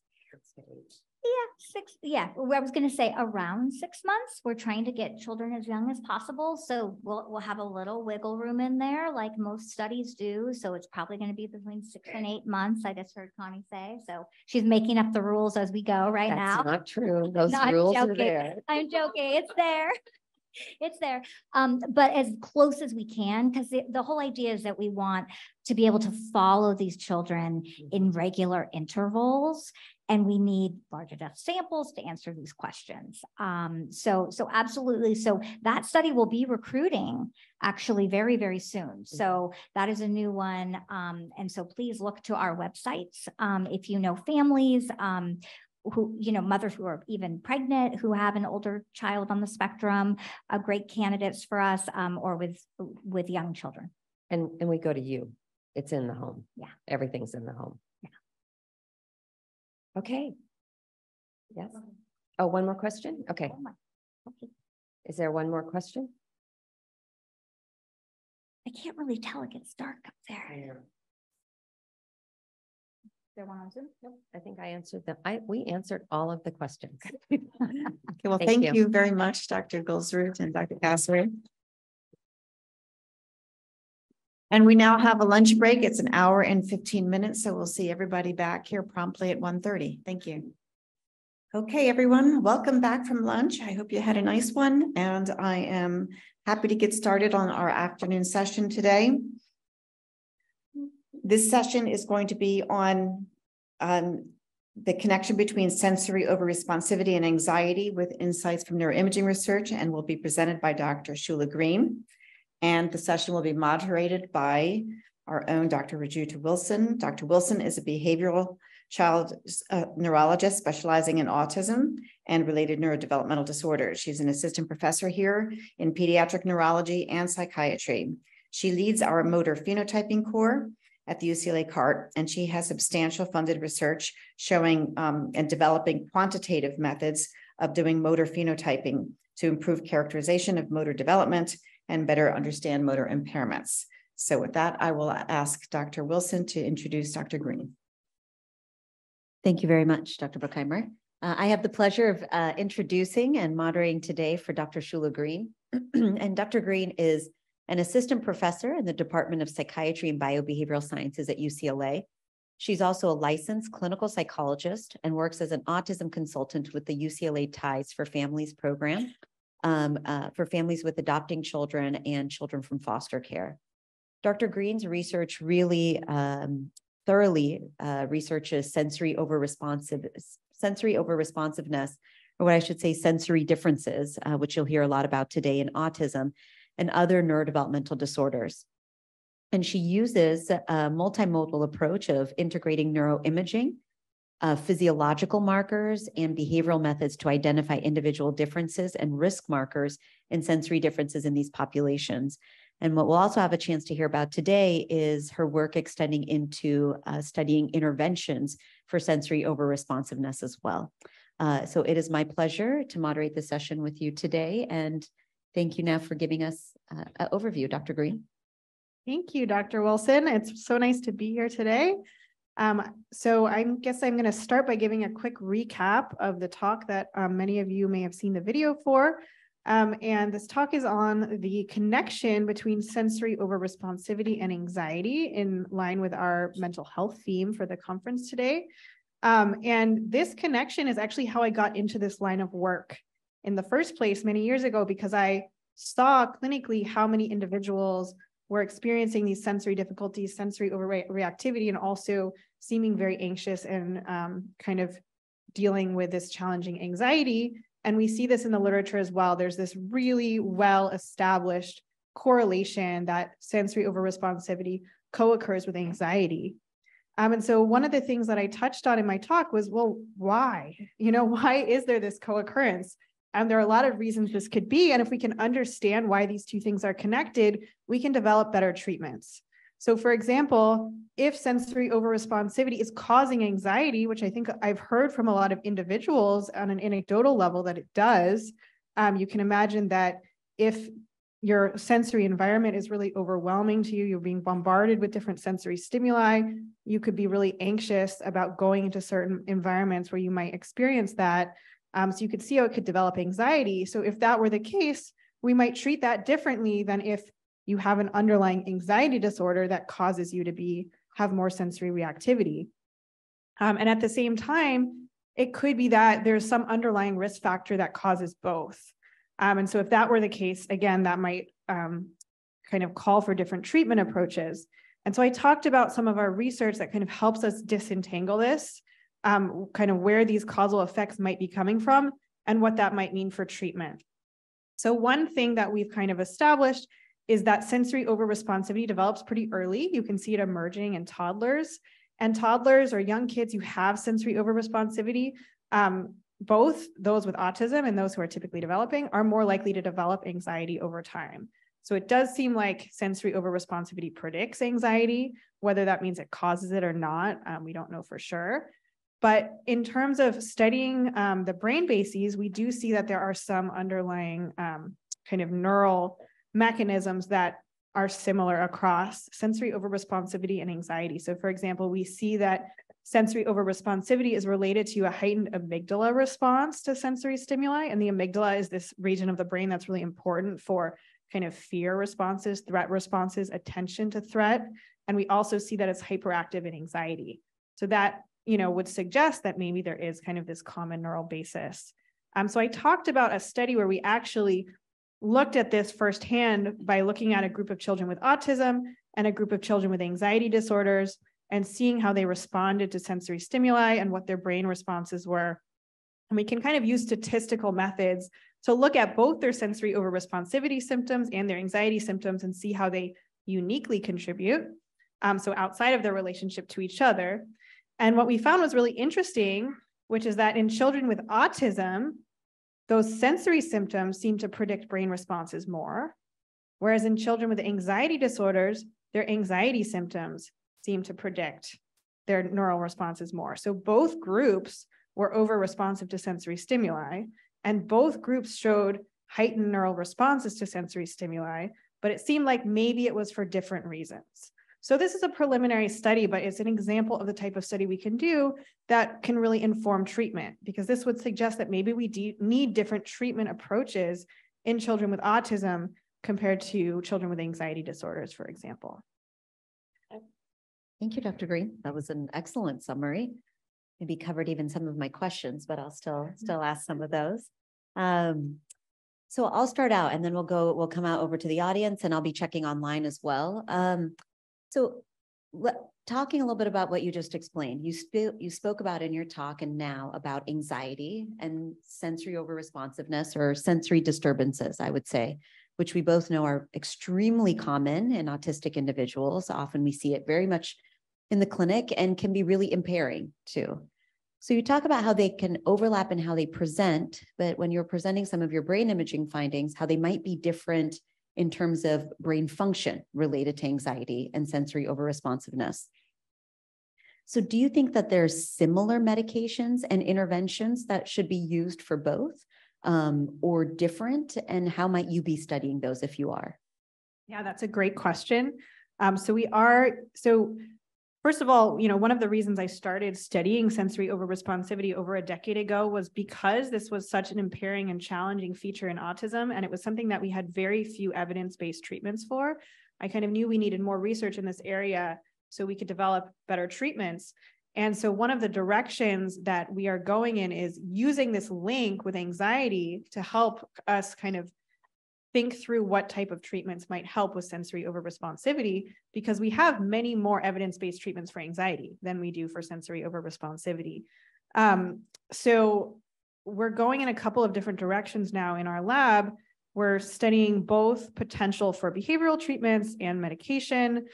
Yeah, I was going to say around 6 months. We're trying to get children as young as possible. So we'll have a little wiggle room in there like most studies do. So it's probably going to be between 6 and 8 months. I just heard Connie say. So she's making up the rules as we go now. That's not true. Those Not rules joking. are there. I'm joking. It's there. It's there. But as close as we can, because the whole idea is that we want to be able to follow these children in regular intervals. And we need large enough samples to answer these questions. So absolutely. So that study will be recruiting actually very, very soon. So that is a new one. And so please look to our websites. If you know families, who, you know, mothers who are even pregnant, who have an older child on the spectrum, great candidates for us, or with young children. And we go to you. It's in the home. Yeah. Everything's in the home. Yeah. Okay. Yes. Oh, one more question? Okay. Okay. Is there one more question? I can't really tell. It gets dark up there. There one on Zoom? Nope. I think I answered them. We answered all of the questions. Okay, well, thank you very much, Dr. Gulsrud and Dr. Kasser. And we now have a lunch break. It's an hour and 15 minutes. So we'll see everybody back here promptly at 1:30. Thank you. Okay, everyone, welcome back from lunch. I hope you had a nice one. And I am happy to get started on our afternoon session today. This session is going to be on the connection between sensory overresponsivity and anxiety with insights from neuroimaging research, and will be presented by Dr. Shula Green. And the session will be moderated by our own Dr. Rajuta Wilson. Dr. Wilson is a behavioral child neurologist specializing in autism and related neurodevelopmental disorders. She's an assistant professor here in pediatric neurology and psychiatry. She leads our motor phenotyping core at the UCLA CART, and she has substantial funded research showing and developing quantitative methods of doing motor phenotyping to improve characterization of motor development and better understand motor impairments. So with that, I will ask Dr. Wilson to introduce Dr. Green. Thank you very much, Dr. Bruckheimer. I have the pleasure of introducing and moderating today for Dr. Shula Green. And Dr. Green is an assistant professor in the Department of Psychiatry and Biobehavioral Sciences at UCLA. She's also a licensed clinical psychologist and works as an autism consultant with the UCLA Ties for Families program. for families with adopting children and children from foster care. Dr. Green's research really thoroughly researches sensory over responsiveness, or what I should say, sensory differences, which you'll hear a lot about today in autism and other neurodevelopmental disorders. And she uses a multimodal approach of integrating neuroimaging, physiological markers, and behavioral methods to identify individual differences and risk markers in sensory differences in these populations. And what we'll also have a chance to hear about today is her work extending into studying interventions for sensory over responsiveness as well. So it is my pleasure to moderate the session with you today. And thank you now for giving us an overview, Dr. Green. Thank you, Dr. Wilson. It's so nice to be here today. So I guess I'm going to start by giving a quick recap of the talk that many of you may have seen the video for. And this talk is on the connection between sensory overresponsivity and anxiety in line with our mental health theme for the conference today. And this connection is actually how I got into this line of work in the first place many years ago, because I saw clinically how many individuals were experiencing these sensory difficulties, sensory overreactivity, and also seeming very anxious and kind of dealing with this challenging anxiety. And we see this in the literature as well. There's this really well-established correlation that sensory overresponsivity co-occurs with anxiety. And so one of the things that I touched on in my talk was, well, why? Why is there this co-occurrence? And there are a lot of reasons this could be. And if we can understand why these two things are connected, we can develop better treatments. So for example, if sensory overresponsivity is causing anxiety, which I think I've heard from a lot of individuals on an anecdotal level that it does, you can imagine that if your sensory environment is really overwhelming to you, you're being bombarded with different sensory stimuli, you could be really anxious about going into certain environments where you might experience that. So you could see how it could develop anxiety. So if that were the case, we might treat that differently than if you have an underlying anxiety disorder that causes you to have more sensory reactivity. And at the same time, it could be that there's some underlying risk factor that causes both. And so if that were the case, again, that might kind of call for different treatment approaches. And so I talked about some of our research that kind of helps us disentangle this, kind of where these causal effects might be coming from and what that might mean for treatment. So one thing that we've kind of established is that sensory overresponsivity develops pretty early. You can see it emerging in toddlers. And toddlers or young kids who have sensory overresponsivity, both those with autism and those who are typically developing, are more likely to develop anxiety over time. So it does seem like sensory overresponsivity predicts anxiety. Whether that means it causes it or not, we don't know for sure. But in terms of studying the brain bases, we do see that there are some underlying kind of neural mechanisms that are similar across sensory overresponsivity and anxiety. So for example, we see that sensory overresponsivity is related to a heightened amygdala response to sensory stimuli. And the amygdala is this region of the brain that's really important for kind of fear responses, threat responses, attention to threat. And we also see that it's hyperactive in anxiety. So that, would suggest that maybe there is kind of this common neural basis. So I talked about a study where we actually looked at this firsthand by looking at a group of children with autism and a group of children with anxiety disorders and seeing how they responded to sensory stimuli and what their brain responses were. And we can kind of use statistical methods to look at both their sensory overresponsivity symptoms and their anxiety symptoms and see how they uniquely contribute. So outside of their relationship to each other. And what we found was really interesting, which is that in children with autism, those sensory symptoms seem to predict brain responses more, whereas in children with anxiety disorders, their anxiety symptoms seem to predict their neural responses more. So both groups were over-responsive to sensory stimuli, and both groups showed heightened neural responses to sensory stimuli, but it seemed like maybe it was for different reasons. So this is a preliminary study, but it's an example of the type of study we can do that can really inform treatment, because this would suggest that maybe we need different treatment approaches in children with autism compared to children with anxiety disorders, for example. Thank you, Dr. Green. That was an excellent summary. Maybe covered even some of my questions, but I'll still ask some of those. So I'll start out and then we'll come out over to the audience and I'll be checking online as well. Talking a little bit about what you just explained, you spoke about in your talk and now about anxiety and sensory over responsiveness or sensory disturbances, I would say, which we both know are extremely common in autistic individuals. Often we see it very much in the clinic and can be really impairing too. So you talk about how they can overlap in how they present, but when you're presenting some of your brain imaging findings, how they might be different in terms of brain function related to anxiety and sensory over-responsiveness. So do you think that there's similar medications and interventions that should be used for both or different? And how might you be studying those if you are? Yeah, that's a great question. First of all, one of the reasons I started studying sensory over-responsivity over a decade ago was because this was such an impairing and challenging feature in autism, and it was something that we had very few evidence-based treatments for. I kind of knew we needed more research in this area so we could develop better treatments. And so one of the directions that we are going in is using this link with anxiety to help us kind of think through what type of treatments might help with sensory over-responsivity, because we have many more evidence-based treatments for anxiety than we do for sensory over-responsivity. So we're going in a couple of different directions now in our lab. We're studying both potential for behavioral treatments and medication.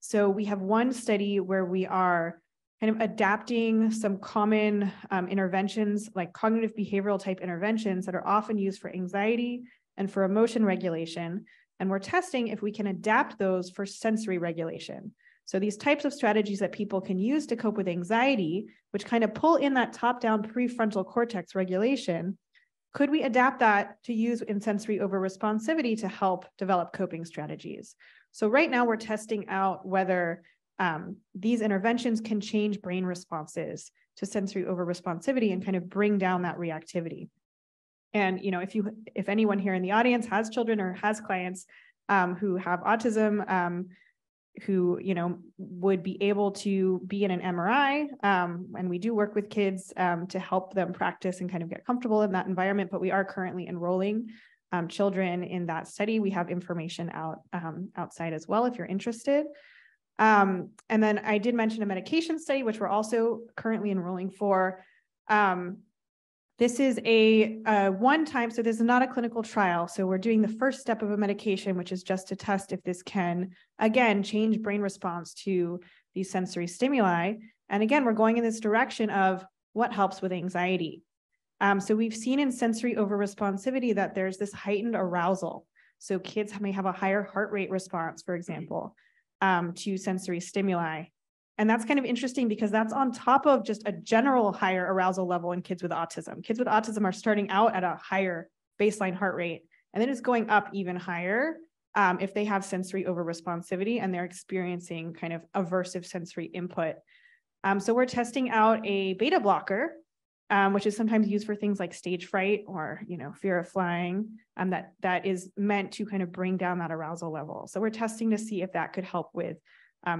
So we have one study where we are kind of adapting some common interventions, like cognitive behavioral type interventions that are often used for anxiety and for emotion regulation. And we're testing if we can adapt those for sensory regulation. So these types of strategies that people can use to cope with anxiety, which kind of pull in that top-down prefrontal cortex regulation, could we adapt that to use in sensory over-responsivity to help develop coping strategies? So right now we're testing out whether these interventions can change brain responses to sensory over-responsivity and kind of bring down that reactivity. And, if anyone here in the audience has children or has clients who have autism, who, would be able to be in an MRI, and we do work with kids to help them practice and kind of get comfortable in that environment, but we are currently enrolling children in that study. We have information outside as well, if you're interested. And then I did mention a medication study, which we're also currently enrolling for. This is a one-time, so this is not a clinical trial. So we're doing the first step of a medication, which is just to test if this can, again, change brain response to these sensory stimuli. And again, we're going in this direction of what helps with anxiety. So we've seen in sensory over-responsivity that there's this heightened arousal. So kids may have a higher heart rate response, for example, to sensory stimuli. And that's kind of interesting because that's on top of just a general higher arousal level in kids with autism. Kids with autism are starting out at a higher baseline heart rate, and then it's going up even higher if they have sensory over-responsivity and they're experiencing kind of aversive sensory input. So we're testing out a beta blocker, which is sometimes used for things like stage fright or, fear of flying, that is meant to kind of bring down that arousal level. So we're testing to see if that could help with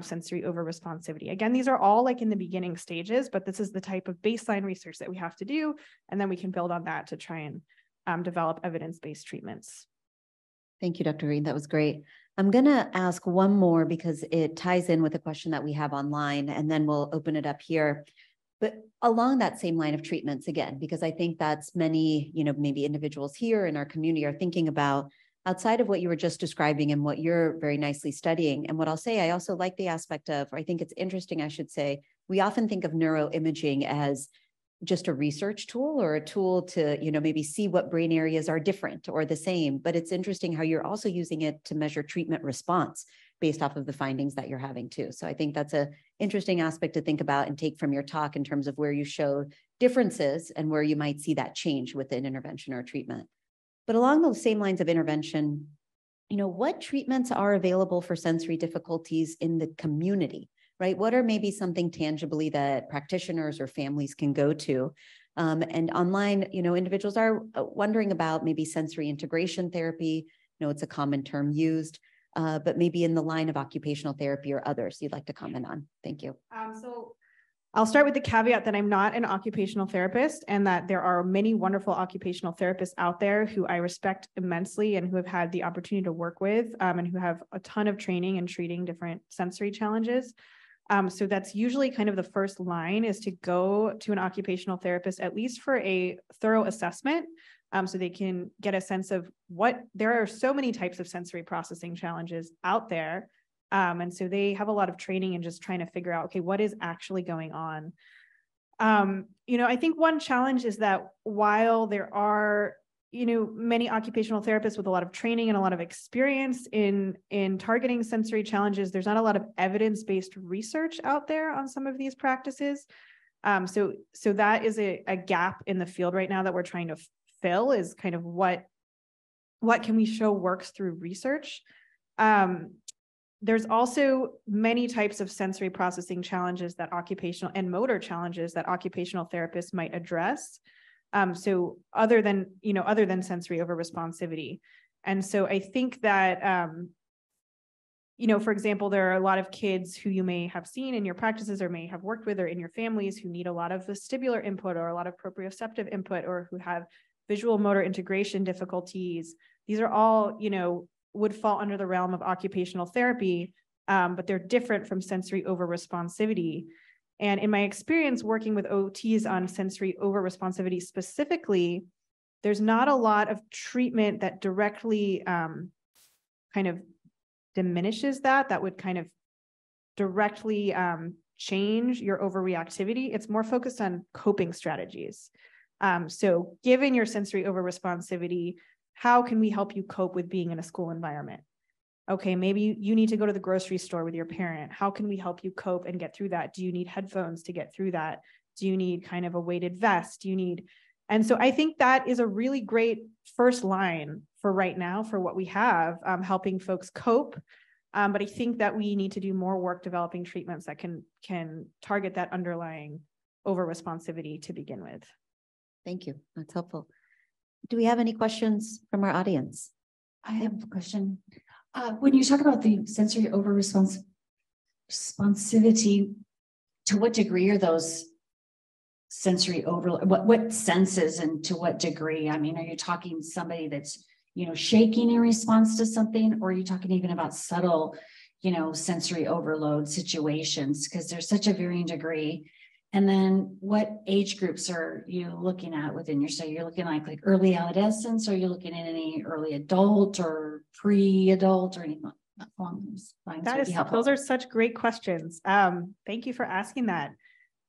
sensory over-responsivity. Again, these are all like in the beginning stages, but this is the type of baseline research that we have to do. And then we can build on that to try and develop evidence-based treatments. Thank you, Dr. Green. That was great. I'm going to ask one more because it ties in with a question that we have online, and then we'll open it up here. But along that same line of treatments again, because I think that's many, maybe individuals here in our community are thinking about outside of what you were just describing and what you're very nicely studying. And what I'll say, I also like the aspect of, or I think it's interesting, I should say, we often think of neuroimaging as just a research tool or a tool to, maybe see what brain areas are different or the same. But it's interesting how you're also using it to measure treatment response based off of the findings that you're having too. So I think that's an interesting aspect to think about and take from your talk in terms of where you show differences and where you might see that change with an intervention or treatment. But along those same lines of intervention, what treatments are available for sensory difficulties in the community, right? What are maybe something tangibly that practitioners or families can go to? And online, individuals are wondering about maybe sensory integration therapy. It's a common term used, but maybe in the line of occupational therapy or others you'd like to comment on. Thank you. So I'll start with the caveat that I'm not an occupational therapist and that there are many wonderful occupational therapists out there who I respect immensely and who have had the opportunity to work with and who have a ton of training in treating different sensory challenges. So that's usually kind of the first line, is to go to an occupational therapist, at least for a thorough assessment, so they can get a sense of there are so many types of sensory processing challenges out there. And so they have a lot of training in just trying to figure out, okay, what is actually going on? I think one challenge is that while there are, many occupational therapists with a lot of training and a lot of experience in targeting sensory challenges, there's not a lot of evidence-based research out there on some of these practices. So that is a gap in the field right now that we're trying to fill, is kind of what can we show works through research. There's also many types of sensory processing challenges that occupational and motor challenges that occupational therapists might address. So other than sensory overresponsivity. And so I think that, for example, there are a lot of kids who you may have seen in your practices or may have worked with or in your families who need a lot of vestibular input or a lot of proprioceptive input, or who have visual motor integration difficulties. These are all, would fall under the realm of occupational therapy, but they're different from sensory overresponsivity. And in my experience working with OTs on sensory overresponsivity specifically, there's not a lot of treatment that directly kind of diminishes that would kind of directly change your overreactivity. It's more focused on coping strategies. So given your sensory overresponsivity, how can we help you cope with being in a school environment? Okay, maybe you need to go to the grocery store with your parent. How can we help you cope and get through that? Do you need headphones to get through that? Do you need kind of a weighted vest? And so I think that is a really great first line for right now for what we have, helping folks cope. But I think that we need to do more work developing treatments that can target that underlying overresponsivity to begin with. Thank you. That's helpful. Do we have any questions from our audience? I have a question. When you talk about the sensory overresponsivity, to what degree are those sensory what senses and to what degree? I mean, are you talking somebody that's, shaking in response to something, or are you talking even about subtle, sensory overload situations? Because there's such a varying degree. And then what age groups are you looking at within your study? You're looking like early adolescence, or are you looking at any early adult or pre-adult or anything along those lines? Those are such great questions. Thank you for asking that.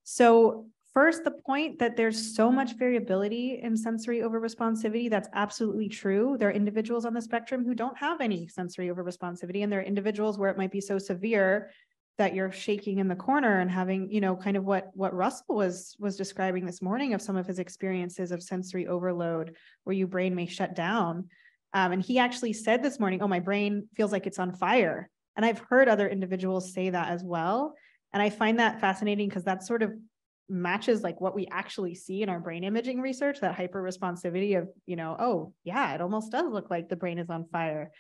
So first, the point that there's so much variability in sensory overresponsivity, that's absolutely true. There are individuals on the spectrum who don't have any sensory overresponsivity, and there are individuals where it might be so severe that you're shaking in the corner and having, kind of what Russell was describing this morning of some of his experiences of sensory overload, where your brain may shut down. And he actually said this morning, oh, my brain feels like it's on fire. And I've heard other individuals say that as well. And I find that fascinating because that sort of matches like what we actually see in our brain imaging research, that hyperresponsivity of, oh yeah, it almost does look like the brain is on fire.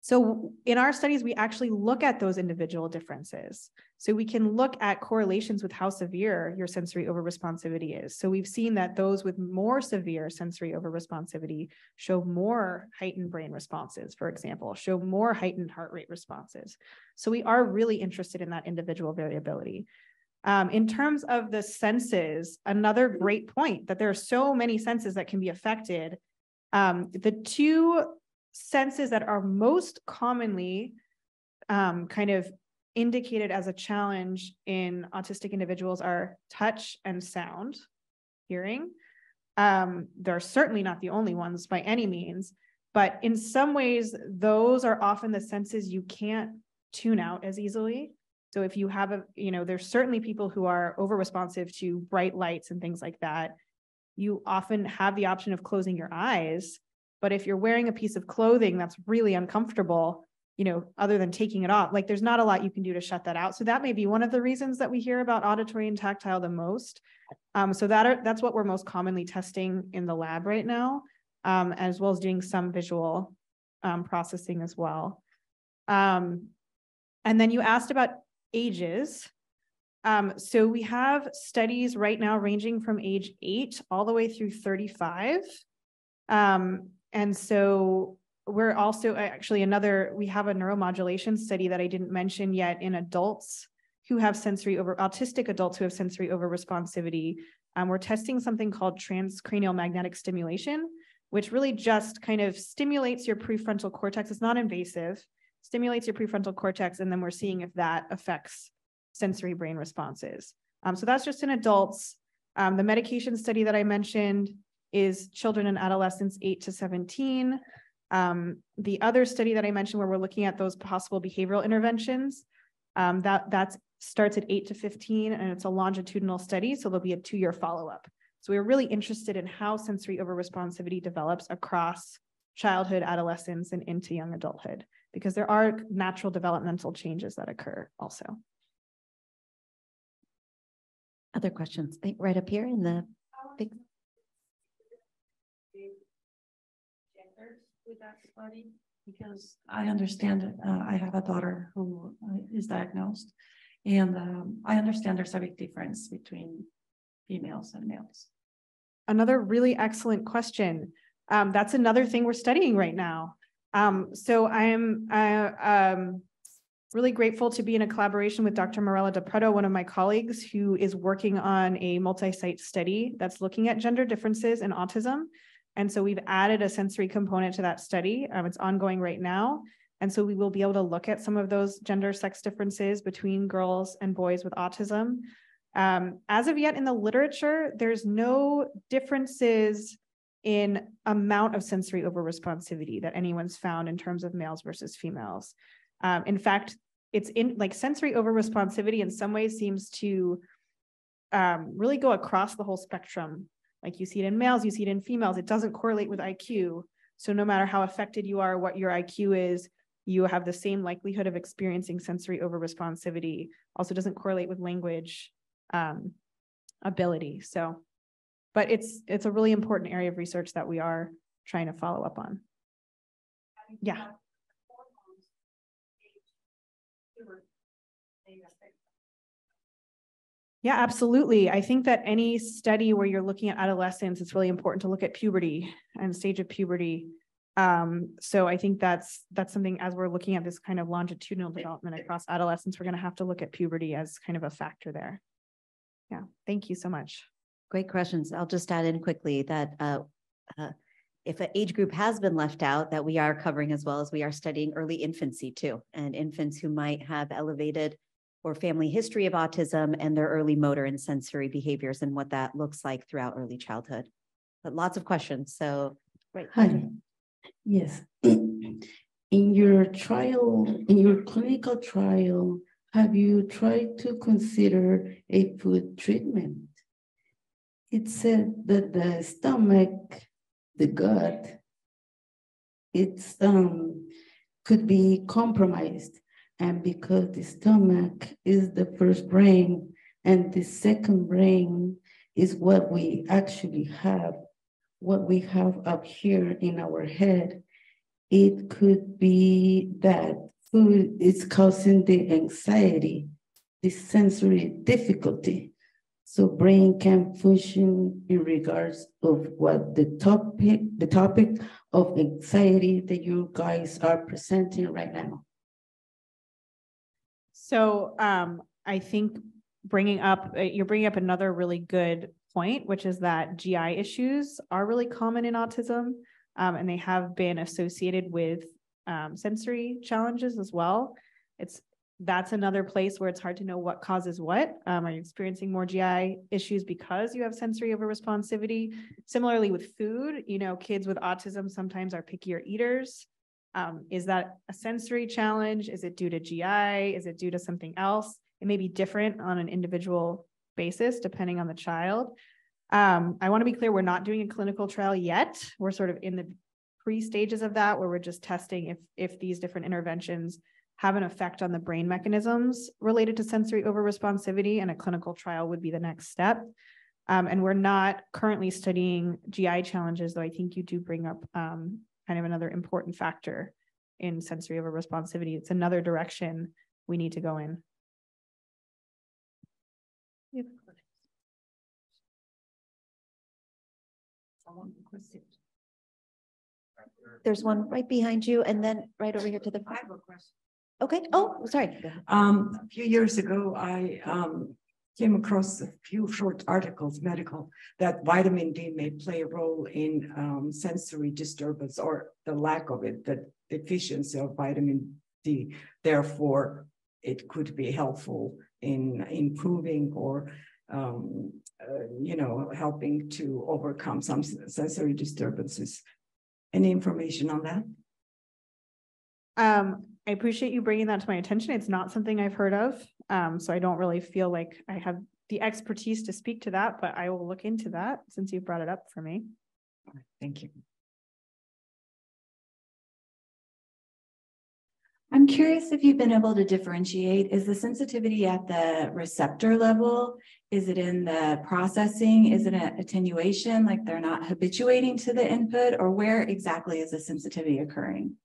So in our studies, we actually look at those individual differences. So we can look at correlations with how severe your sensory overresponsivity is. So we've seen that those with more severe sensory overresponsivity show more heightened brain responses, for example, show more heightened heart rate responses. So we are really interested in that individual variability. In terms of the senses, another great point that there are so many senses that can be affected. The two senses that are most commonly kind of indicated as a challenge in autistic individuals are touch and sound, hearing. They're certainly not the only ones by any means, but in some ways, those are often the senses you can't tune out as easily. So if you have there's certainly people who are over-responsive to bright lights and things like that. You often have the option of closing your eyes. But if you're wearing a piece of clothing that's really uncomfortable, other than taking it off, there's not a lot you can do to shut that out. So that may be one of the reasons that we hear about auditory and tactile the most. So that's what we're most commonly testing in the lab right now, as well as doing some visual processing as well. And then you asked about ages. So we have studies right now ranging from age 8 all the way through 35. And so we're also actually we have a neuromodulation study that I didn't mention yet in adults who have autistic adults who have sensory over responsivity. We're testing something called transcranial magnetic stimulation, which really just kind of stimulates your prefrontal cortex. It's not invasive, stimulates your prefrontal cortex, and then we're seeing if that affects sensory brain responses. So that's just in adults. The medication study that I mentioned is children and adolescents 8 to 17. The other study that I mentioned where we're looking at those possible behavioral interventions, that starts at 8 to 15, and it's a longitudinal study, so there'll be a 2-year follow-up. So we're really interested in how sensory overresponsivity develops across childhood, adolescence, and into young adulthood, because there are natural developmental changes that occur also. Other questions? I think right up here in the big. With that study, because I understand I have a daughter who is diagnosed, and I understand there's a big difference between females and males. Another really excellent question. That's another thing we're studying right now. So I am really grateful to be in a collaboration with Dr. Morella DePreto, one of my colleagues who is working on a multi-site study that's looking at gender differences in autism. And so we've added a sensory component to that study. It's ongoing right now. And so we will be able to look at some of those gender sex differences between girls and boys with autism. As of yet in the literature, there's no differences in amount of sensory overresponsivity that anyone's found in terms of males versus females. In fact, it's sensory overresponsivity in some ways seems to really go across the whole spectrum. Like you see it in males, you see it in females. It doesn't correlate with IQ. So no matter how affected you are, what your IQ is, you have the same likelihood of experiencing sensory overresponsivity. Also doesn't correlate with language ability. So, but it's a really important area of research that we are trying to follow up on. Yeah. Yeah, absolutely. I think that any study where you're looking at adolescence, it's really important to look at puberty and stage of puberty. So I think that's something, as we're looking at this kind of longitudinal development across adolescence, we're going to have to look at puberty as kind of a factor there. Yeah, thank you so much. Great questions. I'll just add in quickly that if an age group has been left out, that we are covering as well as we are studying early infancy too, and infants who might have elevated or family history of autism and their early motor and sensory behaviors and what that looks like throughout early childhood. But lots of questions. So, great. Hi. Yes. In your clinical trial, have you tried to consider a food treatment? It said that the stomach, the gut, it's could be compromised. And because the stomach is the first brain and the second brain is what we actually have, what we have up here in our head, it could be that food is causing the anxiety, the sensory difficulty. So brain can function in regards of what the topic of anxiety that you guys are presenting right now. So I think you're bringing up another really good point, which is that GI issues are really common in autism, and they have been associated with sensory challenges as well. That's another place where it's hard to know what causes what. Are you experiencing more GI issues because you have sensory overresponsivity? Similarly with food, kids with autism sometimes are pickier eaters. Is that a sensory challenge? Is it due to GI? Is it due to something else? It may be different on an individual basis, depending on the child. I want to be clear, we're not doing a clinical trial yet. We're sort of in the pre-stages of that, where we're just testing if these different interventions have an effect on the brain mechanisms related to sensory overresponsivity, and a clinical trial would be the next step. And we're not currently studying GI challenges, though I think you do bring up kind of another important factor in sensory overresponsivity. It's another direction we need to go in. There's one right behind you and then right over here to the front. Okay. Oh, sorry. A few years ago, I came across a few short articles, medical, that vitamin D may play a role in sensory disturbance or the lack of it, the deficiency of vitamin D. Therefore, it could be helpful in improving or helping to overcome some sensory disturbances. Any information on that? I appreciate you bringing that to my attention. It's not something I've heard of. So I don't really feel like I have the expertise to speak to that, but I will look into that since you brought it up for me. All right, thank you. I'm curious if you've been able to differentiate, is the sensitivity at the receptor level? Is it in the processing? Is it an attenuation, like they're not habituating to the input, or where exactly is the sensitivity occurring?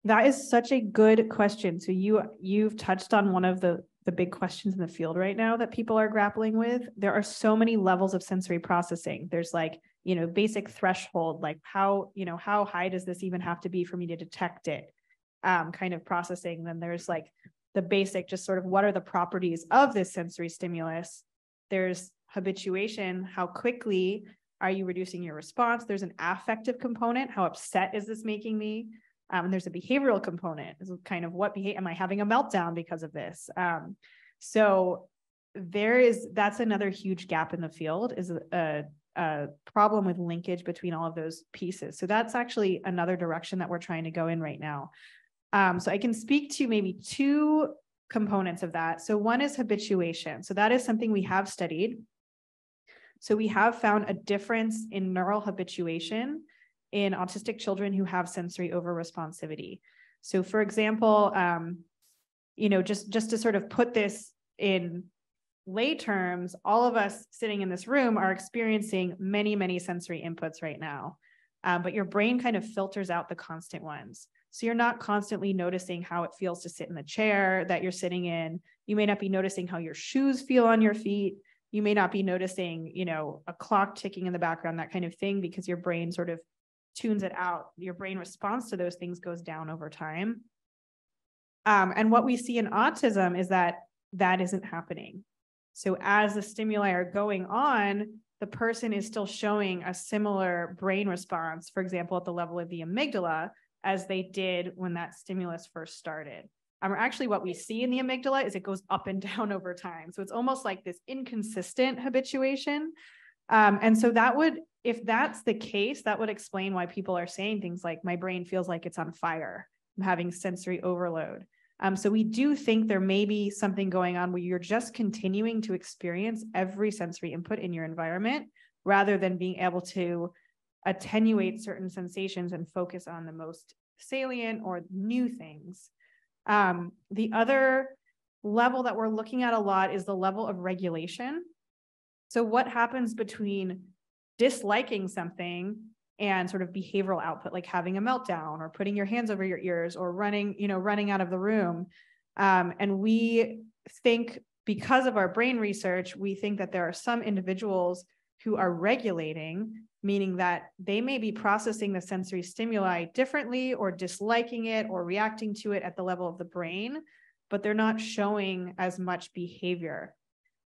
That is such a good question. So you've touched on one of the big questions in the field right now that people are grappling with. There are so many levels of sensory processing. There's basic threshold, like how high does this even have to be for me to detect it? Kind of processing. Then there's the basic, just sort of what are the properties of this sensory stimulus? There's habituation. How quickly are you reducing your response? There's an affective component. How upset is this making me? And there's a behavioral component. This is kind of am I having a meltdown because of this? So that's another huge gap in the field, is a problem with linkage between all of those pieces. So that's actually another direction that we're trying to go in right now. So I can speak to maybe two components of that. So one is habituation. So that is something we have studied. So we have found a difference in neural habituation in autistic children who have sensory overresponsivity. So for example, just to sort of put this in lay terms, all of us sitting in this room are experiencing many, many sensory inputs right now, but your brain kind of filters out the constant ones. So you're not constantly noticing how it feels to sit in the chair that you're sitting in. You may not be noticing how your shoes feel on your feet. You may not be noticing, a clock ticking in the background, that kind of thing, because your brain sort of tunes it out. Your brain response to those things goes down over time. And what we see in autism is that isn't happening. So as the stimuli are going on, the person is still showing a similar brain response, for example, at the level of the amygdala, as they did when that stimulus first started. Actually, what we see in the amygdala is it goes up and down over time. So it's almost like this inconsistent habituation. And so if that's the case, that would explain why people are saying things like, my brain feels like it's on fire. I'm having sensory overload. So we do think there may be something going on where you're just continuing to experience every sensory input in your environment, rather than being able to attenuate certain sensations and focus on the most salient or new things. The other level that we're looking at a lot is the level of regulation. So what happens between disliking something and sort of behavioral output, like having a meltdown or putting your hands over your ears or running out of the room. And we think, because of our brain research, we think that there are some individuals who are regulating, meaning that they may be processing the sensory stimuli differently or disliking it or reacting to it at the level of the brain, but they're not showing as much behavior.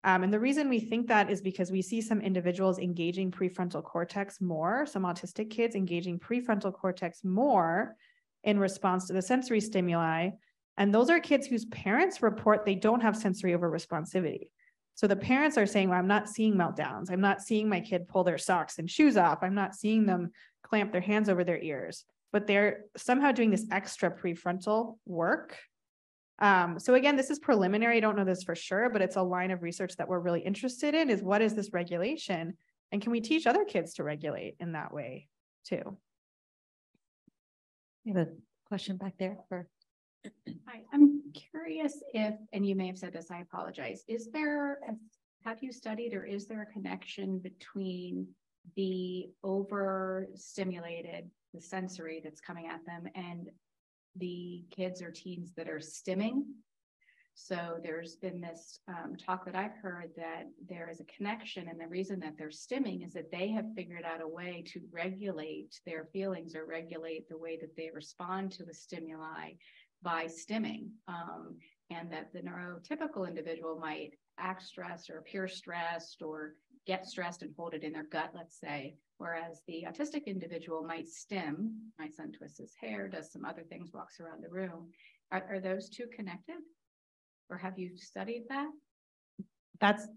And the reason we think that is because we see some individuals engaging prefrontal cortex more, some autistic kids engaging prefrontal cortex more in response to the sensory stimuli. And those are kids whose parents report they don't have sensory overresponsivity. So the parents are saying, well, I'm not seeing meltdowns. I'm not seeing my kid pull their socks and shoes off. I'm not seeing them clamp their hands over their ears, but they're somehow doing this extra prefrontal work. So again, this is preliminary. I don't know this for sure, but it's a line of research that we're really interested in, is what is this regulation? And can we teach other kids to regulate in that way too? We have a question back there for. Hi, I'm curious if, and you may have said this, I apologize. Have you studied, or is there a connection between the overstimulated, the sensory that's coming at them, and the kids or teens that are stimming? So there's been this talk that I've heard that there is a connection, and the reason that they're stimming is that they have figured out a way to regulate their feelings or regulate the way that they respond to the stimuli by stimming, and that the neurotypical individual might act stressed or appear stressed or get stressed and hold it in their gut, let's say, whereas the autistic individual might stim. My son twists his hair, does some other things, walks around the room. Are those two connected? Or have you studied that? That's,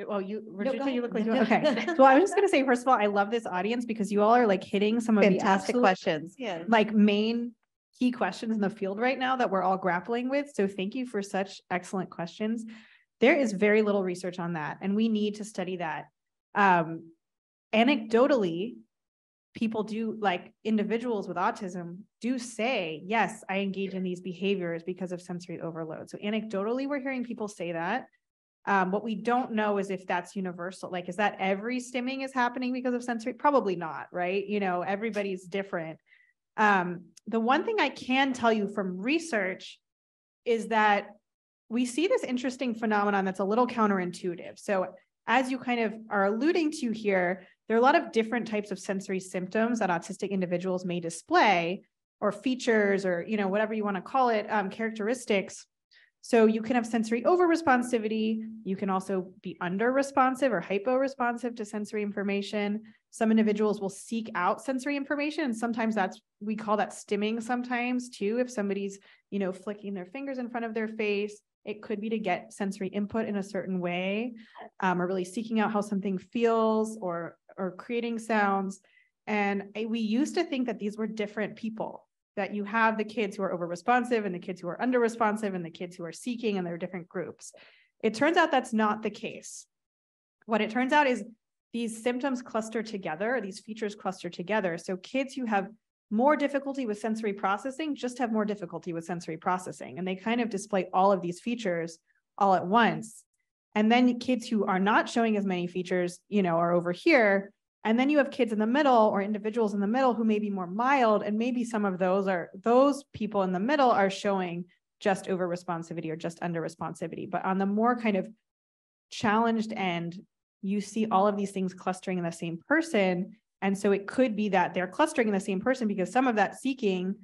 well, Rajita, you look like, No. okay. So I was just gonna say, first of all, I love this audience because you all are like hitting some of Fantastic the questions. Yeah. like main key questions in the field right now that we're all grappling with. So thank you for such excellent questions. There is very little research on that, and we need to study that. Anecdotally, people do, like individuals with autism do say, yes, I engage in these behaviors because of sensory overload. So anecdotally, we're hearing people say that. What we don't know is if that's universal. Like, is that every stimming is happening because of sensory? Probably not, right? You know, everybody's different. The one thing I can tell you from research is that we see this interesting phenomenon that's a little counterintuitive. So as you kind of are alluding to here, there are a lot of different types of sensory symptoms that autistic individuals may display, or features, or, you know, whatever you want to call it, characteristics. So you can have sensory over-responsivity. You can also be under-responsive or hypo-responsive to sensory information. Some individuals will seek out sensory information, and sometimes we call that stimming sometimes too. If somebody's, you know, flicking their fingers in front of their face, it could be to get sensory input in a certain way, or really seeking out how something feels, or creating sounds. And we used to think that these were different people, that you have the kids who are over-responsive and the kids who are under-responsive and the kids who are seeking, and they're different groups. It turns out that's not the case. What it turns out is these symptoms cluster together, these features cluster together. So kids who have more difficulty with sensory processing just have more difficulty with sensory processing, and they kind of display all of these features all at once. And then kids who are not showing as many features, you know, are over here. And then you have kids in the middle, or individuals in the middle, who may be more mild, and maybe some of those people in the middle are showing just over responsivity or just under responsivity. But on the more kind of challenged end, you see all of these things clustering in the same person. And so it could be that they're clustering in the same person because some of that seeking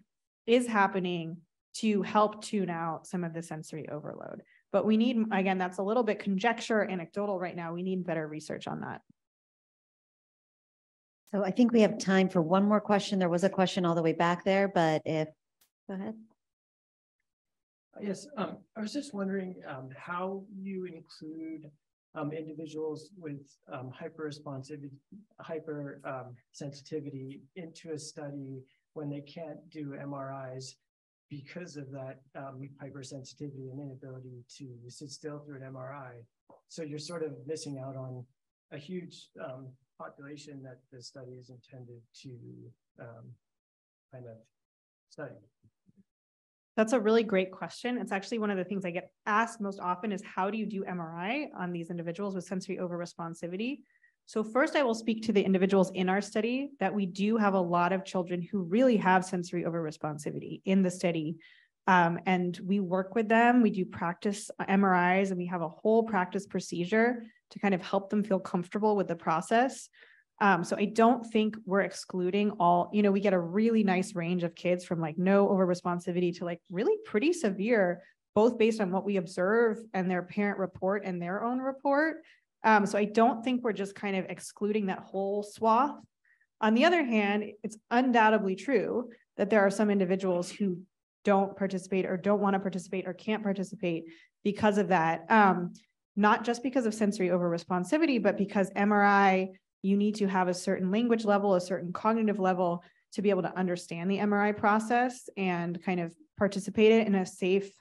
is happening to help tune out some of the sensory overload. But we need, again, that's a little bit conjecture, anecdotal right now. We need better research on that. So I think we have time for one more question. There was a question all the way back there, but go ahead. Yes, I was just wondering how you include individuals with hypersensitivity into a study when they can't do MRIs because of that hypersensitivity and inability to sit still through an MRI. So you're sort of missing out on a huge population that the study is intended to kind of study. That's a really great question. It's actually one of the things I get asked most often is, how do you do MRI on these individuals with sensory over-responsivity? So first, I will speak to the individuals in our study that we do have a lot of children who really have sensory over-responsivity in the study. And we work with them. We do practice MRIs, and we have a whole practice procedure to kind of help them feel comfortable with the process. So I don't think we're excluding all, you know, we get a really nice range of kids from like no over-responsivity to like really pretty severe, both based on what we observe and their parent report and their own report. So I don't think we're just kind of excluding that whole swath. On the other hand, it's undoubtedly true that there are some individuals who don't participate or don't want to participate or can't participate because of that. Not just because of sensory over-responsivity, but because MRI, you need to have a certain language level, a certain cognitive level to be able to understand the MRI process and kind of participate in a safe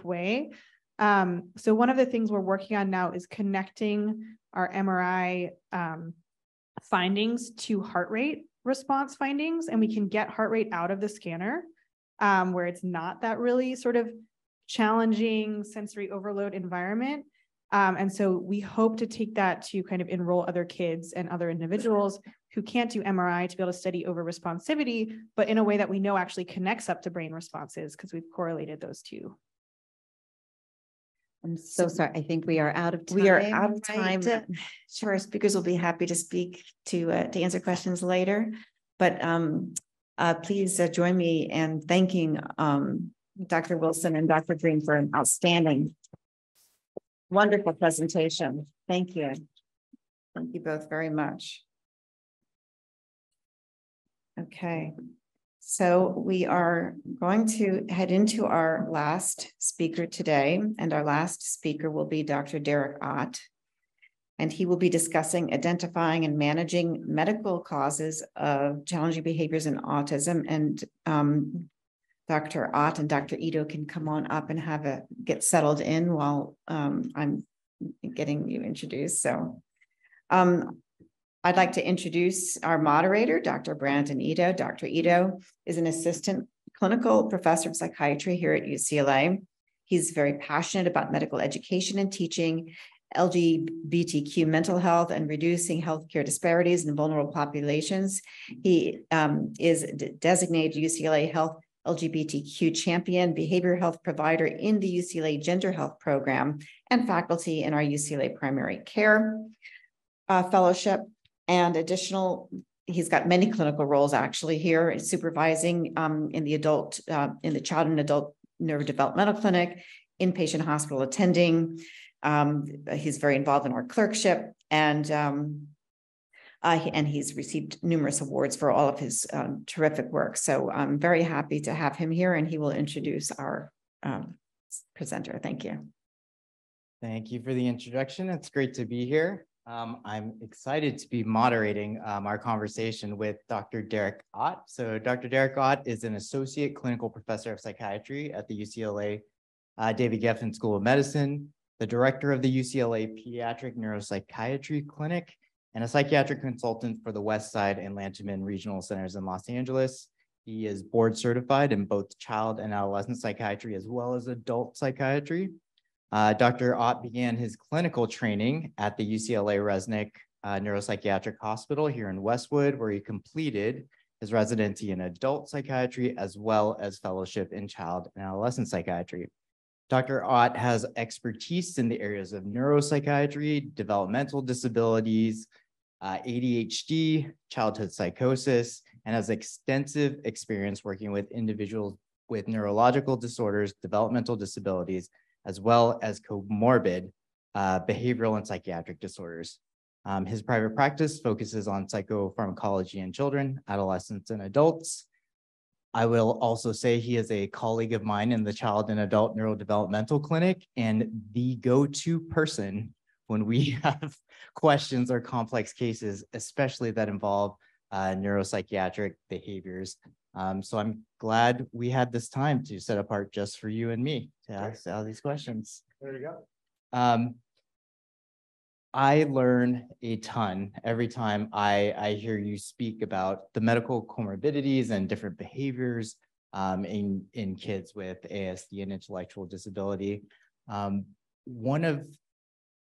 way. So one of the things we're working on now is connecting our MRI findings to heart rate response findings, and we can get heart rate out of the scanner where it's not that really sort of challenging sensory overload environment. And so we hope to take that to kind of enroll other kids and other individuals who can't do MRI to be able to study over responsivity, but in a way that we know actually connects up to brain responses because we've correlated those two. I'm so sorry. I think we are out of time. We are out of time. right? Sure, our speakers will be happy to speak to answer questions later. But please join me in thanking Dr. Wilson and Dr. Green for an outstanding, wonderful presentation. Thank you. Thank you both very much. Okay. So we are going to head into our last speaker today, and our last speaker will be Dr. Derek Ott, and he will be discussing identifying and managing medical causes of challenging behaviors in autism. And Dr. Ott and Dr. Ito can come on up and get settled in while I'm getting you introduced. So I'd like to introduce our moderator, Dr. Brandon Ito. Dr. Ito is an assistant clinical professor of psychiatry here at UCLA. He's very passionate about medical education and teaching, LGBTQ mental health, and reducing healthcare disparities in vulnerable populations. He is designated UCLA Health LGBTQ champion, behavioral health provider in the UCLA Gender Health Program, and faculty in our UCLA Primary Care Fellowship. And he's got many clinical roles actually here, supervising in the child and adult neurodevelopmental clinic, inpatient hospital attending. He's very involved in our clerkship, and he's received numerous awards for all of his terrific work. So I'm very happy to have him here, and he will introduce our presenter. Thank you. Thank you for the introduction. It's great to be here. I'm excited to be moderating our conversation with Dr. Derek Ott. So Dr. Derek Ott is an associate clinical professor of psychiatry at the UCLA David Geffen School of Medicine, the director of the UCLA Pediatric Neuropsychiatry Clinic, and a psychiatric consultant for the West Side and Lanterman Regional Centers in Los Angeles. He is board certified in both child and adolescent psychiatry as well as adult psychiatry. Dr. Ott began his clinical training at the UCLA Resnick Neuropsychiatric Hospital here in Westwood, where he completed his residency in adult psychiatry as well as fellowship in child and adolescent psychiatry. Dr. Ott has expertise in the areas of neuropsychiatry, developmental disabilities, ADHD, childhood psychosis, and has extensive experience working with individuals with neurological disorders, developmental disabilities, as well as comorbid behavioral and psychiatric disorders. His private practice focuses on psychopharmacology in children, adolescents, and adults. I will also say he is a colleague of mine in the Child and Adult Neurodevelopmental Clinic and the go-to person when we have questions or complex cases, especially that involve neuropsychiatric behaviors. So I'm glad we had this time to set apart just for you and me to ask all these questions. There you go. I learn a ton every time I hear you speak about the medical comorbidities and different behaviors in kids with ASD and intellectual disability.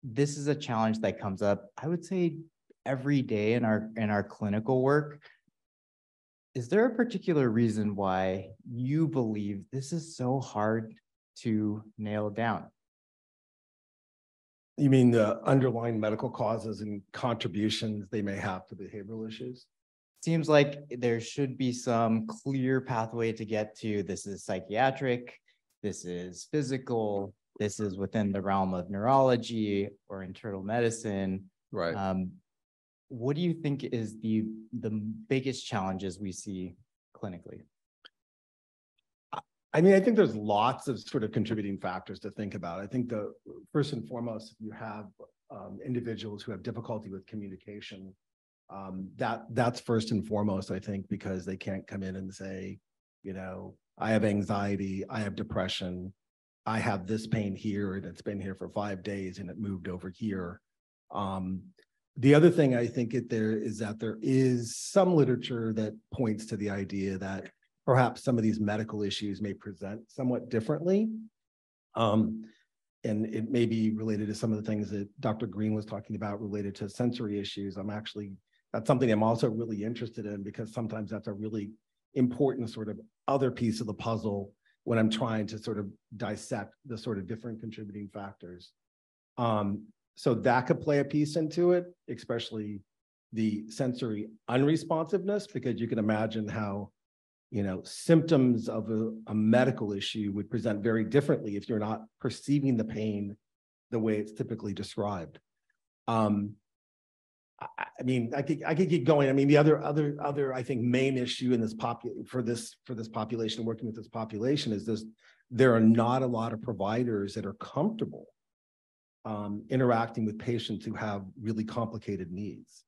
This is a challenge that comes up, I would say, every day in our clinical work. Is there a particular reason why you believe this is so hard to nail down? You mean the underlying medical causes and contributions they may have to behavioral issues? Seems like there should be some clear pathway to get to this is psychiatric, this is physical, this is within the realm of neurology or internal medicine. Right. What do you think is the biggest challenges we see clinically? I mean, I think there's lots of sort of contributing factors to think about. I think the first and foremost, if you have individuals who have difficulty with communication, that's first and foremost, I think, because they can't come in and say, I have anxiety, I have depression, I have this pain here, and it's been here for 5 days and it moved over here. The other thing I think there is some literature that points to the idea that perhaps some of these medical issues may present somewhat differently. And it may be related to some of the things that Dr. Green was talking about related to sensory issues. That's something I'm also really interested in, because sometimes that's a really important sort of other piece of the puzzle when I'm trying to sort of dissect the sort of different contributing factors. So that could play a piece into it, especially the sensory unresponsiveness, because you can imagine how, symptoms of a medical issue would present very differently if you're not perceiving the pain the way it's typically described. I mean, I could keep going. I mean, the other I think main issue in this for this population, working with this population, is there are not a lot of providers that are comfortable interacting with patients who have really complicated needs.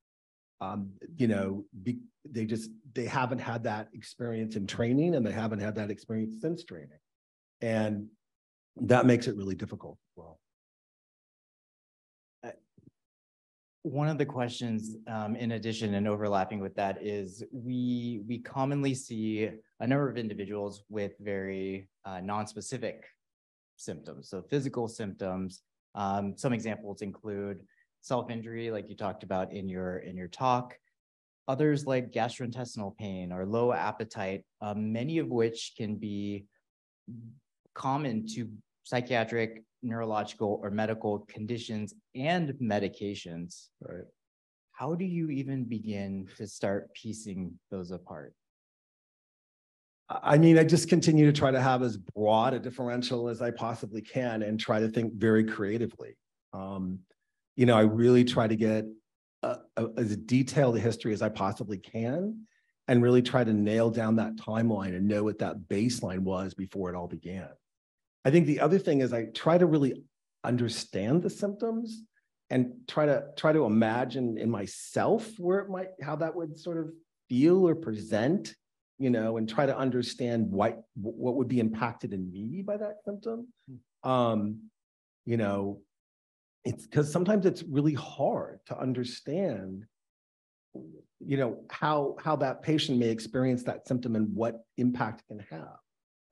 They haven't had that experience in training, and they haven't had that experience since training, and that makes it really difficult as well. One of the questions, in addition and overlapping with that, is we commonly see a number of individuals with very non-specific symptoms. So physical symptoms. Some examples include self-injury, like you talked about in your talk. Others like gastrointestinal pain or low appetite, many of which can be common to psychiatric, neurological, or medical conditions and medications. Right. How do you even begin to start piecing those apart? I mean, I just continue to try to have as broad a differential as I possibly can and try to think very creatively. I really try to get as detailed a history as I possibly can and really try to nail down that timeline and know what that baseline was before it all began. I think the other thing is I try to really understand the symptoms and try to imagine in myself how that would sort of feel or present, and try to understand what would be impacted in me by that symptom. It's because sometimes it's really hard to understand, how that patient may experience that symptom and what impact it can have.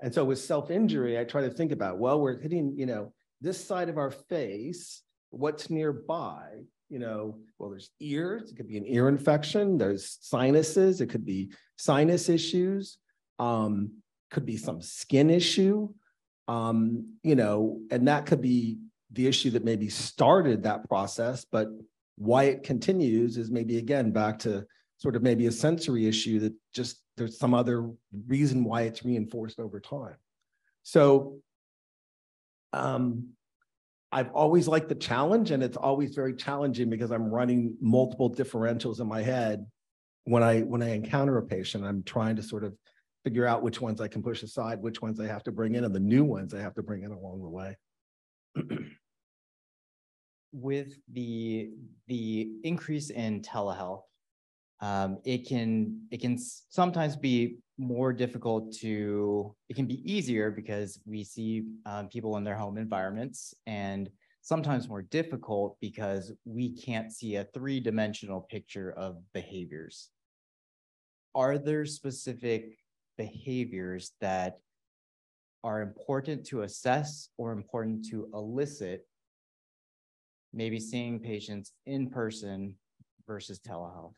And so with self-injury, I try to think about, well, we're hitting, this side of our face, what's nearby, well, there's ears, it could be an ear infection, there's sinuses, it could be sinus issues, could be some skin issue, and that could be the issue that maybe started that process, but why it continues is maybe, again, back to sort of maybe a sensory issue that just there's some other reason why it's reinforced over time. So I've always liked the challenge, and it's always very challenging because I'm running multiple differentials in my head when I encounter a patient. I'm trying to sort of figure out which ones I can push aside, which ones I have to bring in, and the new ones I have to bring in along the way. With the increase in telehealth, it can sometimes be more difficult it can be easier because we see people in their home environments, and sometimes more difficult because we can't see a three-dimensional picture of behaviors. Are there specific behaviors that are important to assess or important to elicit, maybe seeing patients in person versus telehealth?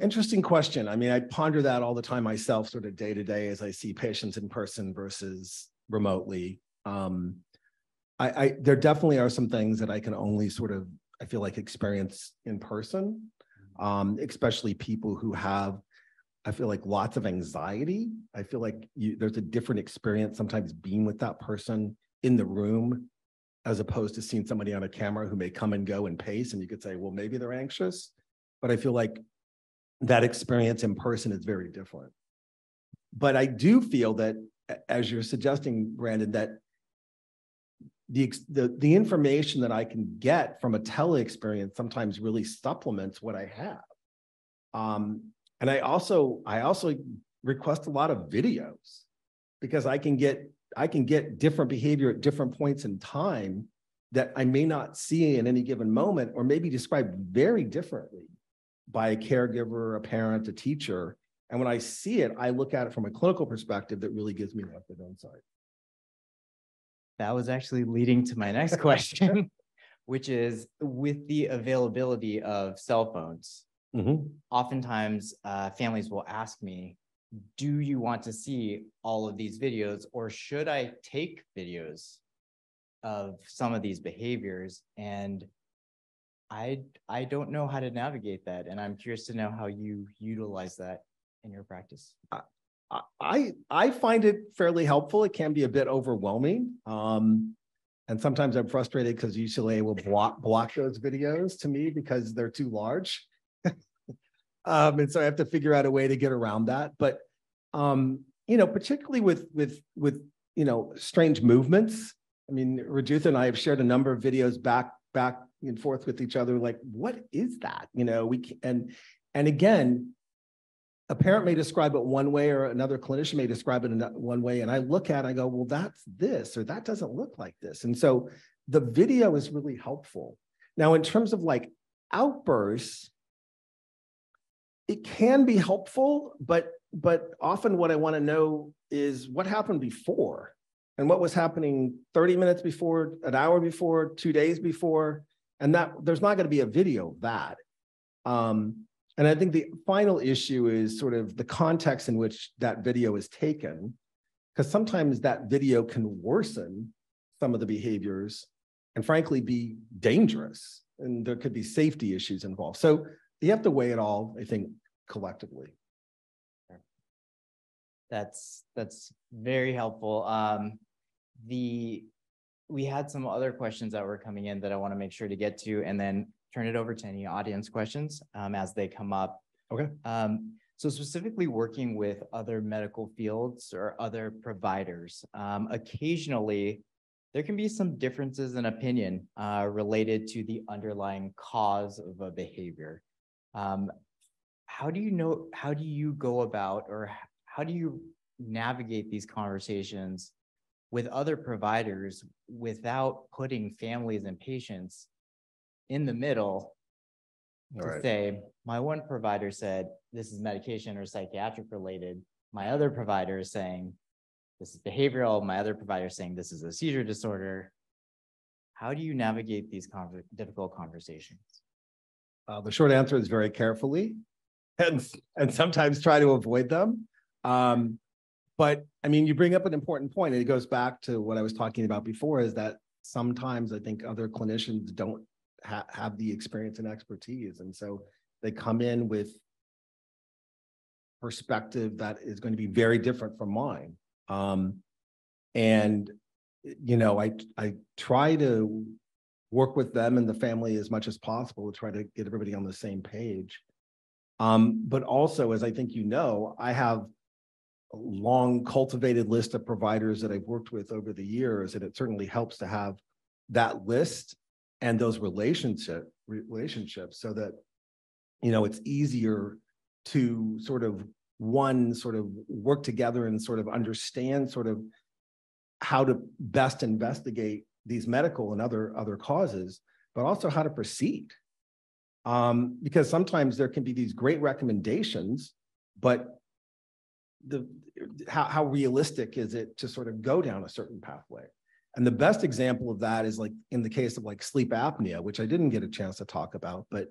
Interesting question. I mean, I ponder that all the time myself, sort of day to day, as I see patients in person versus remotely. There definitely are some things that I can only sort of, I feel like, experience in person, especially people who have, I feel like, lots of anxiety. I feel like there's a different experience sometimes being with that person in the room, as opposed to seeing somebody on a camera who may come and go and pace, and you could say, well, maybe they're anxious. But I feel like that experience in person is very different. But I do feel that, as you're suggesting, Brandon, that the information that I can get from a tele experience sometimes really supplements what I have. And I also request a lot of videos, because I can get different behavior at different points in time that I may not see in any given moment, or maybe described very differently by a caregiver, a parent, a teacher. And when I see it, I look at it from a clinical perspective that really gives me a lot of insight. That was actually leading to my next question, which is, with the availability of cell phones, oftentimes families will ask me, do you want to see all of these videos, or should I take videos of some of these behaviors? And I don't know how to navigate that. And I'm curious to know how you utilize that in your practice. I find it fairly helpful. It can be a bit overwhelming. And sometimes I'm frustrated because UCLA will block those videos to me because they're too large. And so I have to figure out a way to get around that. But, you know, particularly with, you know, strange movements. I mean, Rajutha and I have shared a number of videos back and forth with each other. Like, what is that? You know, and again, a parent may describe it one way or another clinician may describe it in one way. And I look at it, I go, well, that's this, or that doesn't look like this. And so the video is really helpful. Now, in terms of like outbursts, it can be helpful, but often what I want to know is what happened before and what was happening 30 minutes before, an hour before, 2 days before, and that there's not going to be a video of that. And I think the final issue is sort of the context in which that video is taken, because sometimes that video can worsen some of the behaviors and frankly be dangerous. And there could be safety issues involved. So you have to weigh it all, I think, collectively. That's very helpful. We had some other questions that were coming in that I want to make sure to get to, and then turn it over to any audience questions as they come up. Okay. So specifically working with other medical fields or other providers, occasionally there can be some differences in opinion related to the underlying cause of a behavior. How do you go about, or how do you navigate these conversations with other providers without putting families and patients in the middle to say, my one provider said this is medication or psychiatric related. My other provider is saying this is behavioral. My other provider is saying this is a seizure disorder. How do you navigate these difficult conversations? The short answer is very carefully and sometimes try to avoid them. But I mean, you bring up an important point, and it goes back to what I was talking about before, is that sometimes I think other clinicians don't have the experience and expertise. And so they come in with perspective that is going to be very different from mine. And, you know, I try to work with them and the family as much as possible to try to get everybody on the same page. But also, as I think you know, I have a long cultivated list of providers that I've worked with over the years, and it certainly helps to have that list and those relationships so that, you know, it's easier to sort of work together and sort of understand sort of how to best investigate these medical and other causes, but also how to proceed. Because sometimes there can be these great recommendations, but how realistic is it to sort of go down a certain pathway? And the best example of that is like in the case of like sleep apnea, which I didn't get a chance to talk about, but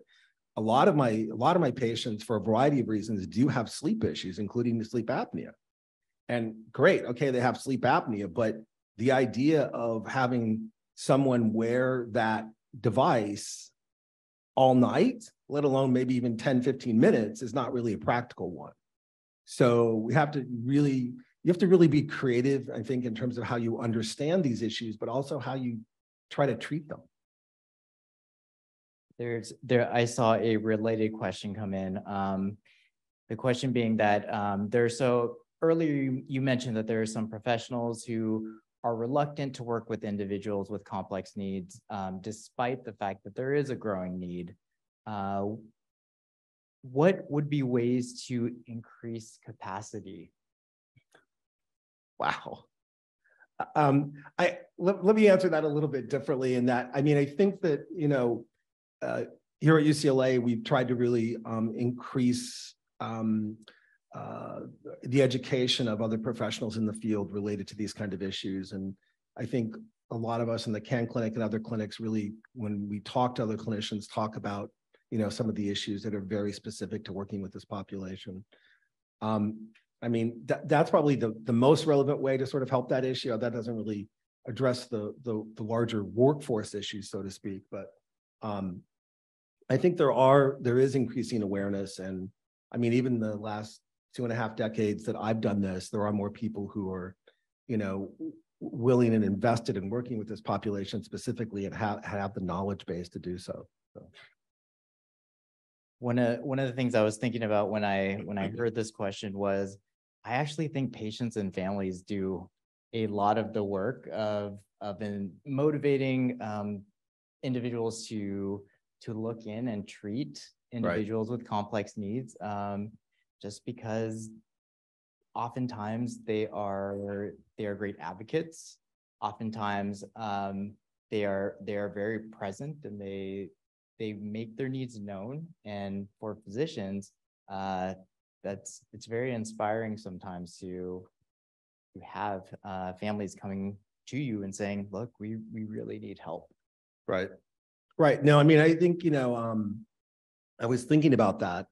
a lot of my patients, for a variety of reasons, do have sleep issues, including the sleep apnea. And great, okay, they have sleep apnea, but the idea of having someone wear that device all night, let alone maybe even 10, 15 minutes, is not really a practical one. So you have to really be creative, I think, in terms of how you understand these issues, but also how you try to treat them. I saw a related question come in. The question being that earlier you mentioned that there are some professionals who are reluctant to work with individuals with complex needs, despite the fact that there is a growing need. What would be ways to increase capacity? Wow. Let me answer that a little bit differently in that, I mean, I think that, you know, here at UCLA, we've tried to really increase the education of other professionals in the field related to these kind of issues. And I think a lot of us in the CAN clinic and other clinics really, when we talk to other clinicians, talk about, you know, some of the issues that are very specific to working with this population. I mean, that's probably the most relevant way to sort of help that issue. That doesn't really address the larger workforce issues, so to speak. But I think there is increasing awareness. And I mean, even the last 2.5 decades that I've done this, there are more people who are, you know, willing and invested in working with this population specifically and have the knowledge base to do so. One of the things I was thinking about when I heard this question was, I actually think patients and families do a lot of the work of motivating individuals to look in and treat individuals with complex needs, just because oftentimes they are great advocates. Oftentimes they are very present, and they make their needs known. And for physicians, it's very inspiring sometimes to have families coming to you and saying, look, we really need help. Right. Right. No, I mean, I think, you know, I was thinking about that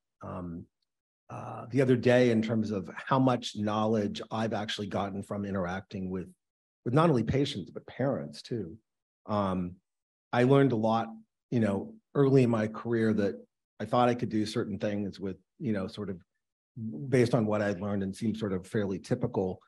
the other day in terms of how much knowledge I've actually gotten from interacting with not only patients, but parents too. I learned a lot, you know, early in my career that I thought I could do certain things with, you know, sort of based on what I'd learned and seemed sort of fairly typical.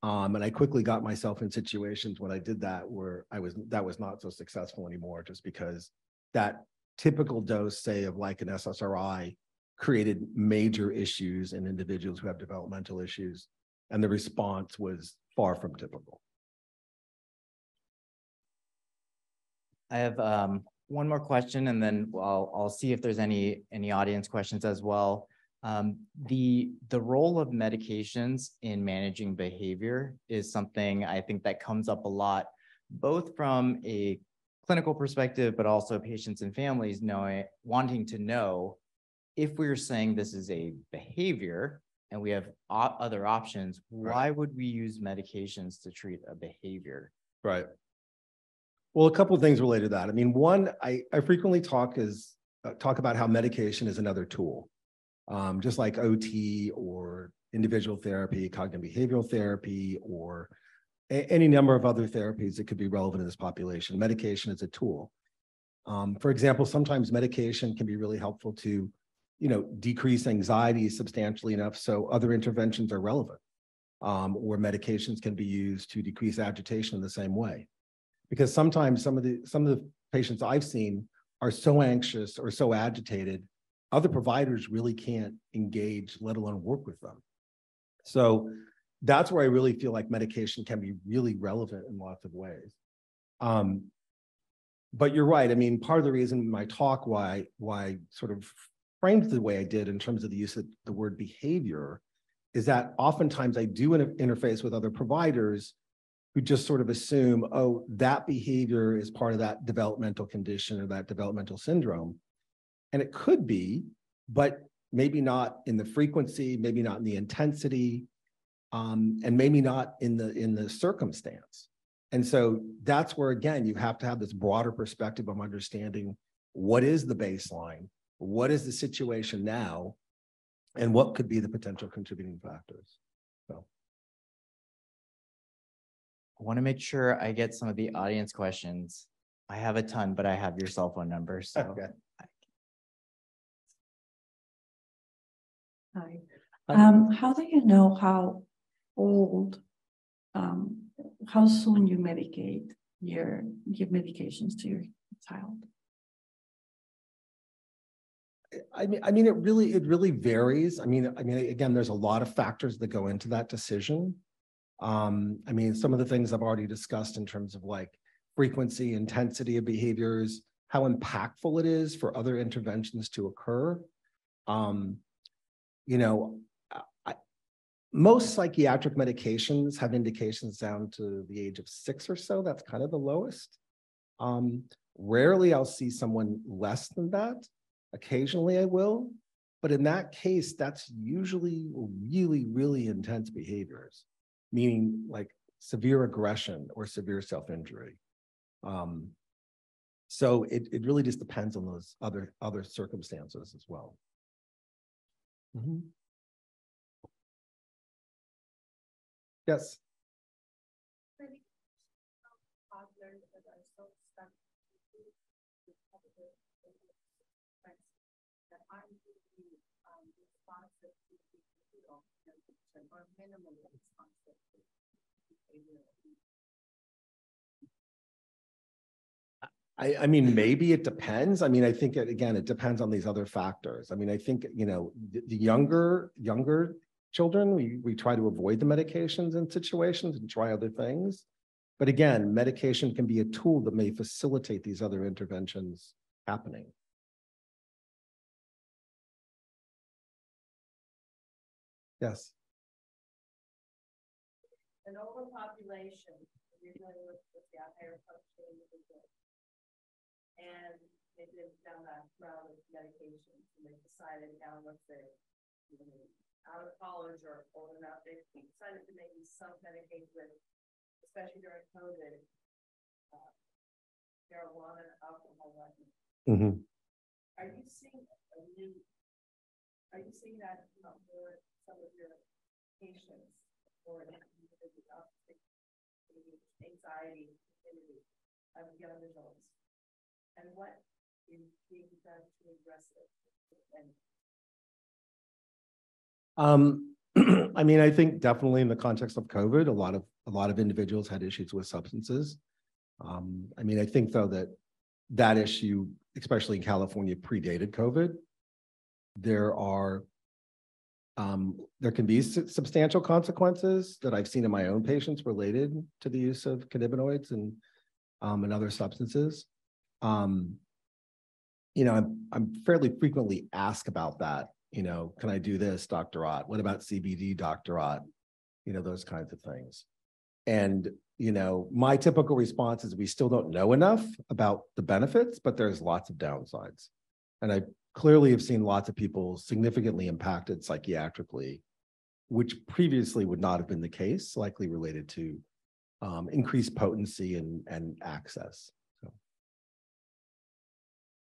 And I quickly got myself in situations when I did that where that was not so successful anymore, just because that typical dose, say, of like an SSRI created major issues in individuals who have developmental issues, and the response was far from typical. I have one more question, and then I'll see if there's any audience questions as well. The role of medications in managing behavior is something I think that comes up a lot, both from a clinical perspective, but also patients and families wanting to know, if we're saying this is a behavior and we have other options, why would we use medications to treat a behavior? Right. Well, a couple of things related to that. I mean, one, I frequently talk about how medication is another tool. Just like OT or individual therapy, cognitive behavioral therapy, or any number of other therapies that could be relevant in this population. Medication is a tool. For example, sometimes medication can be really helpful to, you know, decrease anxiety substantially enough so other interventions are relevant. Or medications can be used to decrease agitation in the same way. Because sometimes some of the patients I've seen are so anxious or so agitated, other providers really can't engage, let alone work with them. So that's where I really feel like medication can be really relevant in lots of ways. But you're right. I mean, part of the reason in my talk why I sort of framed the way I did in terms of the use of the word behavior is that oftentimes I do interface with other providers who just sort of assume, oh, that behavior is part of that developmental condition or that developmental syndrome. And it could be, but maybe not in the frequency, maybe not in the intensity, and maybe not in the circumstance. And so that's where, again, you have to have this broader perspective of understanding what is the baseline, what is the situation now, and what could be the potential contributing factors. So I want to make sure I get some of the audience questions. I have a ton, but I have your cell phone number. So. Okay. Hi. How do you know how old, how soon you give medications to your child? I mean, it really varies. I mean, again, there's a lot of factors that go into that decision. I mean, some of the things I've already discussed in terms of like frequency, intensity of behaviors, how impactful it is for other interventions to occur. You know, most psychiatric medications have indications down to the age of 6 or so. That's kind of the lowest. Rarely I'll see someone less than that. Occasionally I will, but in that case, that's usually really, really intense behaviors, meaning like severe aggression or severe self-injury. So it really just depends on those other circumstances as well. Mm-hmm. Yes. I mean, maybe it depends. I mean, I think again, it depends on these other factors. I mean, I think, you know, the younger children, we try to avoid the medications in situations and try other things. But again, medication can be a tool that may facilitate these other interventions happening. Yes. An overpopulation, you're dealing with the higher population, and they did down that round of medications, and they decided now once they're out of college or old enough, they decided to maybe self-medicate with, especially during COVID, marijuana and alcohol. Mm-hmm. Are you seeing that more some of your patients or anxiety of young adults, and what is being done to address it? I mean, I think definitely in the context of COVID, a lot of individuals had issues with substances. I mean, I think though that issue, especially in California, predated COVID. There can be substantial consequences that I've seen in my own patients related to the use of cannabinoids and other substances. You know, I'm fairly frequently asked about that. You know, can I do this, Dr. Ott? What about CBD, Dr. Ott? You know, those kinds of things. And, you know, my typical response is we still don't know enough about the benefits, but there's lots of downsides. And I clearly have seen lots of people significantly impacted psychiatrically, which previously would not have been the case, likely related to increased potency and access. So.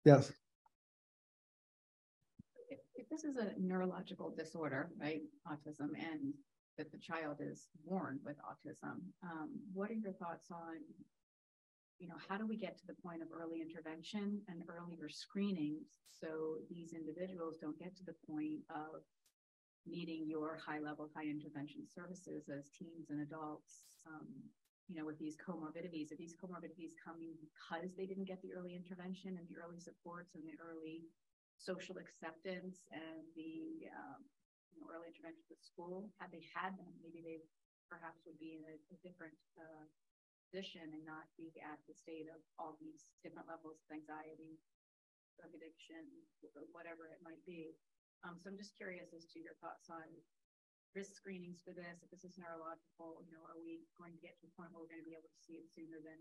Yes. If this is a neurological disorder, right, autism, and that the child is born with autism, what are your thoughts on, you know, how do we get to the point of early intervention and earlier screening so these individuals don't get to the point of needing your high-level, high-intervention services as teens and adults, you know, with these comorbidities? Are these comorbidities coming because they didn't get the early intervention and the early supports and the early social acceptance and the early intervention at school? Had they had them, maybe they perhaps would be in a different position and not be at the state of all these different levels of anxiety, drug addiction, whatever it might be. So I'm just curious as to your thoughts on risk screenings for this. If this is neurological, you know, are we going to get to a point where we're going to be able to see it sooner than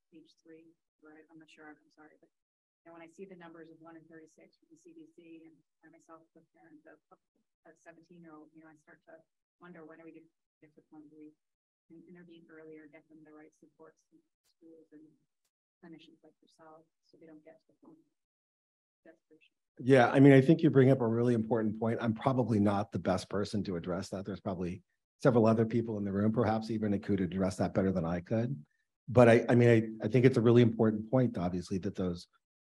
stage 3? Right? I'm not sure. I'm sorry, but you know, when I see the numbers of 1 in 36 from the CDC, and I myself, a parent of a 17-year-old, you know, I start to wonder when are we going to get to the point where we can intervene earlier, get them the right supports in schools and clinicians like yourself, so they don't get to the point of desperation. Yeah, I mean, I think you bring up a really important point. I'm probably not the best person to address that. There's probably several other people in the room, perhaps even who could address that better than I could. But I think it's a really important point, obviously, that those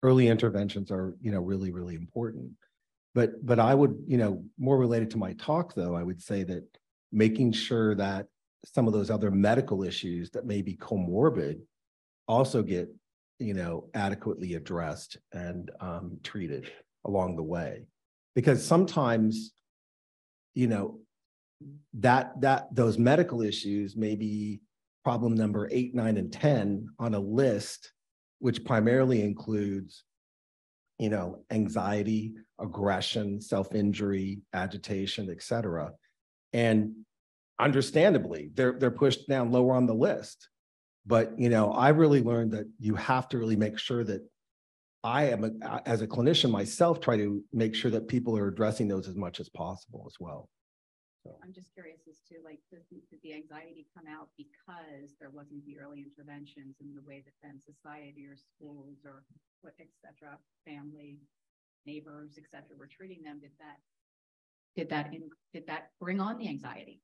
early interventions are, you know, really, really important. But I would, you know, more related to my talk, though, I would say that making sure that some of those other medical issues that may be comorbid also get, you know, adequately addressed and treated along the way. Because sometimes, you know, that those medical issues may be problem number 8, 9, and 10 on a list, which primarily includes, you know, anxiety, aggression, self-injury, agitation, etc. And understandably, they're pushed down lower on the list. But, you know, I really learned that you have to really make sure that I am, as a clinician myself, try to make sure that people are addressing those as much as possible as well. So. I'm just curious as to, like, did the anxiety come out because there wasn't the early interventions in the way that then society or schools or what, et cetera, family, neighbors, et cetera, were treating them? Did that bring on the anxiety?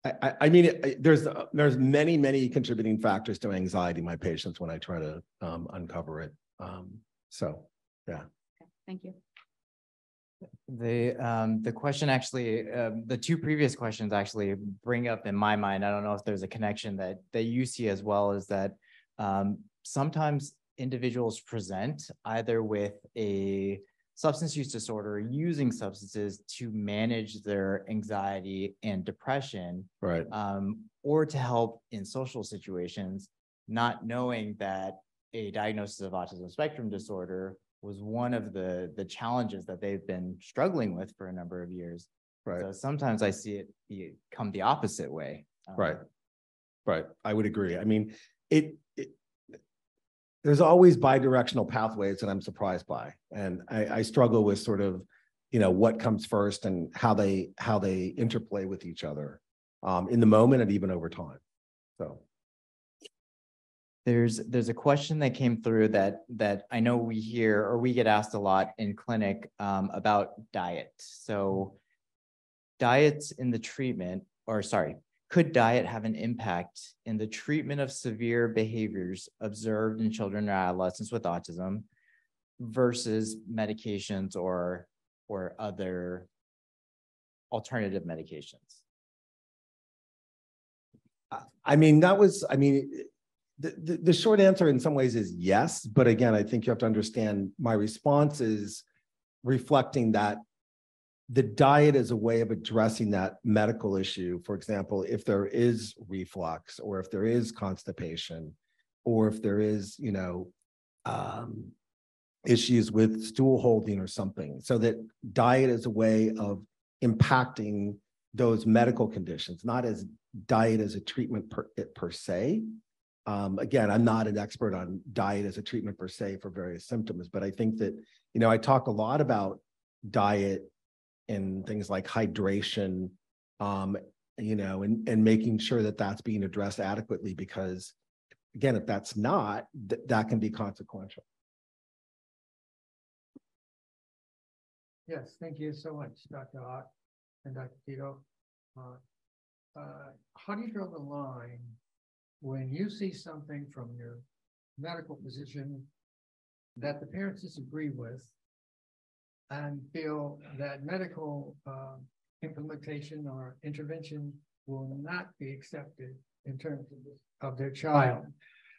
I mean, there's many contributing factors to anxiety in my patients when I try to uncover it. So, yeah. Thank you. The question actually, the two previous questions actually bring up in my mind, I don't know if there's a connection that you see as well, is that sometimes individuals present either with a substance use disorder, using substances to manage their anxiety and depression, right? Or to help in social situations, not knowing that a diagnosis of autism spectrum disorder was one of the challenges that they've been struggling with for a number of years. Right. So sometimes I see it come the opposite way. Right. Right. I would agree. I mean, there's always bi-directional pathways that I'm surprised by. And I struggle with sort of, what comes first and how they interplay with each other in the moment and even over time. So. There's a question that came through that I know we hear or we get asked a lot in clinic about diet. So diets in the treatment, could diet have an impact in the treatment of severe behaviors observed in children or adolescents with autism versus medications or other alternative medications? The short answer in some ways is yes, but again, I think you have to understand my response is reflecting that the diet is a way of addressing that medical issue. For example, if there is reflux or if there is constipation or if there is, issues with stool holding or something, so that diet is a way of impacting those medical conditions, not as diet as a treatment per se. Again, I'm not an expert on diet as a treatment per se for various symptoms, but I think that, I talk a lot about diet and things like hydration, and making sure that that's being addressed adequately, because again, if that's not, that can be consequential. Yes, thank you so much, Dr. Ott and Dr. Tito. How do you draw the line when you see something from your medical physician that the parents disagree with and feel that medical implementation or intervention will not be accepted in terms of their child,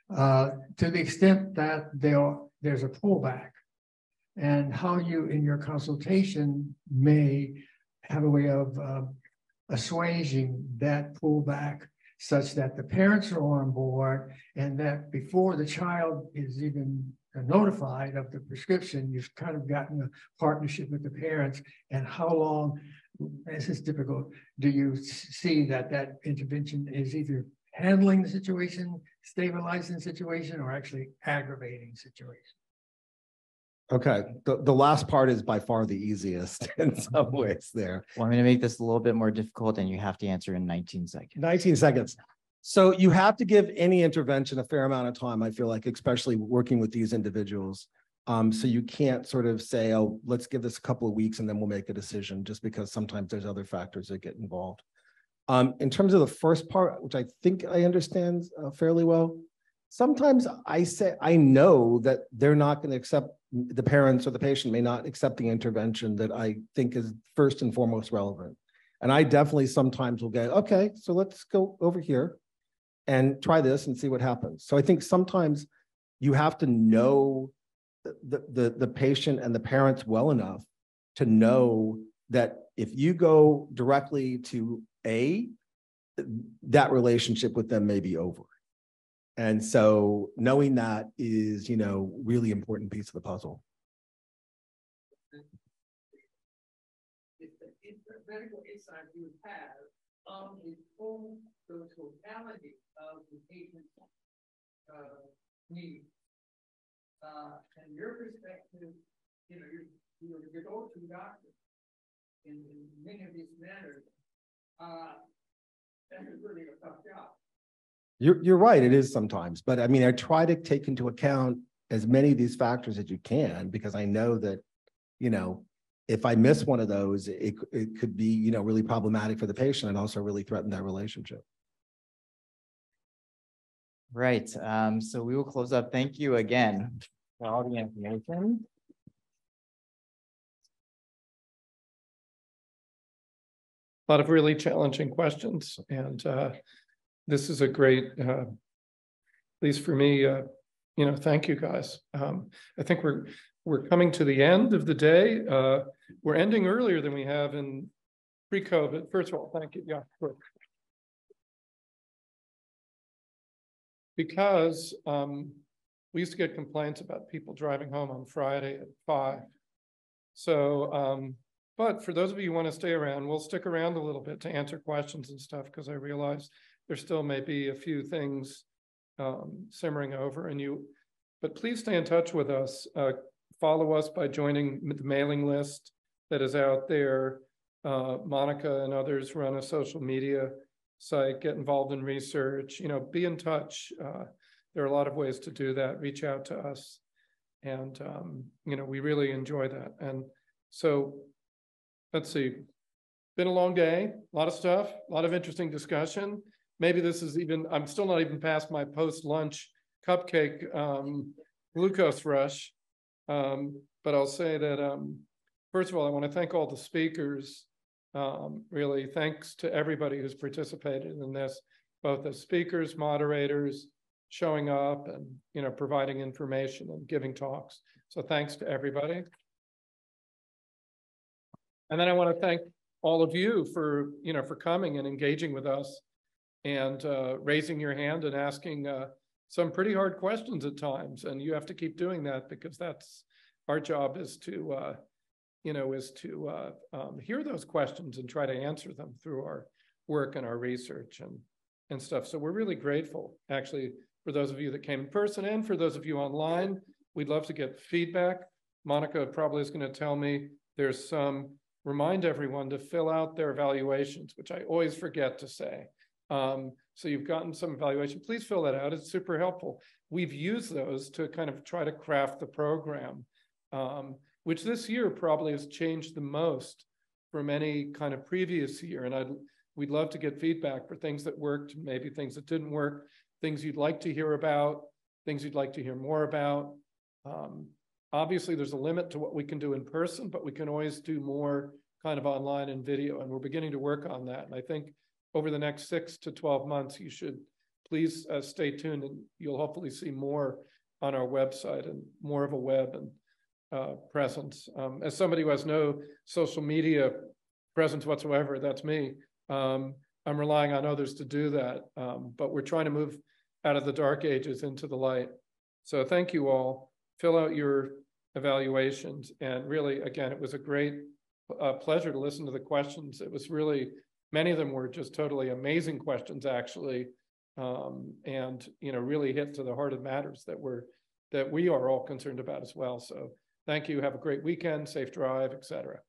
to the extent that there's a pullback, and how you in your consultation may have a way of assuaging that pullback such that the parents are on board, and that before the child is even notified of the prescription, you've kind of gotten a partnership with the parents. And how long, this is difficult, do you see that intervention is either handling the situation, stabilizing the situation, or actually aggravating the situation? Okay, the last part is by far the easiest in some ways there. Well, I'm going to make this a little bit more difficult, and you have to answer in 19 seconds. 19 seconds. So you have to give any intervention a fair amount of time, I feel like, especially working with these individuals. So you can't sort of say, oh, let's give this a couple of weeks and then we'll make a decision, just because sometimes there's other factors that get involved. In terms of the first part, which I think I understand fairly well, sometimes I know that they're not going to accept, the parents or the patient may not accept the intervention that I think is first and foremost relevant. And I definitely sometimes will go, okay, so let's go over here and try this and see what happens. So I think sometimes you have to know the patient and the parents well enough to know that if you go directly to A, that relationship with them may be over. And so knowing that is, really important piece of the puzzle. If the medical insight you have on the totality of the patient's needs, and your perspective, you're the go-to doctor in many of these matters, that's really a tough job. You're right, it is sometimes, but I mean, I try to take into account as many of these factors as you can, because I know that, if I miss one of those, it could be, you know, really problematic for the patient and also really threaten that relationship. Right. So we will close up. Thank you again for all the information. A lot of really challenging questions, and this is a great, at least for me, you know, thank you guys. I think we're coming to the end of the day. We're ending earlier than we have in pre-COVID. First of all, thank you. Yeah, sure. Because we used to get complaints about people driving home on Friday at 5. So, but for those of you who want to stay around, we'll stick around a little bit to answer questions and stuff, because I realize there still may be a few things simmering over but please stay in touch with us. Follow us by joining the mailing list that is out there. Monica and others run a social media site, get involved in research, you know, be in touch. There are a lot of ways to do that. Reach out to us. And, you know, we really enjoy that. And so let's see, been a long day, a lot of stuff, a lot of interesting discussion. Maybe this is even, I'm still not even past my post-lunch cupcake glucose rush. But I'll say that, first of all, I want to thank all the speakers. Really, thanks to everybody who's participated in this, both as speakers, moderators, showing up and, you know, providing information and giving talks. So thanks to everybody. And then I want to thank all of you for, you know, for coming and engaging with us and raising your hand and asking some pretty hard questions at times. And you have to keep doing that, because that's our job, is to, you know, hear those questions and try to answer them through our work and our research and stuff. So we're really grateful, actually, for those of you that came in person and for those of you online. We'd love to get feedback. Monica probably is going to tell me there's remind everyone to fill out their evaluations, which I always forget to say. So you've gotten some evaluation, please fill that out. It's super helpful. We've used those to kind of try to craft the program, which this year probably has changed the most from any kind of previous year. And we'd love to get feedback for things that worked, maybe things that didn't work, things you'd like to hear about, things you'd like to hear more about. Obviously, there's a limit to what we can do in person, but we can always do more kind of online and video, and we're beginning to work on that. And I think over the next 6 to 12 months, you should please stay tuned, and you'll hopefully see more on our website and more of a web and presence. As somebody who has no social media presence whatsoever, that's me. I'm relying on others to do that, but we're trying to move out of the dark ages into the light. So thank you all. Fill out your evaluations. And really, again, it was a great pleasure to listen to the questions. It was really, many of them were just totally amazing questions, actually. And, you know, really hit to the heart of matters that we are all concerned about as well. So thank you. Have a great weekend, safe drive, etc.